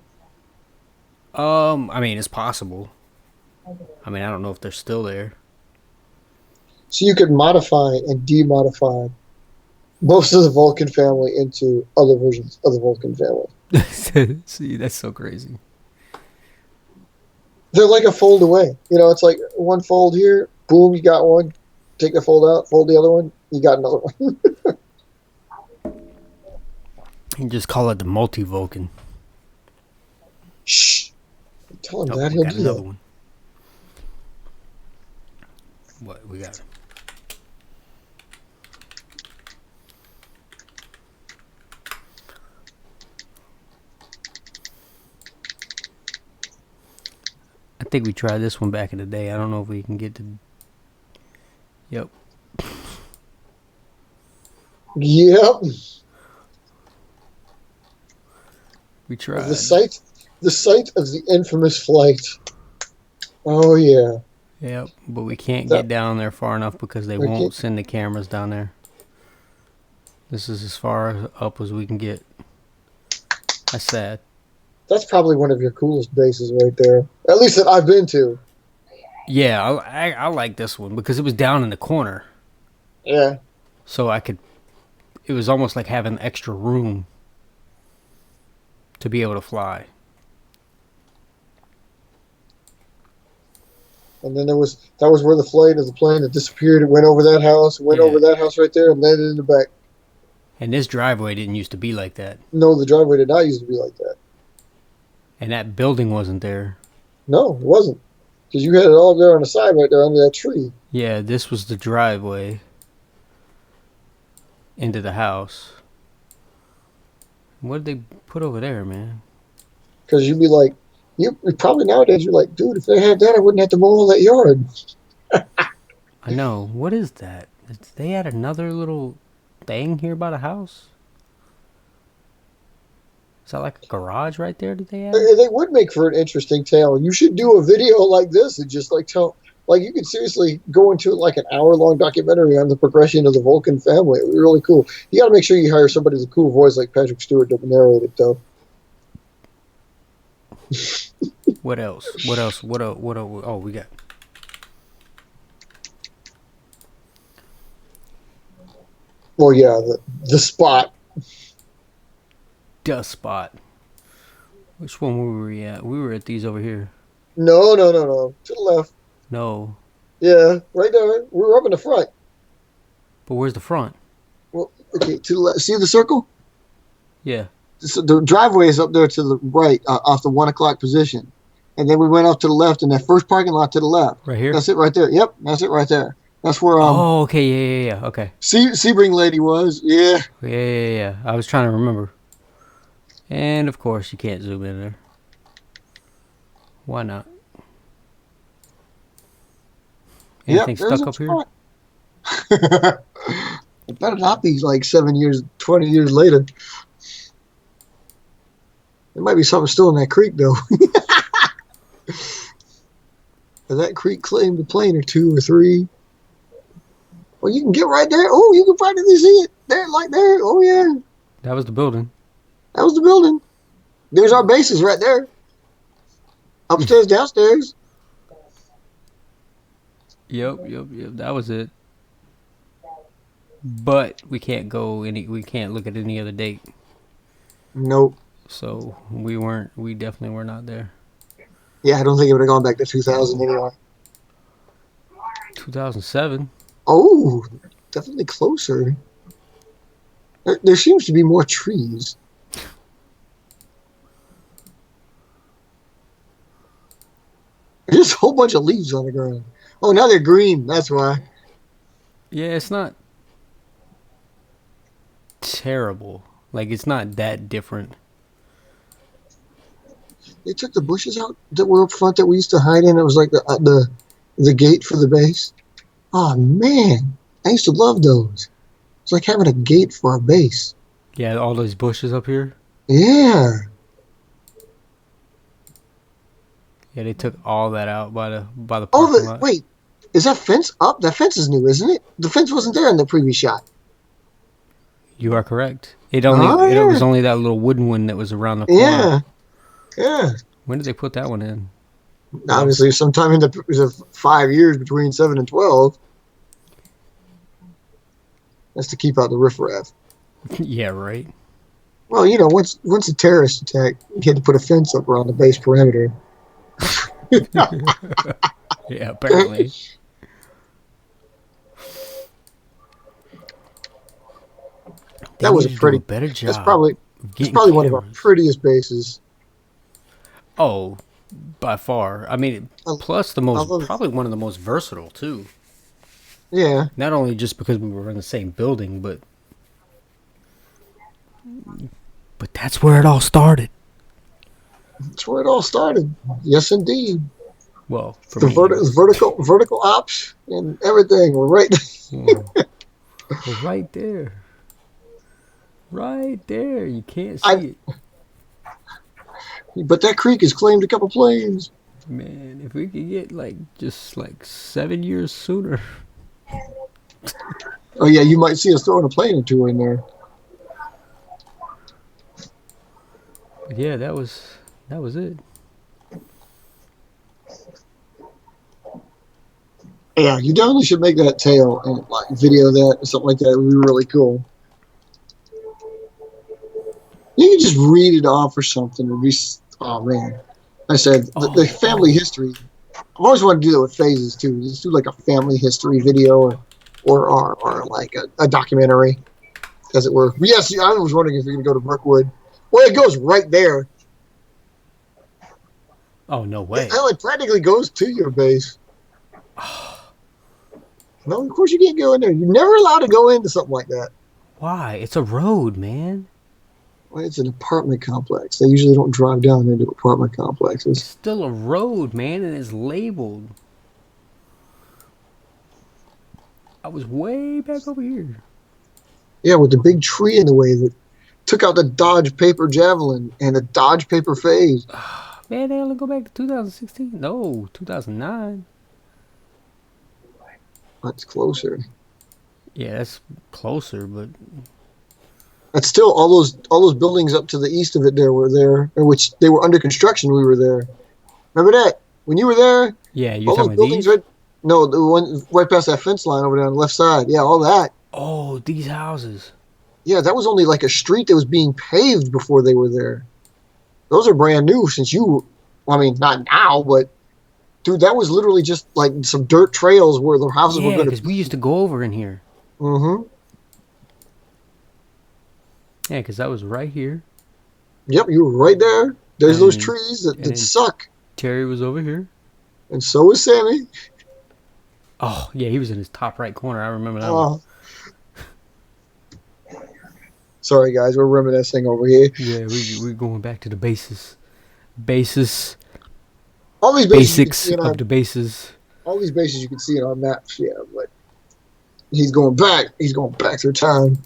I mean, it's possible. I mean, I don't know if they're still there. So you could modify and demodify most of the Vulcan family into other versions of the Vulcan family. See, that's so crazy. They're like a fold away. It's like one fold here, boom, you got one. Take the fold out, fold the other one, you got another one. You just call it the multi-Vulcan. Shh. Tell him that. He'll do another that. One. What we got? I think we tried this one back in the day. I don't know if we can get to. Yep. Yep. We tried. The site The site of the infamous flight. Oh yeah. Yep, but we can't That- get down there far enough because they We won't can't- send the cameras down there. This is as far up as we can get. That's sad. That's probably one of your coolest bases right there. At least that I've been to. Yeah, I like this one because it was down in the corner, Yeah. so I could. It was almost like having extra room to be able to fly. And then that was where the flight of the plane that disappeared. It went over that house, went Yeah. over that house right there, and landed in the back. And this driveway didn't used to be like that, No, the driveway did not used to be like that. and that building wasn't there. No, it wasn't. Because you had it all there on the side right there under that tree. Yeah, this was the driveway into the house. What did they put over there, man? Because you'd be like, you probably nowadays you're like, dude, if they had that, I wouldn't have to mow all that yard. I know. What is that? They had another little thing here by the house? Is that like a garage right there that they had? They would make for an interesting tale. You should do a video like this and just like tell, like you could seriously go into like an hour-long documentary on the progression of the Vulcan family. It would be really cool. You got to make sure you hire somebody with a cool voice like Patrick Stewart to narrate it, though. What else? What else? What else? What else? Oh, we got. Well, yeah, the spot. Dust spot. Which one were we at? We were at these over here. No. To the left. No. Yeah, right there. We were up in the front. But where's the front? Well, okay, to the left. See the circle? Yeah. So the driveway is up there to the right, off the 1 o'clock position. And then we went off to the left in that first parking lot to the left. Right here? That's it right there. Yep, that's it right there. That's where Oh, okay. Yeah. Okay. Sebring lady was. Yeah. Yeah. I was trying to remember. And of course, you can't zoom in there. Why not? Anything Yep, there's stuck a up here? spot. It better not be like 7 years, 20 years later. There might be something still in that creek, though. Does that creek claimed a plane or two or three? Well, you can get right there. Oh, you can practically see it. There, like there. Oh, yeah. That was the building. That was the building. There's our bases right there. Upstairs, downstairs. Yep. That was it. But we can't we can't look at any other date. Nope. So we definitely were not there. Yeah, I don't think it would have gone back to 2000 anyway. 2007. Oh, definitely closer. There seems to be more trees. There's a whole bunch of leaves on the ground. Oh, now they're green. That's why. Yeah, it's not terrible. Like, it's not that different. They took the bushes out that were up front that we used to hide in. It was like the gate for the base. Oh, man. I used to love those. It's like having a gate for a base. Yeah, all those bushes up here. Yeah. Yeah, they took all that out by the Oh, parking lot. wait. Is that fence up? That fence is new, isn't it? The fence wasn't there in the previous shot. You are correct. It Oh, was yeah. only that little wooden one that was around the corner. Yeah. Yeah. When did they put that one in? Obviously, sometime in the 5 years between 7 and 12. That's to keep out the riffraff. Yeah, right. Well, you know, once a terrorist attack, you had to put a fence up around the base perimeter. Yeah, apparently. That was a They need to do pretty. better job. That's probably getting one of our cameras. prettiest bases. Oh, by far. I mean, plus probably one of the most versatile too. Yeah. Not only just because we were in the same building, but that's where it all started. That's where it all started. Yes, indeed. Well, for The me, vertical ops and everything were right. Well, right there. Right there. You can't see it. But that creek has claimed a couple planes. Man, if we could get just 7 years sooner. Oh yeah, you might see us throwing a plane or two in there. Yeah, that was it. Yeah, you definitely should make that tail and video that or something like that. It would be really cool. You can just read it off or something. It'd be, oh man, I said the family history. I've always wanted to do that with phases too. Just do like a family history video or like a documentary, as it were. But yes, I was wondering if you're gonna go to Brookwood. Well, it goes right there. Oh, no way. Hell, it practically goes to your base. No, of course you can't go in there. You're never allowed to go into something like that. Why? It's a road, man. Well, it's an apartment complex. They usually don't drive down into apartment complexes. It's still a road, man, and it's labeled. I was way back over here. Yeah, with the big tree in the way that took out the Dodge Paper Javelin and the Dodge Paper Phase. Man, they only go back to 2016. No, 2009. That's closer. Yeah, that's closer, but That's still all those buildings up to the east of it. There were there, which they were under construction. We were there. Remember that when you were there? yeah, you're All those talking about buildings these? right. No, the one right past that fence line over there on the left side. Yeah, all that. Oh, these houses. Yeah, that was only like a street that was being paved before they were there. Those are brand new since you. I mean, not now, but dude, that was literally just like some dirt trails where the houses were Yeah, going because we used to go over in here. Mm-hmm. Yeah, because that was right here. Yep, you were right there. There's those And- trees that and- suck, Terry was over here. and so was Sammy. Oh, yeah, he was in his top right corner. I remember that one. Oh. Sorry, guys, we're reminiscing over here. Yeah, we're going back to the basis. Basis. All these bases you can Basics see in our, of the bases. all these bases you can see in our maps. Yeah, but he's going back. He's going back through time,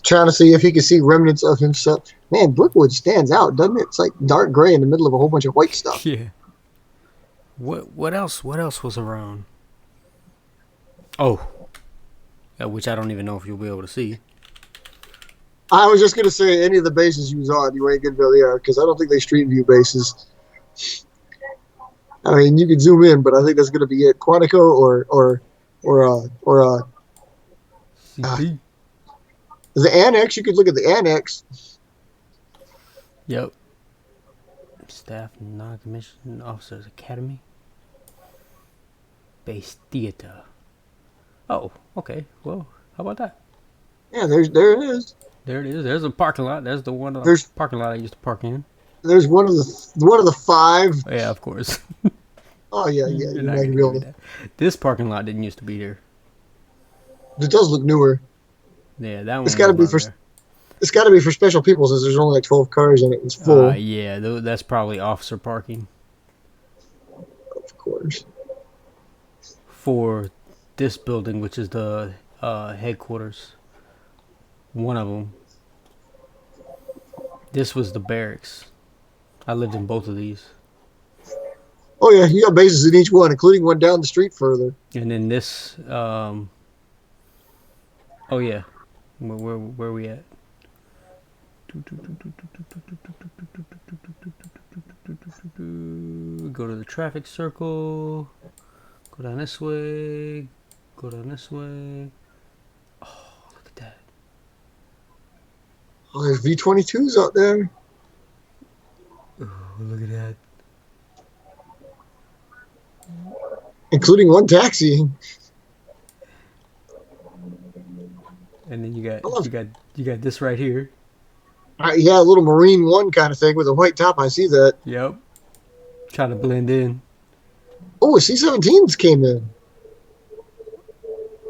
trying to see if he can see remnants of himself. Man, Brookwood stands out, doesn't it? It's like dark gray in the middle of a whole bunch of white stuff. Yeah. What else? What else was around? Oh. Which I don't even know if you'll be able to see. I was just gonna say any of the bases you was on, you ain't gonna be able to, because I don't think they street view bases. I mean, you can zoom in, but I think that's gonna be it. Quantico or CP. the annex. You could look at the annex. Yep. Staff Non-Commissioned Officers Academy. Base Theater. Oh, okay. Well, how about that? Yeah, there it is. There it is. There's a parking lot. There's the one There's- parking lot I used to park in. There's one of the five. Oh, yeah, of course. Oh yeah. You're You're not not gonna gonna be give able me to. that. This parking lot didn't used to be there. It does look newer. Yeah, that one. It's gotta was be not for- there. It's got to be for special people since there's only like 12 cars in it. It's full, Yeah, that's probably officer parking of course. for this building, which is the headquarters. One of them. This was the barracks. I lived in both of these. Oh yeah, you got bases in each one, including one down the street further. And then this, oh yeah, where we at? Go to the traffic circle. Go down this way. Go down this way. Oh, look at that. Oh, there's V-22s out there. Oh, look at that. Including one taxi. And then you got I love- you got this right here. Yeah, a little Marine One kind of thing with a white top. I see that. Yep. Trying to blend in. Oh, C-17s came in.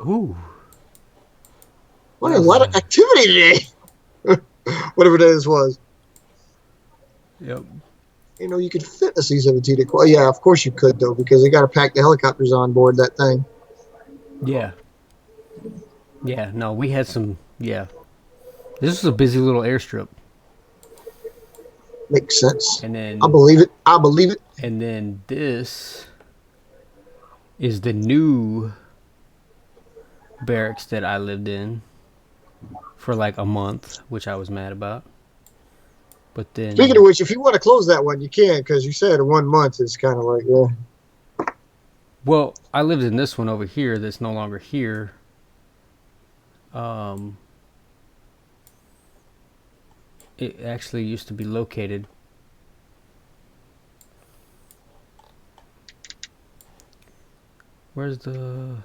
Ooh. What a lot of activity today. Whatever day this was. Yep. You know, you could fit a C-17. Yeah, of course you could, though, because they got to pack the helicopters on board that thing. Yeah. Yeah, no, we had some, yeah. This was a busy little airstrip. Makes sense. And then I believe it. I believe it. And then this is the new barracks that I lived in for like a month, which I was mad about. But then, Speaking of which, if you want to close that one, you can, because you said 1 month is kind of like, yeah. well, I lived in this one over here that's no longer here. It actually used to be located. Where's the...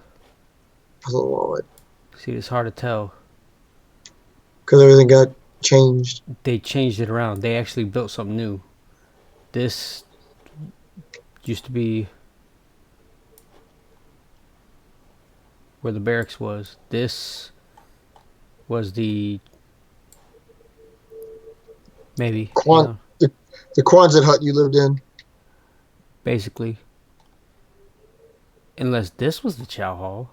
See, it's hard to tell. Because everything got changed. They changed it around. They actually built something new. This used to be where the barracks was. This was the... Maybe. The Quonset hut you lived in. Basically. Unless this was the chow hall.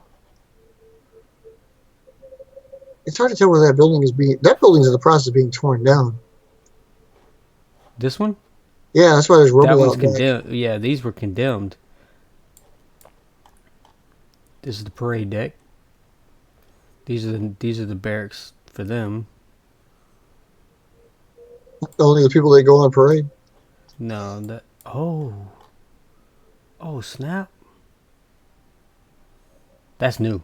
It's hard to tell where that building is being... That building's in the process of being torn down. This one? Yeah, that's why there's rubble That one's out back. condemned. Yeah, these were condemned. This is the parade deck. These are the barracks for them. Only the people that go on parade. No, that... Oh, snap. That's new.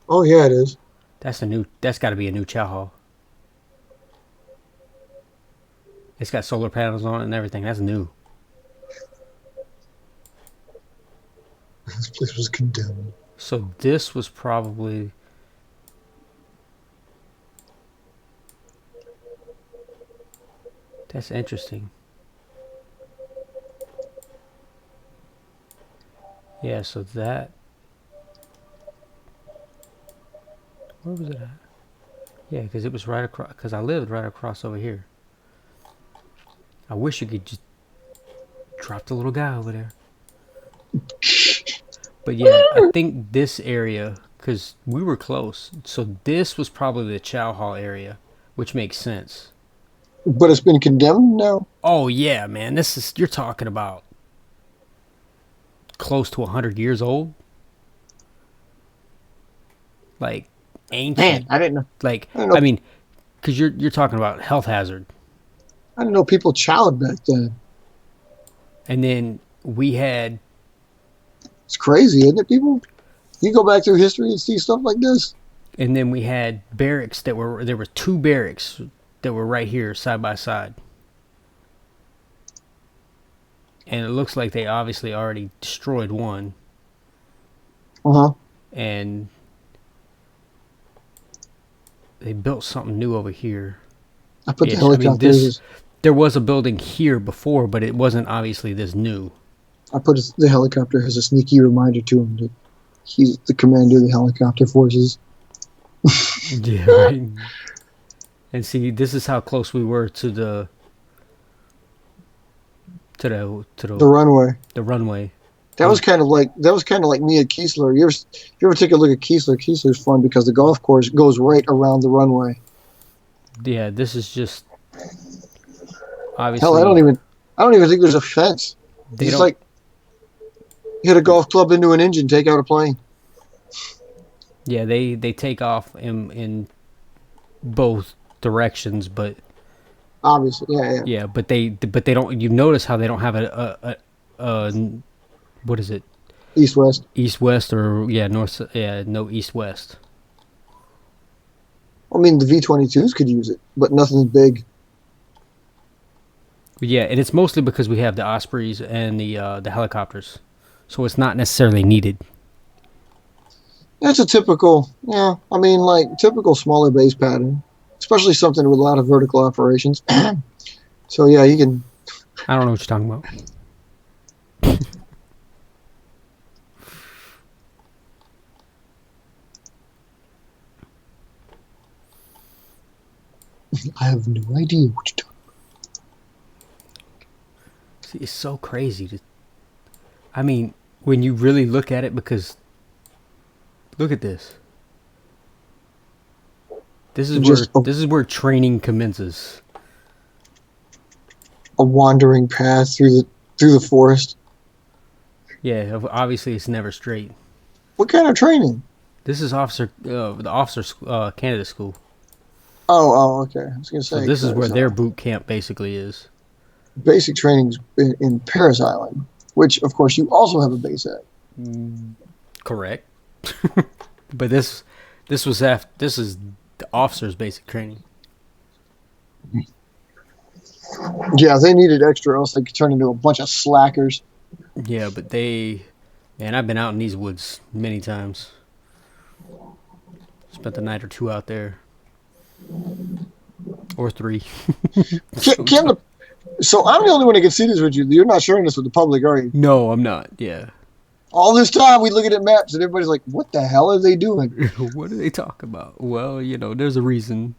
Oh, yeah, it is. That's got to be a new chow hall. It's got solar panels on it and everything. That's new. This place was condemned. So this was probably... That's interesting. Yeah, so that... Where was it at? Yeah, because it was right across... Because I lived right across over here. I wish you could just drop the little guy over there. But yeah, I think this area... Because we were close. So this was probably the chow hall area. Which makes sense. But it's been condemned now? Oh, yeah, man. This is... You're talking about... Close to 100 years old. Like... Ancient. Man, I didn't know. Like, I didn't know. I mean, because you're talking about health hazard. I didn't know people chowed back then. And then we had... It's crazy, isn't it, people? You go back through history and see stuff like this. And then we had barracks that were... There were 2 barracks that were right here, side by side. And it looks like they obviously already destroyed one. Uh-huh. And... They built something new over here. I put the helicopter. There was a building here before, but it wasn't obviously this new. I put the helicopter as a sneaky reminder to him that he's the commander of the helicopter forces. Yeah, right. And see, this is how close we were to the runway. The runway. That was kind of like me at Keesler. You ever take a look at Keesler? Keesler's fun because the golf course goes right around the runway. Yeah, this is just obviously. Hell, I don't even think there's a fence. It's like hit a golf club into an engine, take out a plane. Yeah, they take off in both directions, but obviously, yeah. Yeah, but they don't. You notice how they don't have a what is it? East-west. East-west or north. Yeah, no east-west. I mean, the V-22s could use it, but nothing's big. Yeah, and it's mostly because we have the Ospreys and the helicopters, so it's not necessarily needed. That's a typical, typical smaller base pattern, especially something with a lot of vertical operations. So yeah, you can. I don't know what you're talking about. I have no idea what you're talking about. See, it's so crazy. I mean, when you really look at it, because look at this. This is where training commences. a wandering path through the forest. Yeah, obviously it's never straight. What kind of training? This is the officer candidate school. Oh, okay. I was gonna So say this is where 'cause, their boot camp basically is. basic training's in Paris Island, which of course you also have a base at. Correct. But this is the officer's basic training. Yeah, they needed extra, else they could turn into a bunch of slackers. Yeah, but man, I've been out in these woods many times. Spent a night or two out there. Or 3. So I'm the only one that can see this with you. You're not sharing this with the public, are you? No, I'm not. Yeah. All this time we looking at maps and everybody's like, what the hell are they doing? What do they talk about? Well, there's a reason.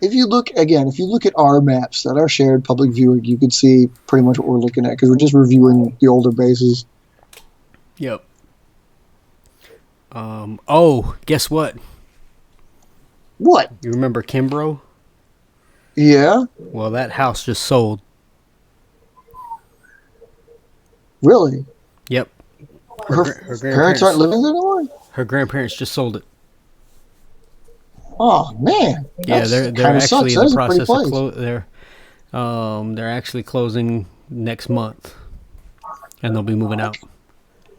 If you look at our maps that are shared public viewing, you can see pretty much what we're looking at because we're just reviewing the older bases. Yep. Oh, guess what? What? You remember Kimbrough? Yeah? Well, that house just sold. Really? Yep. Her parents aren't living there anymore? Her grandparents just sold it. Oh, man. Yeah, they're actually sucks. in That the process is a pretty of place. they're actually closing next month, and they'll be moving out.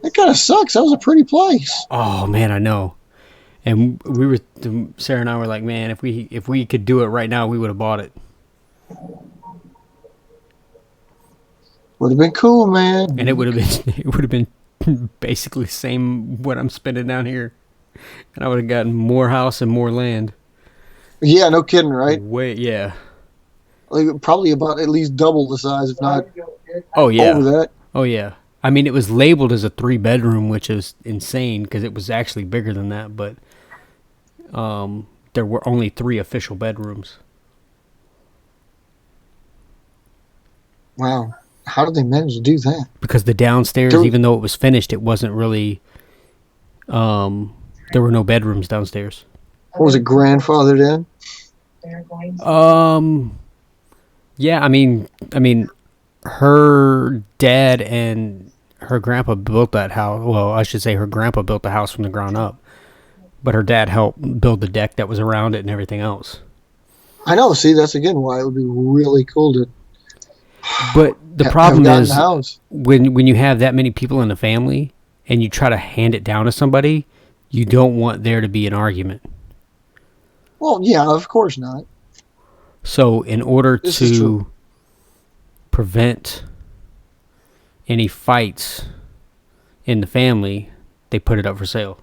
That kind of sucks. That was a pretty place. Oh man, I know. And Sarah and I were like, man, if we could do it right now, we would have bought it. Would have been cool, man. And it would have been basically the same what I'm spending down here, and I would have gotten more house and more land. Yeah, no kidding, right? Yeah. Like probably about at least double the size, if not Oh yeah. over that. Oh yeah. I mean, it was labeled as a 3-bedroom, which is insane because it was actually bigger than that. But there were only 3 official bedrooms. Wow. How did they manage to do that? Because the downstairs, even though it was finished, it wasn't really. There were no bedrooms downstairs. What was it, grandfathered in? Yeah, I mean, her dad and her grandpa built that house. Well, I should say her grandpa built the house from the ground up, but her dad helped build the deck that was around it and everything else. I know. See, that's again why it would be really cool to. But the problem have is the house. when you have that many people in the family and you try to hand it down to somebody, you don't want there to be an argument. Well, yeah, of course not. So in order to prevent any fights in the family, they put it up for sale.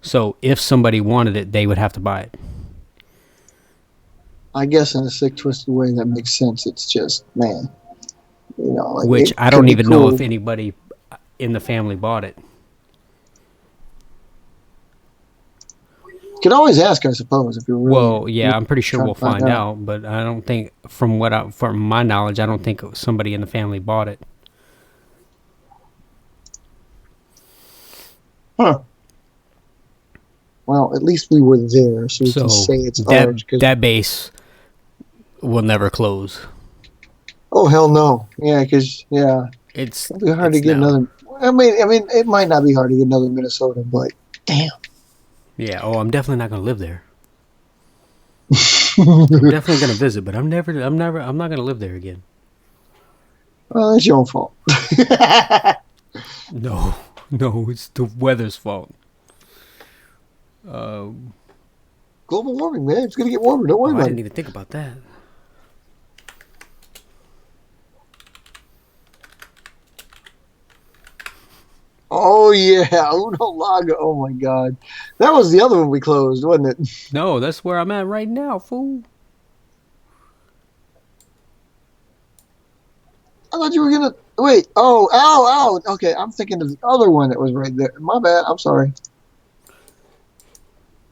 So if somebody wanted it, they would have to buy it. I guess in a sick, twisted way that makes sense. It's just, man, like which I don't even know if anybody in the family bought it. You could always ask, I suppose, if you're really. Well, yeah, I'm pretty sure we'll find out, but I don't think, from my knowledge, I don't think somebody in the family bought it. Huh. Well, at least we were there, so we can say it's ours. That base will never close. Oh hell no! Yeah, because it'll be hard to get another. I mean, it might not be hard to get another Minnesota, but damn. Yeah. Oh, I'm definitely not going to live there. I'm definitely going to visit, but I'm not going to live there again. Well, that's your own fault. No, it's the weather's fault. Global warming, man. It's going to get warmer. Don't worry about it. I didn't even think about that. Oh, yeah. Uno Lago. Oh, my God. That was the other one we closed, wasn't it? No, that's where I'm at right now, fool. I thought you were going to... Wait. Oh, ow. Okay, I'm thinking of the other one that was right there. My bad. I'm sorry.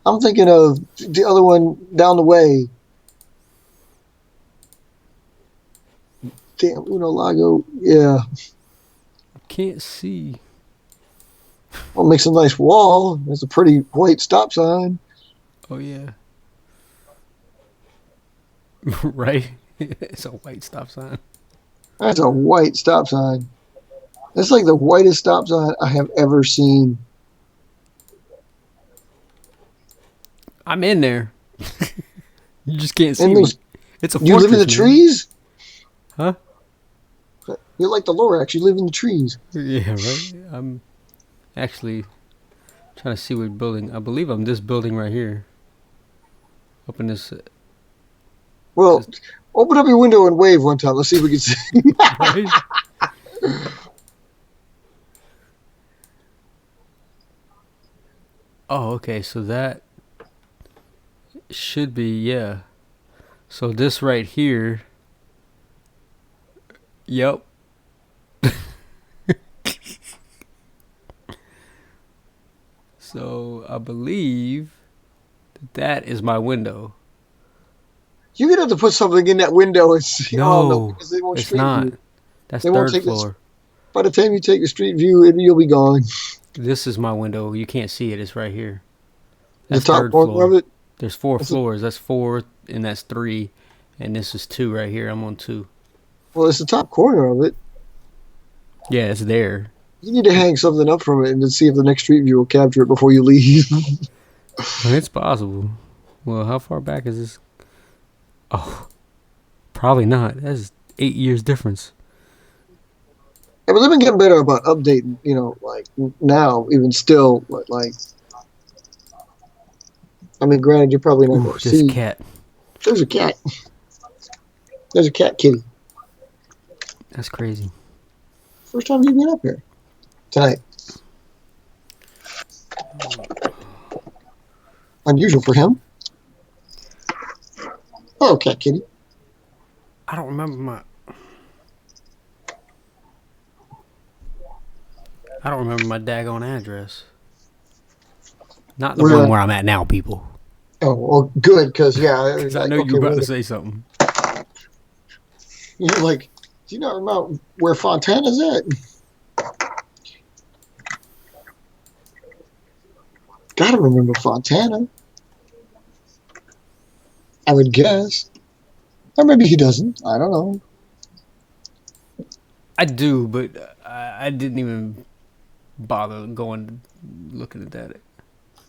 I'm thinking of the other one down the way. Damn, Uno Lago. Yeah. Can't see. Well, it makes a nice wall. There's a pretty white stop sign. Oh, yeah. Right? It's a white stop sign. That's a white stop sign. That's like the whitest stop sign I have ever seen. I'm in there. You just can't see And me. those, It's a you live in the fortress, man. trees? Huh? You're like the Lorax. You live in the trees. Yeah, right. I'm actually trying to see what building. I believe I'm this building right here. Up in this, Well, open up your window and wave one time. Let's see if we can see. right? Oh, okay. So that should be, yeah. So this right here. Yep. So I believe that is my window. You're gonna have to put something in that window and see. Oh no, No, because they won't it's street not. view. That's They won't third take this. floor. By the time you take the street view, you'll be gone. This is my window. You can't see it. It's right here. The That's top third corner floor. of it. There's four That's floors. That's 4, and that's 3, and this is 2 right here. I'm on 2. Well, it's the top corner of it. Yeah, it's there. You need to hang something up from it and then see if the next street view will capture it before you leave. It's possible. Well, how far back is this? Oh, probably not. That's 8 years difference. Yeah, but they've been getting better about updating, like now, even still, but like, I mean, granted, you're probably not Ooh, going to this see. cat. There's a cat. There's a cat kitty. That's crazy. First time you've been up here tonight. Unusual for him. Oh, cat kitty. I don't remember my. I don't remember my daggone address. Not the one where I'm at now, people. Oh, well, good, because, yeah. 'Cause I know you were about to say something. You're like, do you not remember where Fontana's at? Gotta remember Fontana. I would guess. Or maybe he doesn't. I don't know. I do, but I didn't even bother going looking at that. I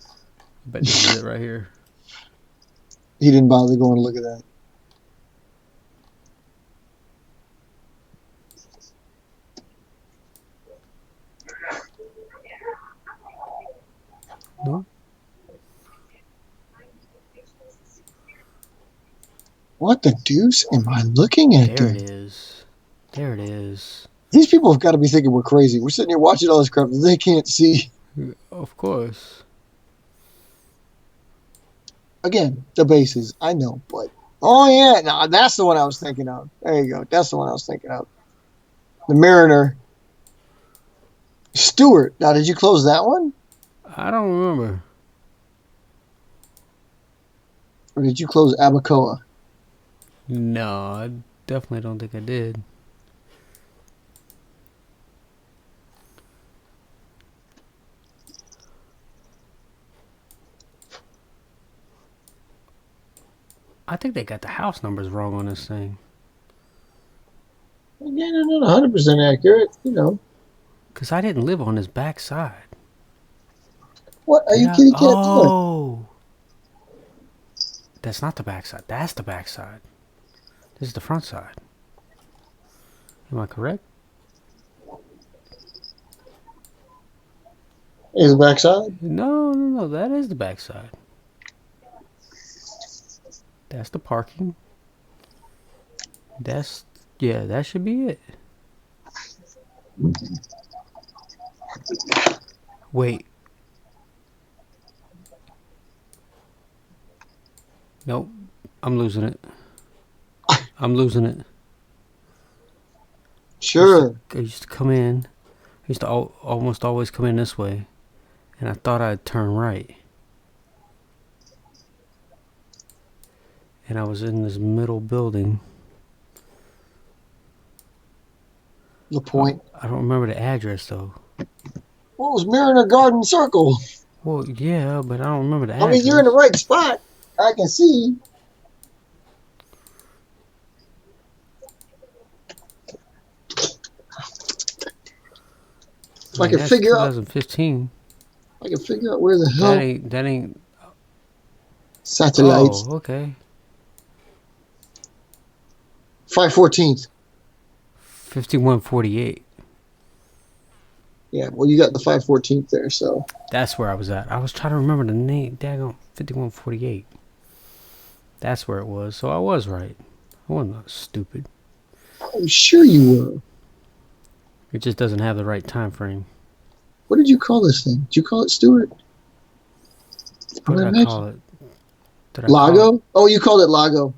bet this is it right here. He didn't bother going to look at that. No? What the deuce am I looking at? There it is. There it is. These people have got to be thinking we're crazy. We're sitting here watching all this crap that they can't see. Of course. Again, the bases. I know, but oh yeah, no, that's the one I was thinking of. There you go. That's the one I was thinking of. The Mariner. Stewart. Now, did you close that one, I don't remember. or did you close Abacoa? No, I definitely don't think I did. I think they got the house numbers wrong on this thing. Again, I'm not 100% accurate. Because I didn't live on this back side. What are you Did I? kitty cat doing? Oh. That's not the back side. That's the back side. This is the front side. Am I correct? Is the backside? No. That is the back side. That's the parking. Yeah, that should be it. Wait. Nope. I'm losing it. I'm losing it. Sure. I used to come in. I used to almost always come in this way. And I thought I'd turn right. And I was in this middle building. The point. I don't remember the address, though. What was Mariner Garden Circle? Well, yeah, but I don't remember the address. I mean, you're in the right spot. I can see. If I can that's figure out, 2015. I can figure out where the hell That ain't. satellites. Oh, okay. 5/14th. 5148. Yeah, well, you got the 5/14th there, so. That's where I was at. I was trying to remember the name. Daggone 5148. That's where it was. So I was right. I wasn't stupid. Oh, sure you were. It just doesn't have the right time frame. What did you call this thing? Did you call it Stewart? What did I call it? Did I call Lago? it? Oh, you called it Lago.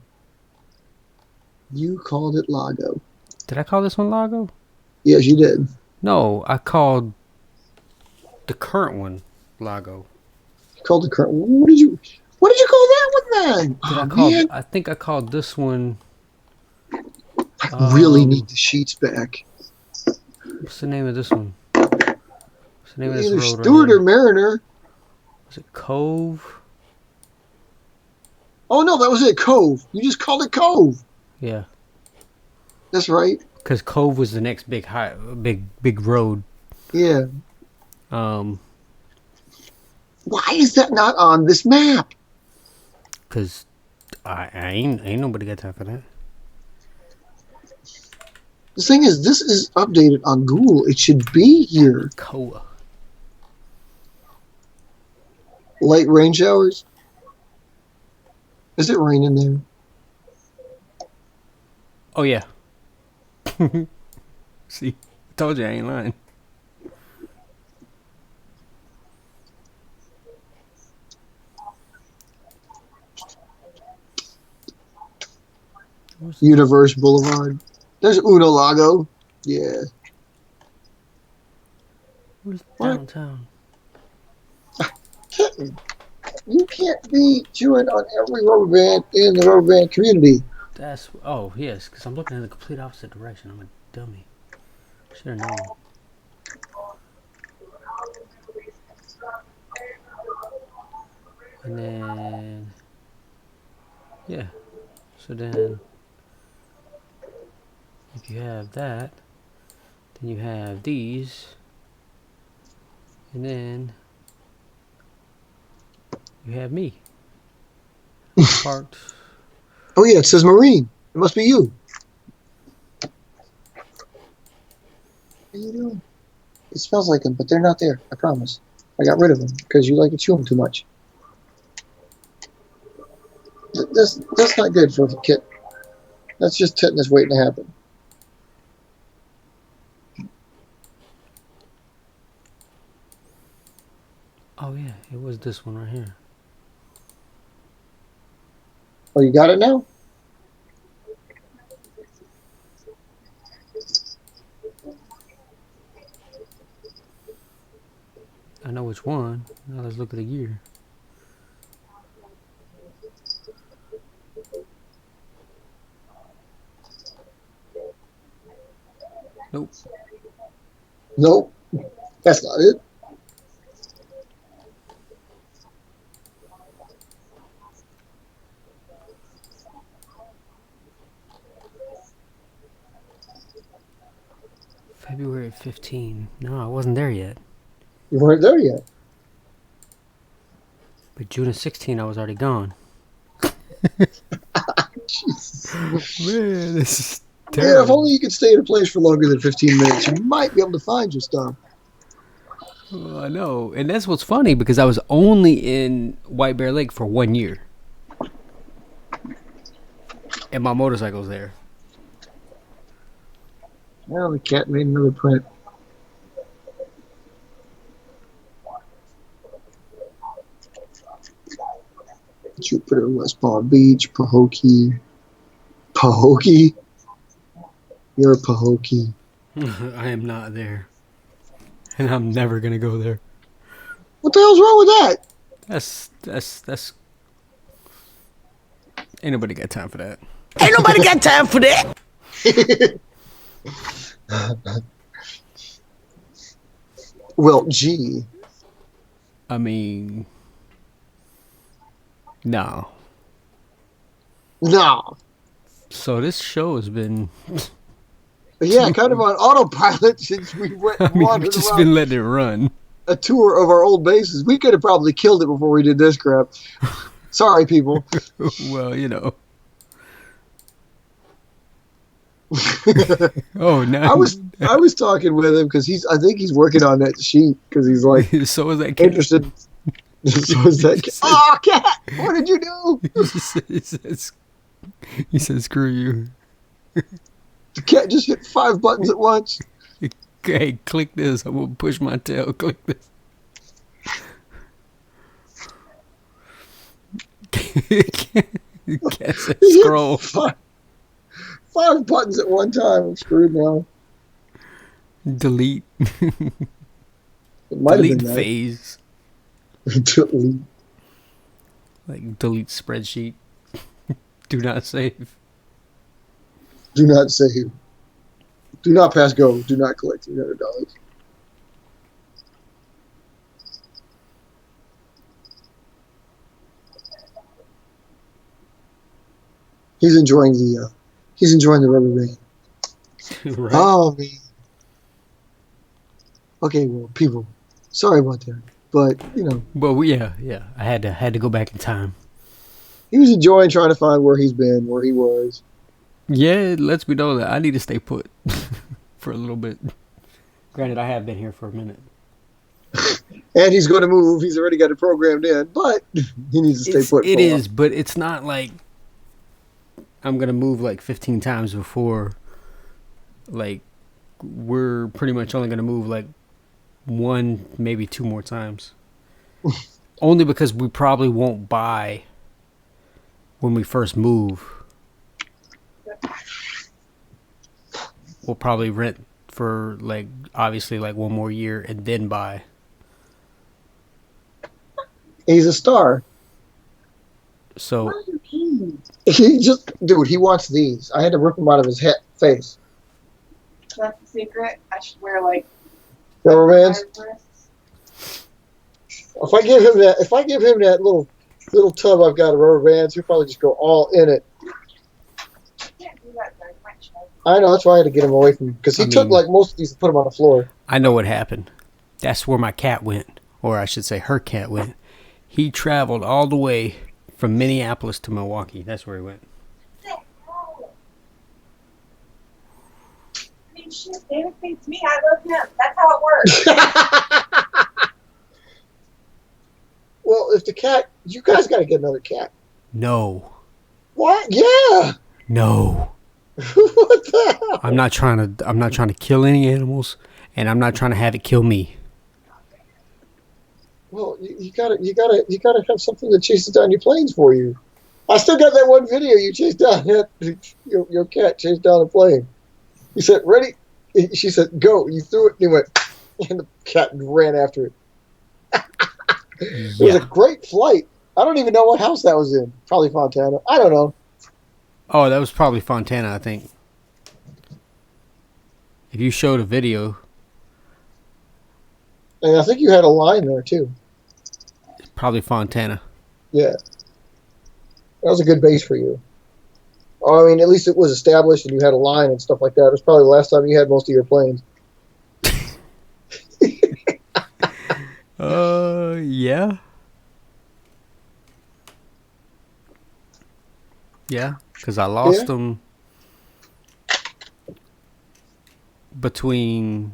You called it Lago. Did I call this one Lago? Yes, you did. No, I called the current one Lago. You called the current. What did you call that one then? Did I Oh, call? man. I think I called this one. I really need the sheets back. What's the name of this one? What's the name of this Either road right Stewart here? or Mariner. Was it Cove? Oh, no, that was it. Cove. You just called it Cove. Yeah. That's right. Because Cove was the next big road. Yeah. Because Why is that not on this map? I ain't nobody got time for that. The thing is, this is updated on Google. It should be here. Koa. Light rain showers. Is it raining there? Oh yeah. See, I told you I ain't lying. Universe Boulevard. There's Uno Lago. Yeah. Where's What? downtown? Kitten, you can't be chewing on every rubber band in the rubber band community. Yes, because I'm looking in the complete opposite direction. I'm a dummy. Should have known. And then, yeah. So then, if you have that, then you have these, and then you have me. Parked. Oh yeah, it says Marine. It must be you. What are you doing? It smells like them, but they're not there. I promise. I got rid of them because you like to chew them too much. That's not good for a kid. That's just tetanus waiting to happen. Oh yeah, it was this one right here. Oh, you got it now? I know which one. Now let's look at the year. Nope. Nope. That's not it. February 15. No, I wasn't there yet. You weren't there yet. But June of 16, I was already gone. Man, this is terrible. Yeah, if only you could stay in a place for longer than 15 minutes, you might be able to find your stuff. Oh, I know. And that's what's funny because I was only in White Bear Lake for 1 year. And my motorcycle's there. Well, the cat made another print. Jupiter, West Palm Beach, Pahokee. Pahokee? You're a Pahokee. I am not there. And I'm never going to go there. What the hell's wrong with that? That's. Ain't nobody got time for that. Ain't nobody got time for that. Well, gee. I mean. No. No. So this show has been Yeah, kind of on autopilot since we went I and mean, we've wandered just around been letting it run. a tour of our old bases. We could have probably killed it before we did this crap. Sorry, people. Well, Oh, now I was talking with him because I think he's working on that sheet because he's like so is that cat. interested. So is that cat? Oh, cat! What did you do? He says, screw you. The cat just hit 5 buttons at once. Hey, click this. I'm going to push my tail. Click this. Cat says, He hit scroll. 5 buttons at one time. I'm screwed now. Delete. It might Delete have been that. phase. Delete. Like delete spreadsheet. Do not save. Do not save. Do not pass go. Do not collect $300. He's enjoying the rubber band. Right. Oh man. Okay, well, people, sorry about that, but Well, yeah. I had to go back in time. he was enjoying trying to find where he's been, where he was. Yeah, it lets me know that I need to stay put for a little bit. Granted, I have been here for a minute. And he's going to move. He's already got it programmed in, but he needs to stay put. It is, but it's not like I'm gonna move like 15 times before. Like, we're pretty much only gonna move like 1, maybe 2 more times. Only because we probably won't buy when we first move. We'll probably rent for like obviously like 1 more year and then buy. He's a star. So What are you eating? He wants these. I had to rip them out of his face. That's the secret. I should wear like Rubber bands. wire wrists. If I give him that little tub I've got of rubber bands, he'll probably just go all in it. Can't do that very much. I know, that's why I had to get him away from him. Because he took like most of these and put them on the floor. I know what happened. That's where my cat went, or I should say her cat went. He traveled all the way from Minneapolis to Milwaukee. That's where he went. I mean, shit, David feeds me. I love him. That's how it works. Well, if the cat, you guys got to get another cat. No. What? Yeah. No. What the hell? I'm not trying to kill any animals, and I'm not trying to have it kill me. Well, you gotta have something that chases down your planes for you. I still got that one video you chased down your cat chased down a plane. You said ready. She said go. You threw it and he went, and the cat ran after it. It was a great flight. I don't even know what house that was in. Probably Fontana. I don't know. Oh, that was probably Fontana, I think. If you showed a video, And I think you had a line there too. probably Fontana. Yeah. That was a good base for you. I mean, at least it was established and you had a line and stuff like that. It was probably the last time you had most of your planes. Yeah. Yeah, because I lost them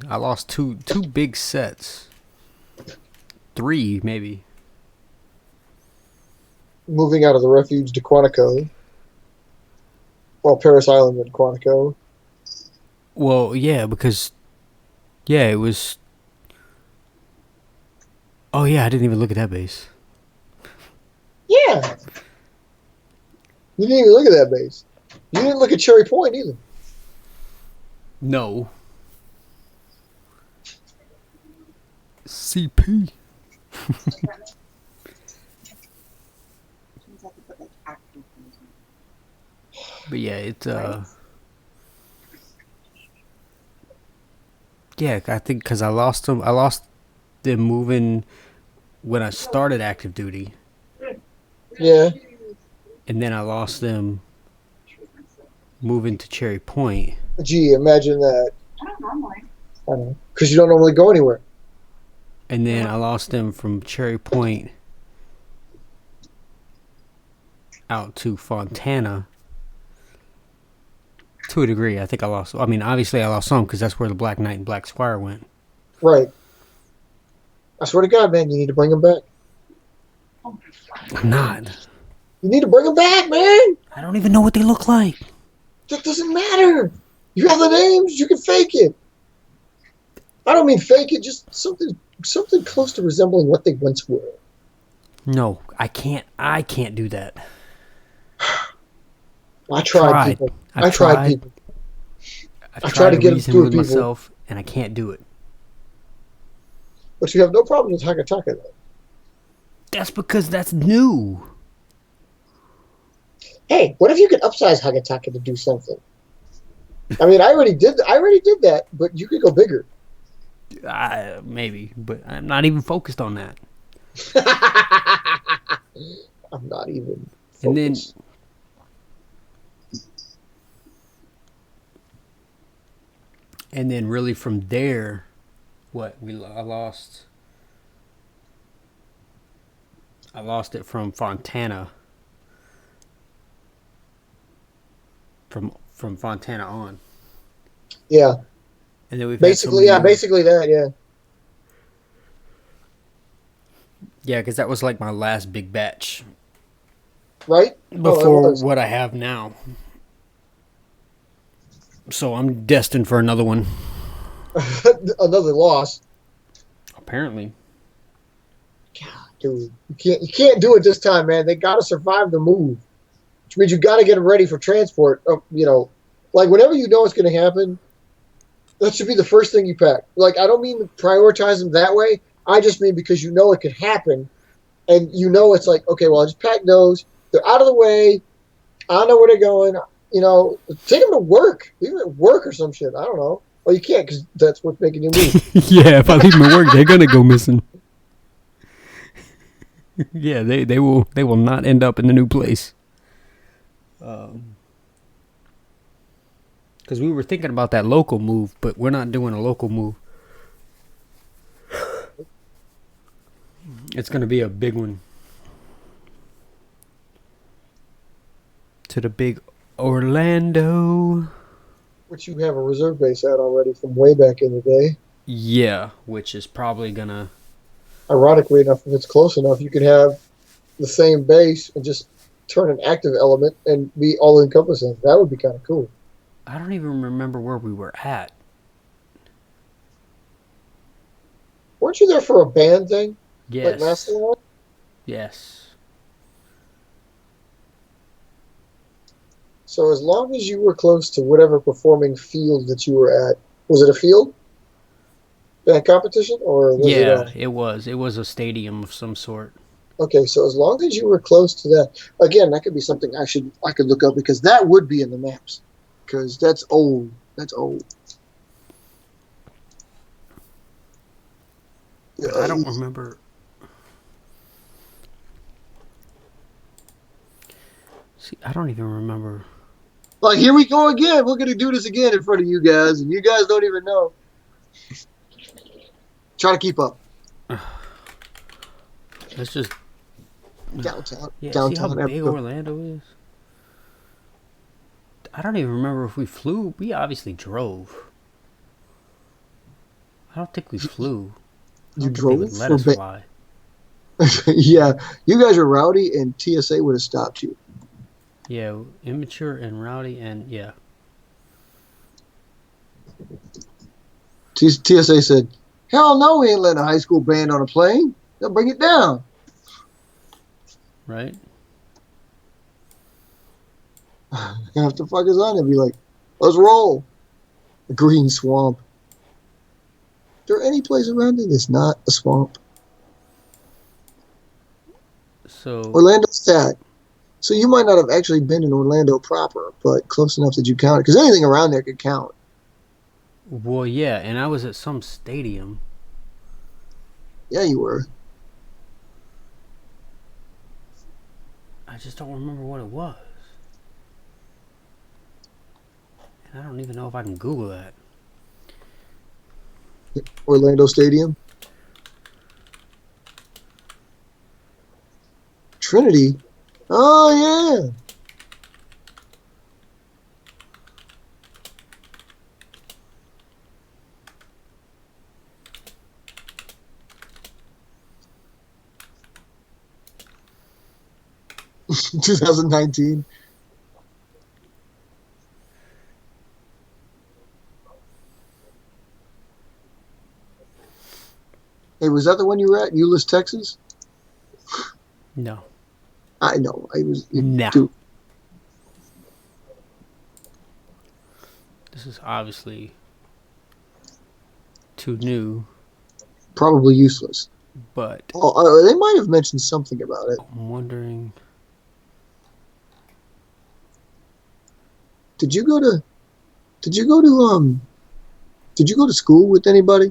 I lost two big sets. 3, maybe. Moving out of the refuge to Quantico. Well, Paris Island and Quantico. Well, yeah, because, it was... Oh, yeah, I didn't even look at that base. Yeah. You didn't even look at that base. You didn't look at Cherry Point either. No. CP. But yeah, it's yeah, I think because I lost them moving when I started active duty, Yeah. and then I lost them moving to Cherry Point. Gee, imagine that. I don't normally. I don't know. Because you don't normally go anywhere. And then I lost them from Cherry Point out to Fontana. To a degree, I think I lost. I mean, obviously I lost some because that's where the Black Knight and Black Squire went. Right. I swear to God, man, you need to bring them back. I'm not. You need to bring them back, man. I don't even know what they look like. That doesn't matter. You have the names. You can fake it. I don't mean fake it. Just something close to resembling what they once were. No, I can't. I can't do that. I tried, people. I tried, people. I've tried to get them reason through with people. myself, and I can't do it. But you have no problem with Hakataka, though. That's because that's new. Hey, what if you could upsize Hagataka to do something? I mean, I already did that, but you could go bigger. Maybe, but I'm not even focused on that. I'm not even focused. And then really from there, I lost it from Fontana. From Fontana on. Yeah. And then we've basically that, yeah. Yeah, because that was like my last big batch. Right? Before what I have now. So I'm destined for another one. Another loss. Apparently. God, dude, you can't do it this time, man. They got to survive the move, which means you got to get them ready for transport. Like whenever you know it's going to happen, that should be the first thing you pack. Like I don't mean to prioritize them that way. I just mean because you know it could happen, and you know it's like, okay, well, I just pack those. They're out of the way. I know where they're going. Take them to work. Leave them at work or some shit. I don't know. Well, you can't because that's what's making you move. Yeah, if I leave them at work, they're gonna go missing. Yeah, they will not end up in the new place. Because we were thinking about that local move, but we're not doing a local move. It's gonna be a big one. To the big Orlando. Which you have a reserve base at already from way back in the day. Yeah, which is probably gonna... Ironically enough, if it's close enough, you could have the same base and just turn an active element and be all-encompassing. That would be kind of cool. I don't even remember where we were at. Weren't you there for a band thing? Yes. Like Mastodon? Yes. So as long as you were close to whatever performing field that you were at, was it a field? Band competition? Or was it was. It was a stadium of some sort. Okay, so as long as you were close to that, again, that could be something I could look up because that would be in the maps. Because that's old. That's old. I don't remember. See, I don't even remember. Like, here we go again. We're going to do this again in front of you guys, and you guys don't even know. Try to keep up. Let's just... Downtown. Yeah, downtown. see how big Orlando is? I don't even remember if we flew. We obviously drove. I don't think we flew. You drove? They would let us fly. Yeah, you guys are rowdy, and TSA would have stopped you. Yeah, immature and rowdy, and yeah. TSA said, hell no, we ain't letting a high school band on a plane. They'll bring it down. Right? Half the fuckers on it be like, let's roll. The green swamp. Is there any place around it that's not a swamp? So Orlando's that. So you might not have actually been in Orlando proper, but close enough that you count it. Because anything around there could count. well, yeah, and I was at some stadium. Yeah, you were. I just don't remember what it was. I don't even know if I can Google that. Orlando Stadium. Trinity. Oh yeah. – 2019. Hey, was that the one you were at, Euless, Texas? No. I know. I was. No. Dude, This is obviously too new, probably useless. but Oh, they might have mentioned something about it. I'm wondering. Did you go to? Did you go to school with anybody?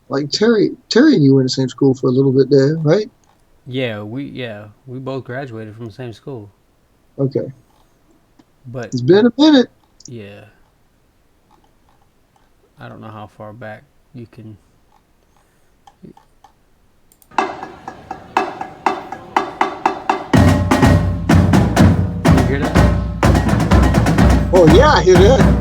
Like Terry and you were in the same school for a little bit there, right? Yeah, we both graduated from the same school. Okay. But It's been a minute. yeah, I don't know how far back you can. You hear that? Oh yeah, I hear that.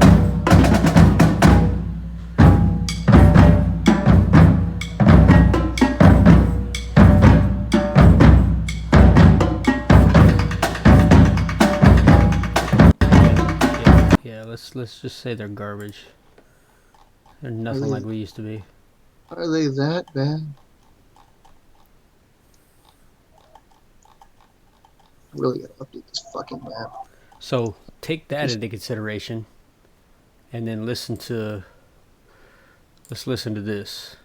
Yeah, let's just say they're garbage. They're nothing like we used to be. Are they that bad? I really gotta update this fucking map. So take that into consideration, and then let's listen to this.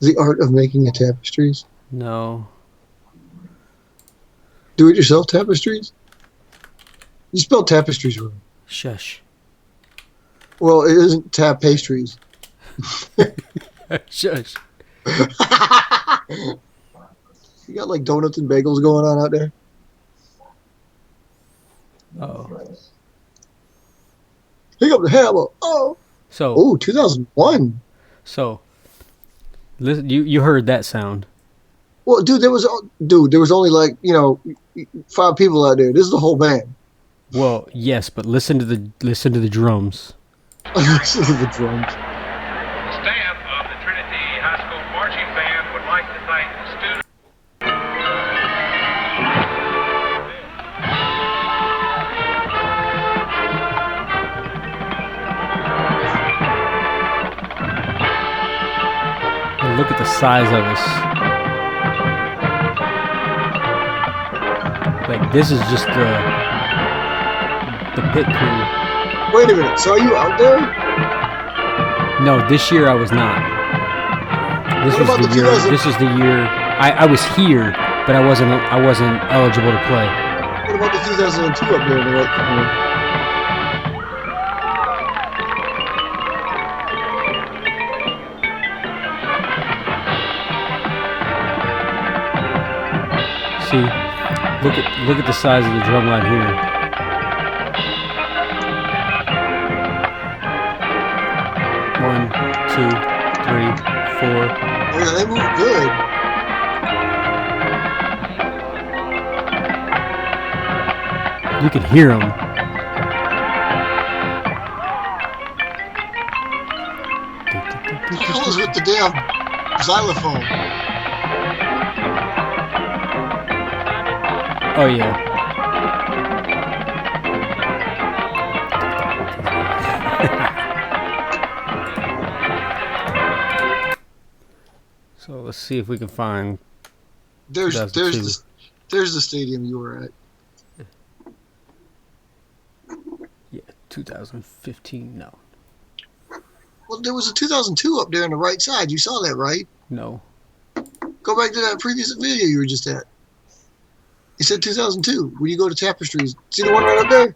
The art of making a tapestries. No. Do it yourself tapestries? You spelled tapestries wrong. Shush. Well, it isn't tap pastries. Shush. You got like donuts and bagels going on out there? Oh. Pick up the hammer. Oh. So. Oh, 2001. So. Listen, you heard that sound. Well, dude, there was only like 5 people out there. This is the whole band. Well, yes, but listen to the drums. Listen to the drums. The staff of the Trinity High School Marching Band would like to thank the students. And look at the size of us. Like, this is just the pit crew. Wait a minute. So are you out there? No, this year I was not. This What was about the the year. 2000 This is the year I was here, but I wasn't eligible to play. What about the 2002 up there in the right corner? See, look at the size of the drum line here. One, 2, 3, 4. Oh yeah, they move good. You can hear them. What the hell is with the damn xylophone? Oh yeah. So let's see if we can find. There's 2002. the stadium you were at. Yeah, 2015. No, Well, there was a 2002 up there on the right side. You saw that, right? no. Go back to that previous video you were just at. You said 2002. When you go to Tapestries, see the one right up there?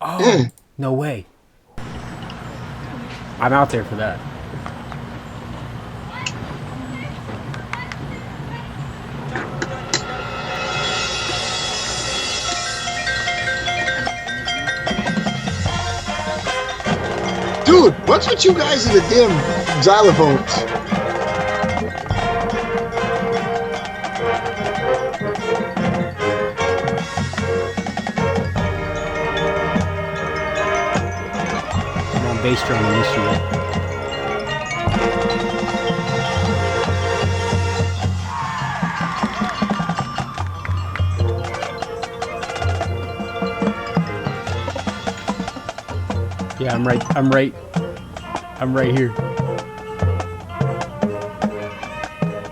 Oh, Yeah. no way. I'm out there for that. What's with you guys in the damn xylophones? I'm on bass drum in this year. Yeah, I'm right here.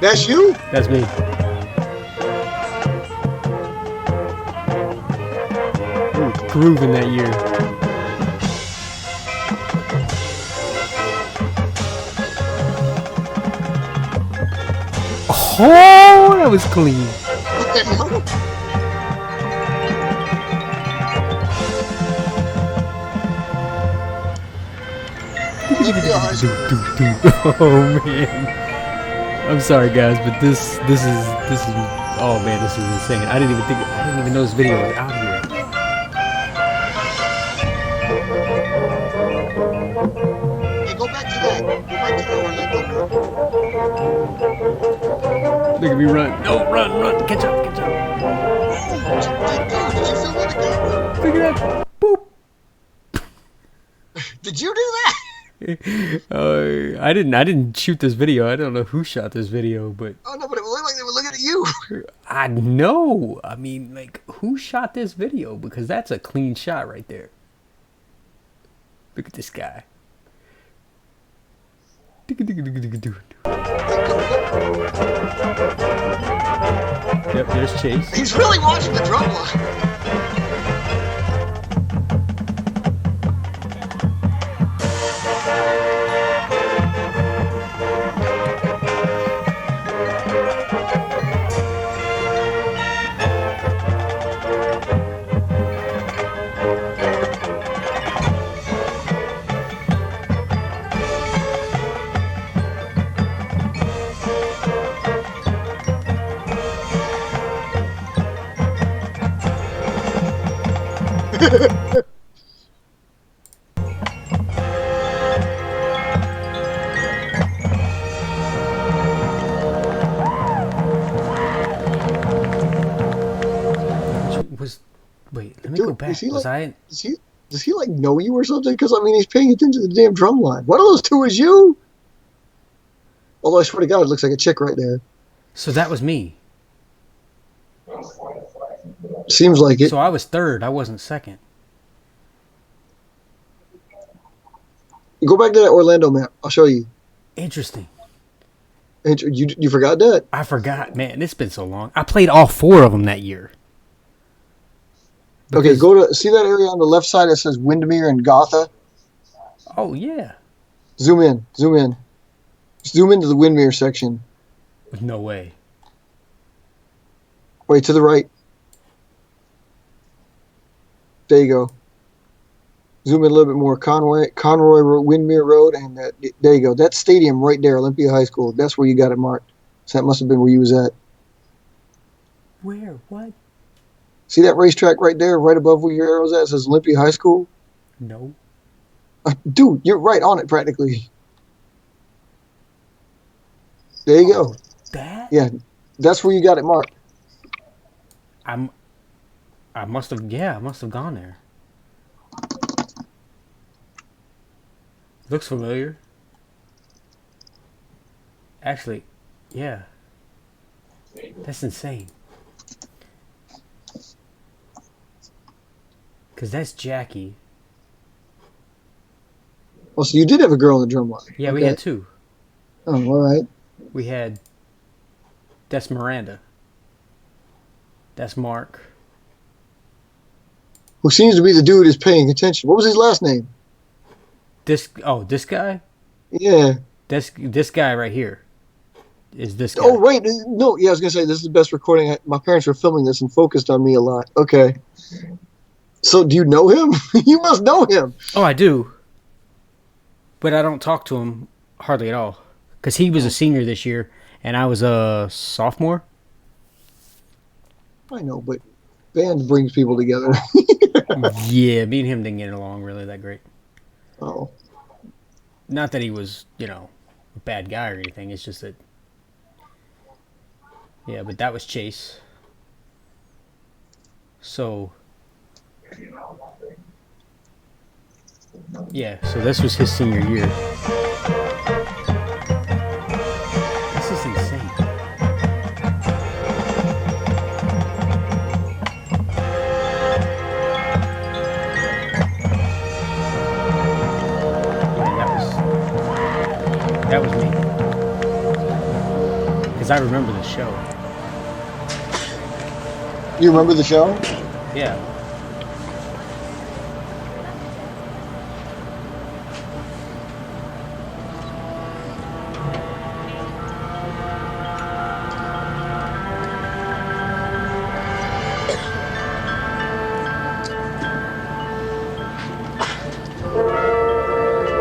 That's you? That's me. Ooh, grooving that year. Oh, that was clean. What the hell? Oh man, I'm sorry guys, but this is oh man, this is insane. I didn't even know this video was out here. Hey, go back to that. Go back to the Orlando. Look at me run. No, run, catch up. Dude, did you film it again? Look at that. Boop. Did you do that? I didn't shoot this video. I don't know who shot this video, but Oh no, but it looked like they were looking at you. I know. I mean, like, who shot this video? Because that's a clean shot right there. Look at this guy. Yep, there's Chase. He's really watching the drum line. Wait, let me Dude, go back. is he Was like- I? Does he like know you or something? Because I mean, he's paying attention to the damn drum line. One of those two is you. Although I swear to God, it looks like a chick right there. So that was me. Seems like it. So I was third. I wasn't second. Go back to that Orlando map. I'll show you. Interesting. And you forgot that? I forgot, man. It's been so long. I played all 4 of them that year. Okay, Because- go to see that area on the left side that says Windermere and Gotha. Oh yeah. Zoom in. Zoom in. Zoom into the Windermere section. No way. Wait, to the right. There you go. Zoom in a little bit more. Conroy Road, Windermere Road, and there you go. That stadium right there, Olympia High School. That's where you got it marked. So that must have been where you was at. Where? What? See that racetrack right there, right above where your arrow's at? It says Olympia High School. No. Dude, you're right on it practically. There you go. That? Yeah, that's where you got it marked. I must have. Yeah, I must have gone there. Looks familiar. Actually, yeah. That's insane. Cause that's Jackie. Oh, so you did have a girl on the drum line. Yeah, we Okay. had 2. Oh, all right. We had. That's Miranda. That's Mark. Who seems to be the dude is paying attention. What was his last name? This guy. Yeah. This guy right here. Is this guy? Oh, wait. No, yeah, I was going to say, this is the best recording. My parents were filming this and focused on me a lot. Okay. So, do you know him? You must know him. Oh, I do. But I don't talk to him hardly at all. Because he was a senior this year, and I was a sophomore. I know, but band brings people together. Yeah, me and him didn't get along really that great. Oh. Not that he was, a bad guy or anything. It's just that. Yeah, but that was Chase. So. Yeah, so this was his senior year. This is insane. That was me. Because I remember the show. You remember the show? Yeah.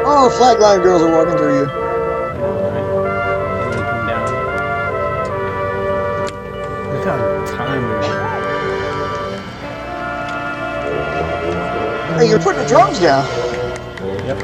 Oh, flatline girls are walking through you. Look how time we're in. Hey, you're putting the drums down. Yep.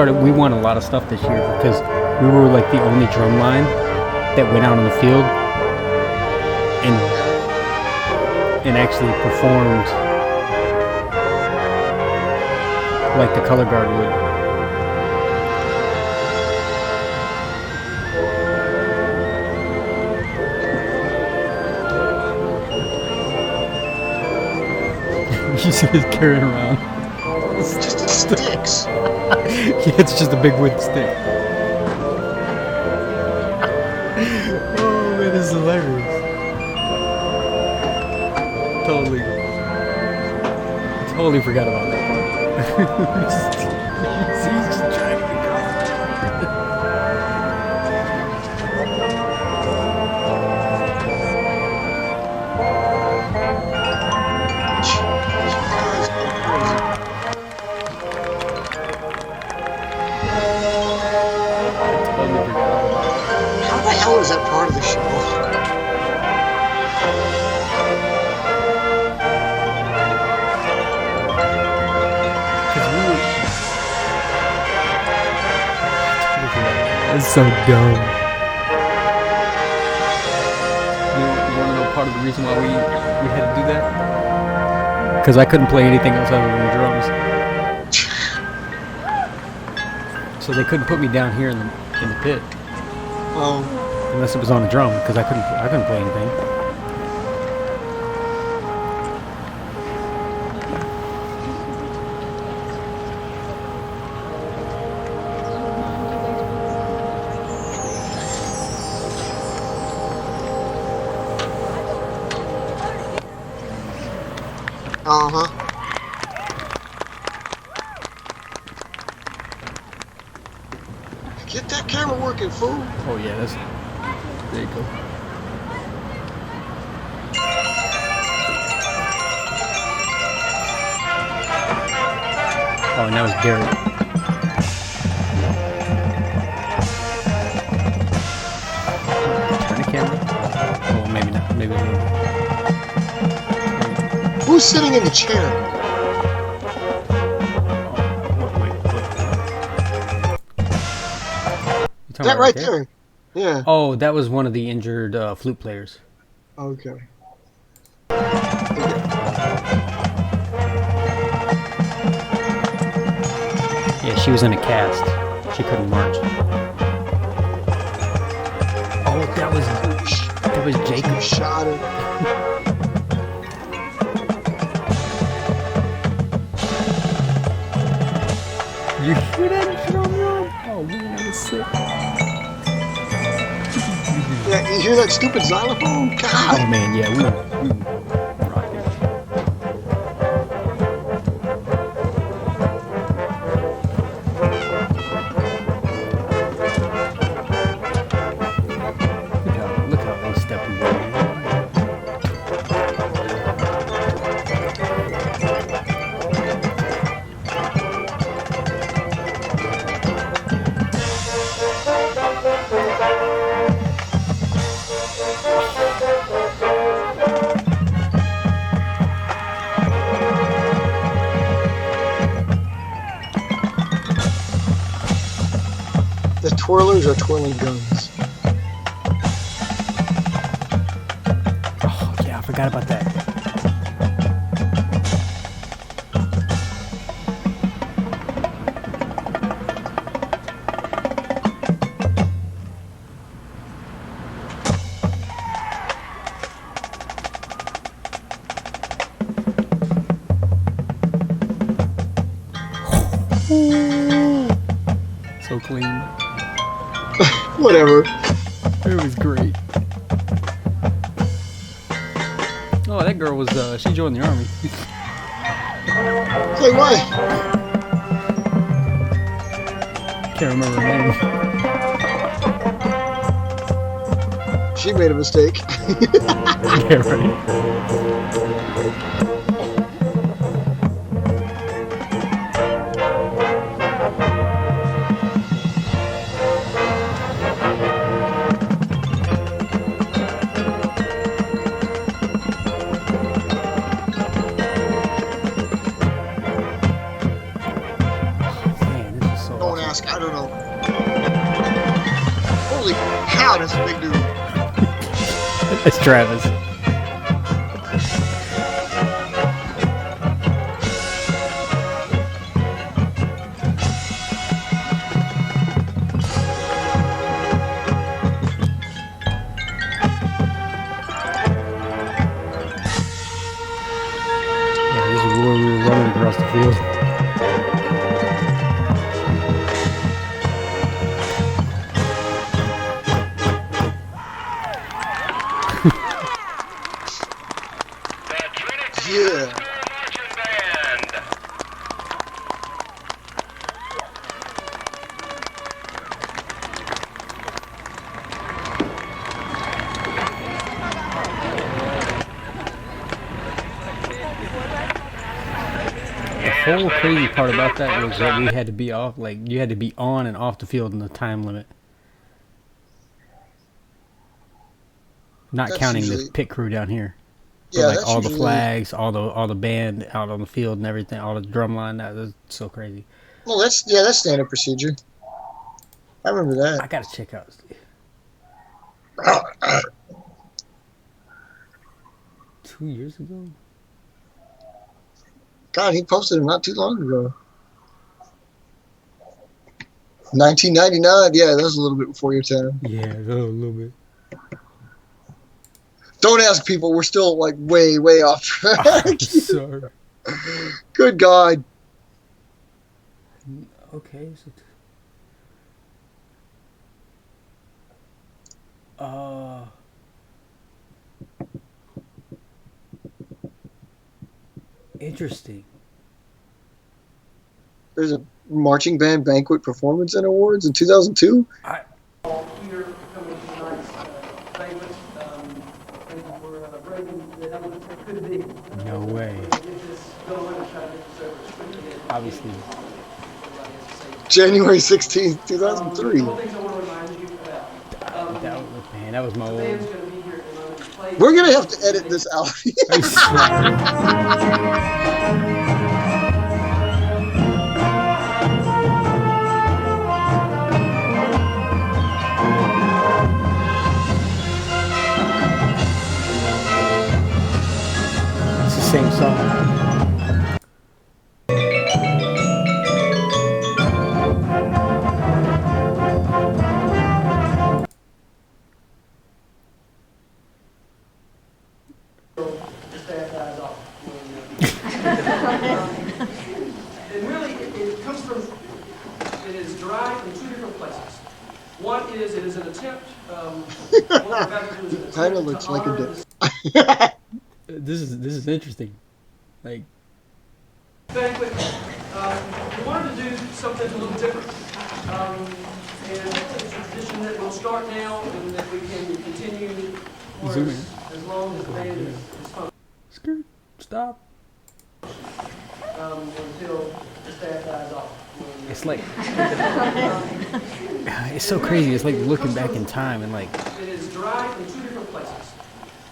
We won a lot of stuff this year because we were like the only drum line that went out on the field and actually performed like the color guard would. You see us carrying around. It's just sticks. Yeah, it's just a big wood stick. Oh man, this is hilarious. Totally forgot about that part. He's just trying to get How the hell is that part of the show? That's so dumb. You want to know part of the reason why we had to do that? Because I couldn't play anything else other than drums. So they couldn't put me down here in the pit. Oh. Unless it was on the drum, because I couldn't play anything. Uh-huh. Get that camera working, fool. Oh yeah, there you go. Oh, and that was Derek. Turn the camera. Oh, maybe not. Maybe a little bit. Who's sitting in the chair? That right there. Yeah. Oh, that was one of the injured flute players. Okay. Yeah, she was in a cast. She couldn't march. Oh, that was Jacob. You shot it. You hear that drum roll? Oh man, that was sick. Yeah, you hear that stupid xylophone? God. Oh man, yeah, we rocked it. twirlers or twirling guns? Oh yeah, I forgot about that. So clean. Whatever. It was great. Oh, that girl was, she joined the army. Say what? Can't remember her name. She made a mistake. Yeah, right. Man, this is so Don't awesome. ask. I don't know. Holy cow, that's a big dude. That's Travis. Yeah, this is where we were running across the field. The Trinity Yeah. High School Marching Band. The whole crazy part about that was that we had to be off, like, you had to be on and off the field in the time limit. Not That's counting usually- the pit crew down here. But Yeah, like that's all the usually- flags, all the band out on the field and everything, all the drum line, that was so crazy. Well, that's standard procedure. I remember I that. gotta check out. 2 years ago? God, he posted it not too long ago. 1999. Yeah, that was a little bit before your time. Yeah, a little bit. Don't ask people. We're still like way, way off track. I'm sorry. Good God. Okay, so interesting. There's a marching band banquet performance and awards in 2002. Here coming to tonight's banquet. Thank you for bringing the elements that could be. No way. Get this going and try to get this over as quickly as we can. Obviously. Everybody has to say. January 16th, A 2003. couple things I want to remind you about. That was, man, that was my The band's old. going to be here in a moment to play. We're going to have to edit this out. It's the same song. The staff dies off. And really, it comes from, it is derived from two different places. One is, it is an attempt, what we're about to do is an attempt Kinda to looks like a honor dick. the This is interesting. Like, banquet. We wanted to do something a little different. And it's a tradition that will start now and that we can continue for Zoom in. as long as the band is functioning. skirt, stop. Until the staff dies off. It's like, it's so crazy. It's like looking back in time and like, It is derived from two different places.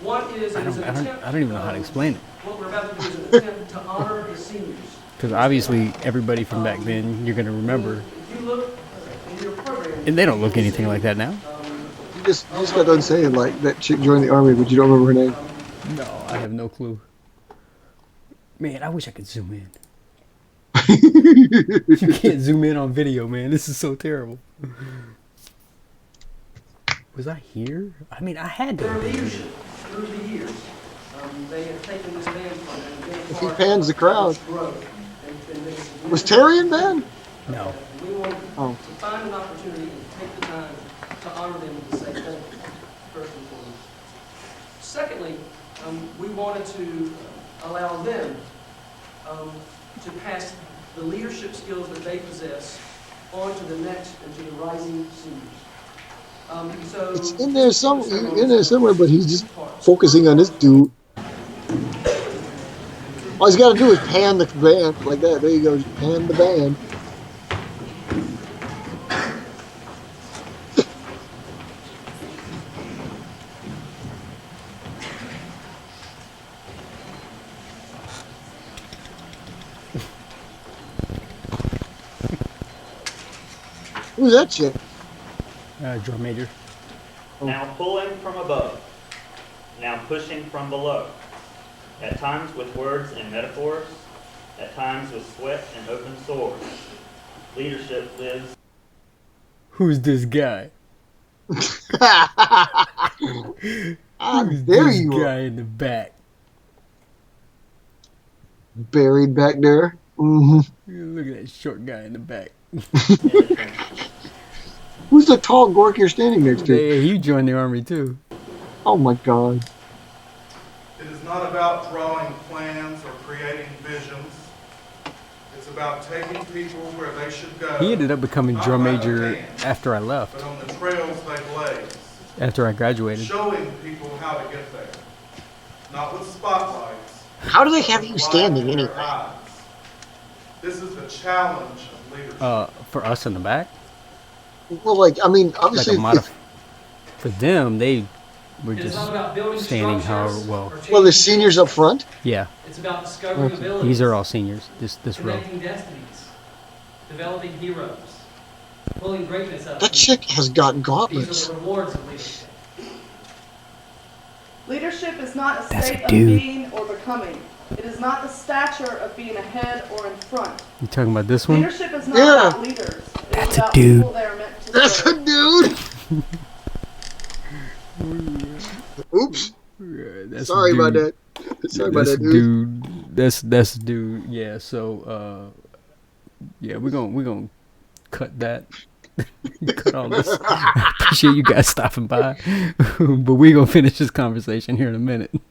One is, it is an attempt. I don't even know how to explain it. What we're about to do is an attempt to honor the seniors. Because obviously everybody from back then, you're gonna remember. If you look in your program And they don't look anything like that now. You just got done saying like that chick joined the army, but you don't remember her name. No, I have no clue. Man, I wish I could zoom in. You can't zoom in on video, man. This is so terrible. Was I here? I mean, I had to Their have been here. leadership through the years, they have taken this band from If he pans the crowd. growth. Was Terry in band? No. We want Oh. to find an opportunity and take the time to honor them and to say thank you, first and foremost. Secondly, we wanted to allow them to pass the leadership skills that they possess on to the next and to the rising seniors. It's in there somewhere, but he's just focusing on this dude. All he's got to do is pan the band like that. There you go, just pan the band. Who's that chick? Drum major. Now pulling from above, now pushing from below, at times with words and metaphors, at times with sweat and open sores. Leadership lives. Who's this guy? There you Guy are. in the back. Buried back there. Mm-hmm. Look at that short guy in the back. Who's the tall gork you're standing next to? Yeah, he joined the army too. Oh my god. It is not about drawing plans or creating visions. It's about taking people where they should go. He ended up becoming not drum by major the hand, after I left. but on the trails they blaze, After I graduated. showing people how to get there. Not with spotlights. How do they have you but standing light in their anyway? eyes. This is the challenge of leadership. For us in the back, Well, like, I mean, like obviously, a for them, they were It is just not about building standing structures how well. or well, there's changing seniors up front. Yeah, It's about discovering Okay. abilities. these are all seniors. This row. connecting destinies, developing heroes, pulling greatness out of That people. chick has got These gauntlets. are the rewards of leadership. Leadership is not a That's a state of dude. being or becoming. It is not the stature of being ahead or in front. You talking about this one? Leadership is not Yeah. about leaders. It is That's a about dude. people they are meant to That's a serve. dude. Oops. Yeah, that's Sorry a about dude. that. Sorry about That's that, a dude. dude. That's a dude. Yeah. So yeah, we're gonna cut that. Cut all this. I appreciate you guys stopping by, but we're gonna finish this conversation here in a minute.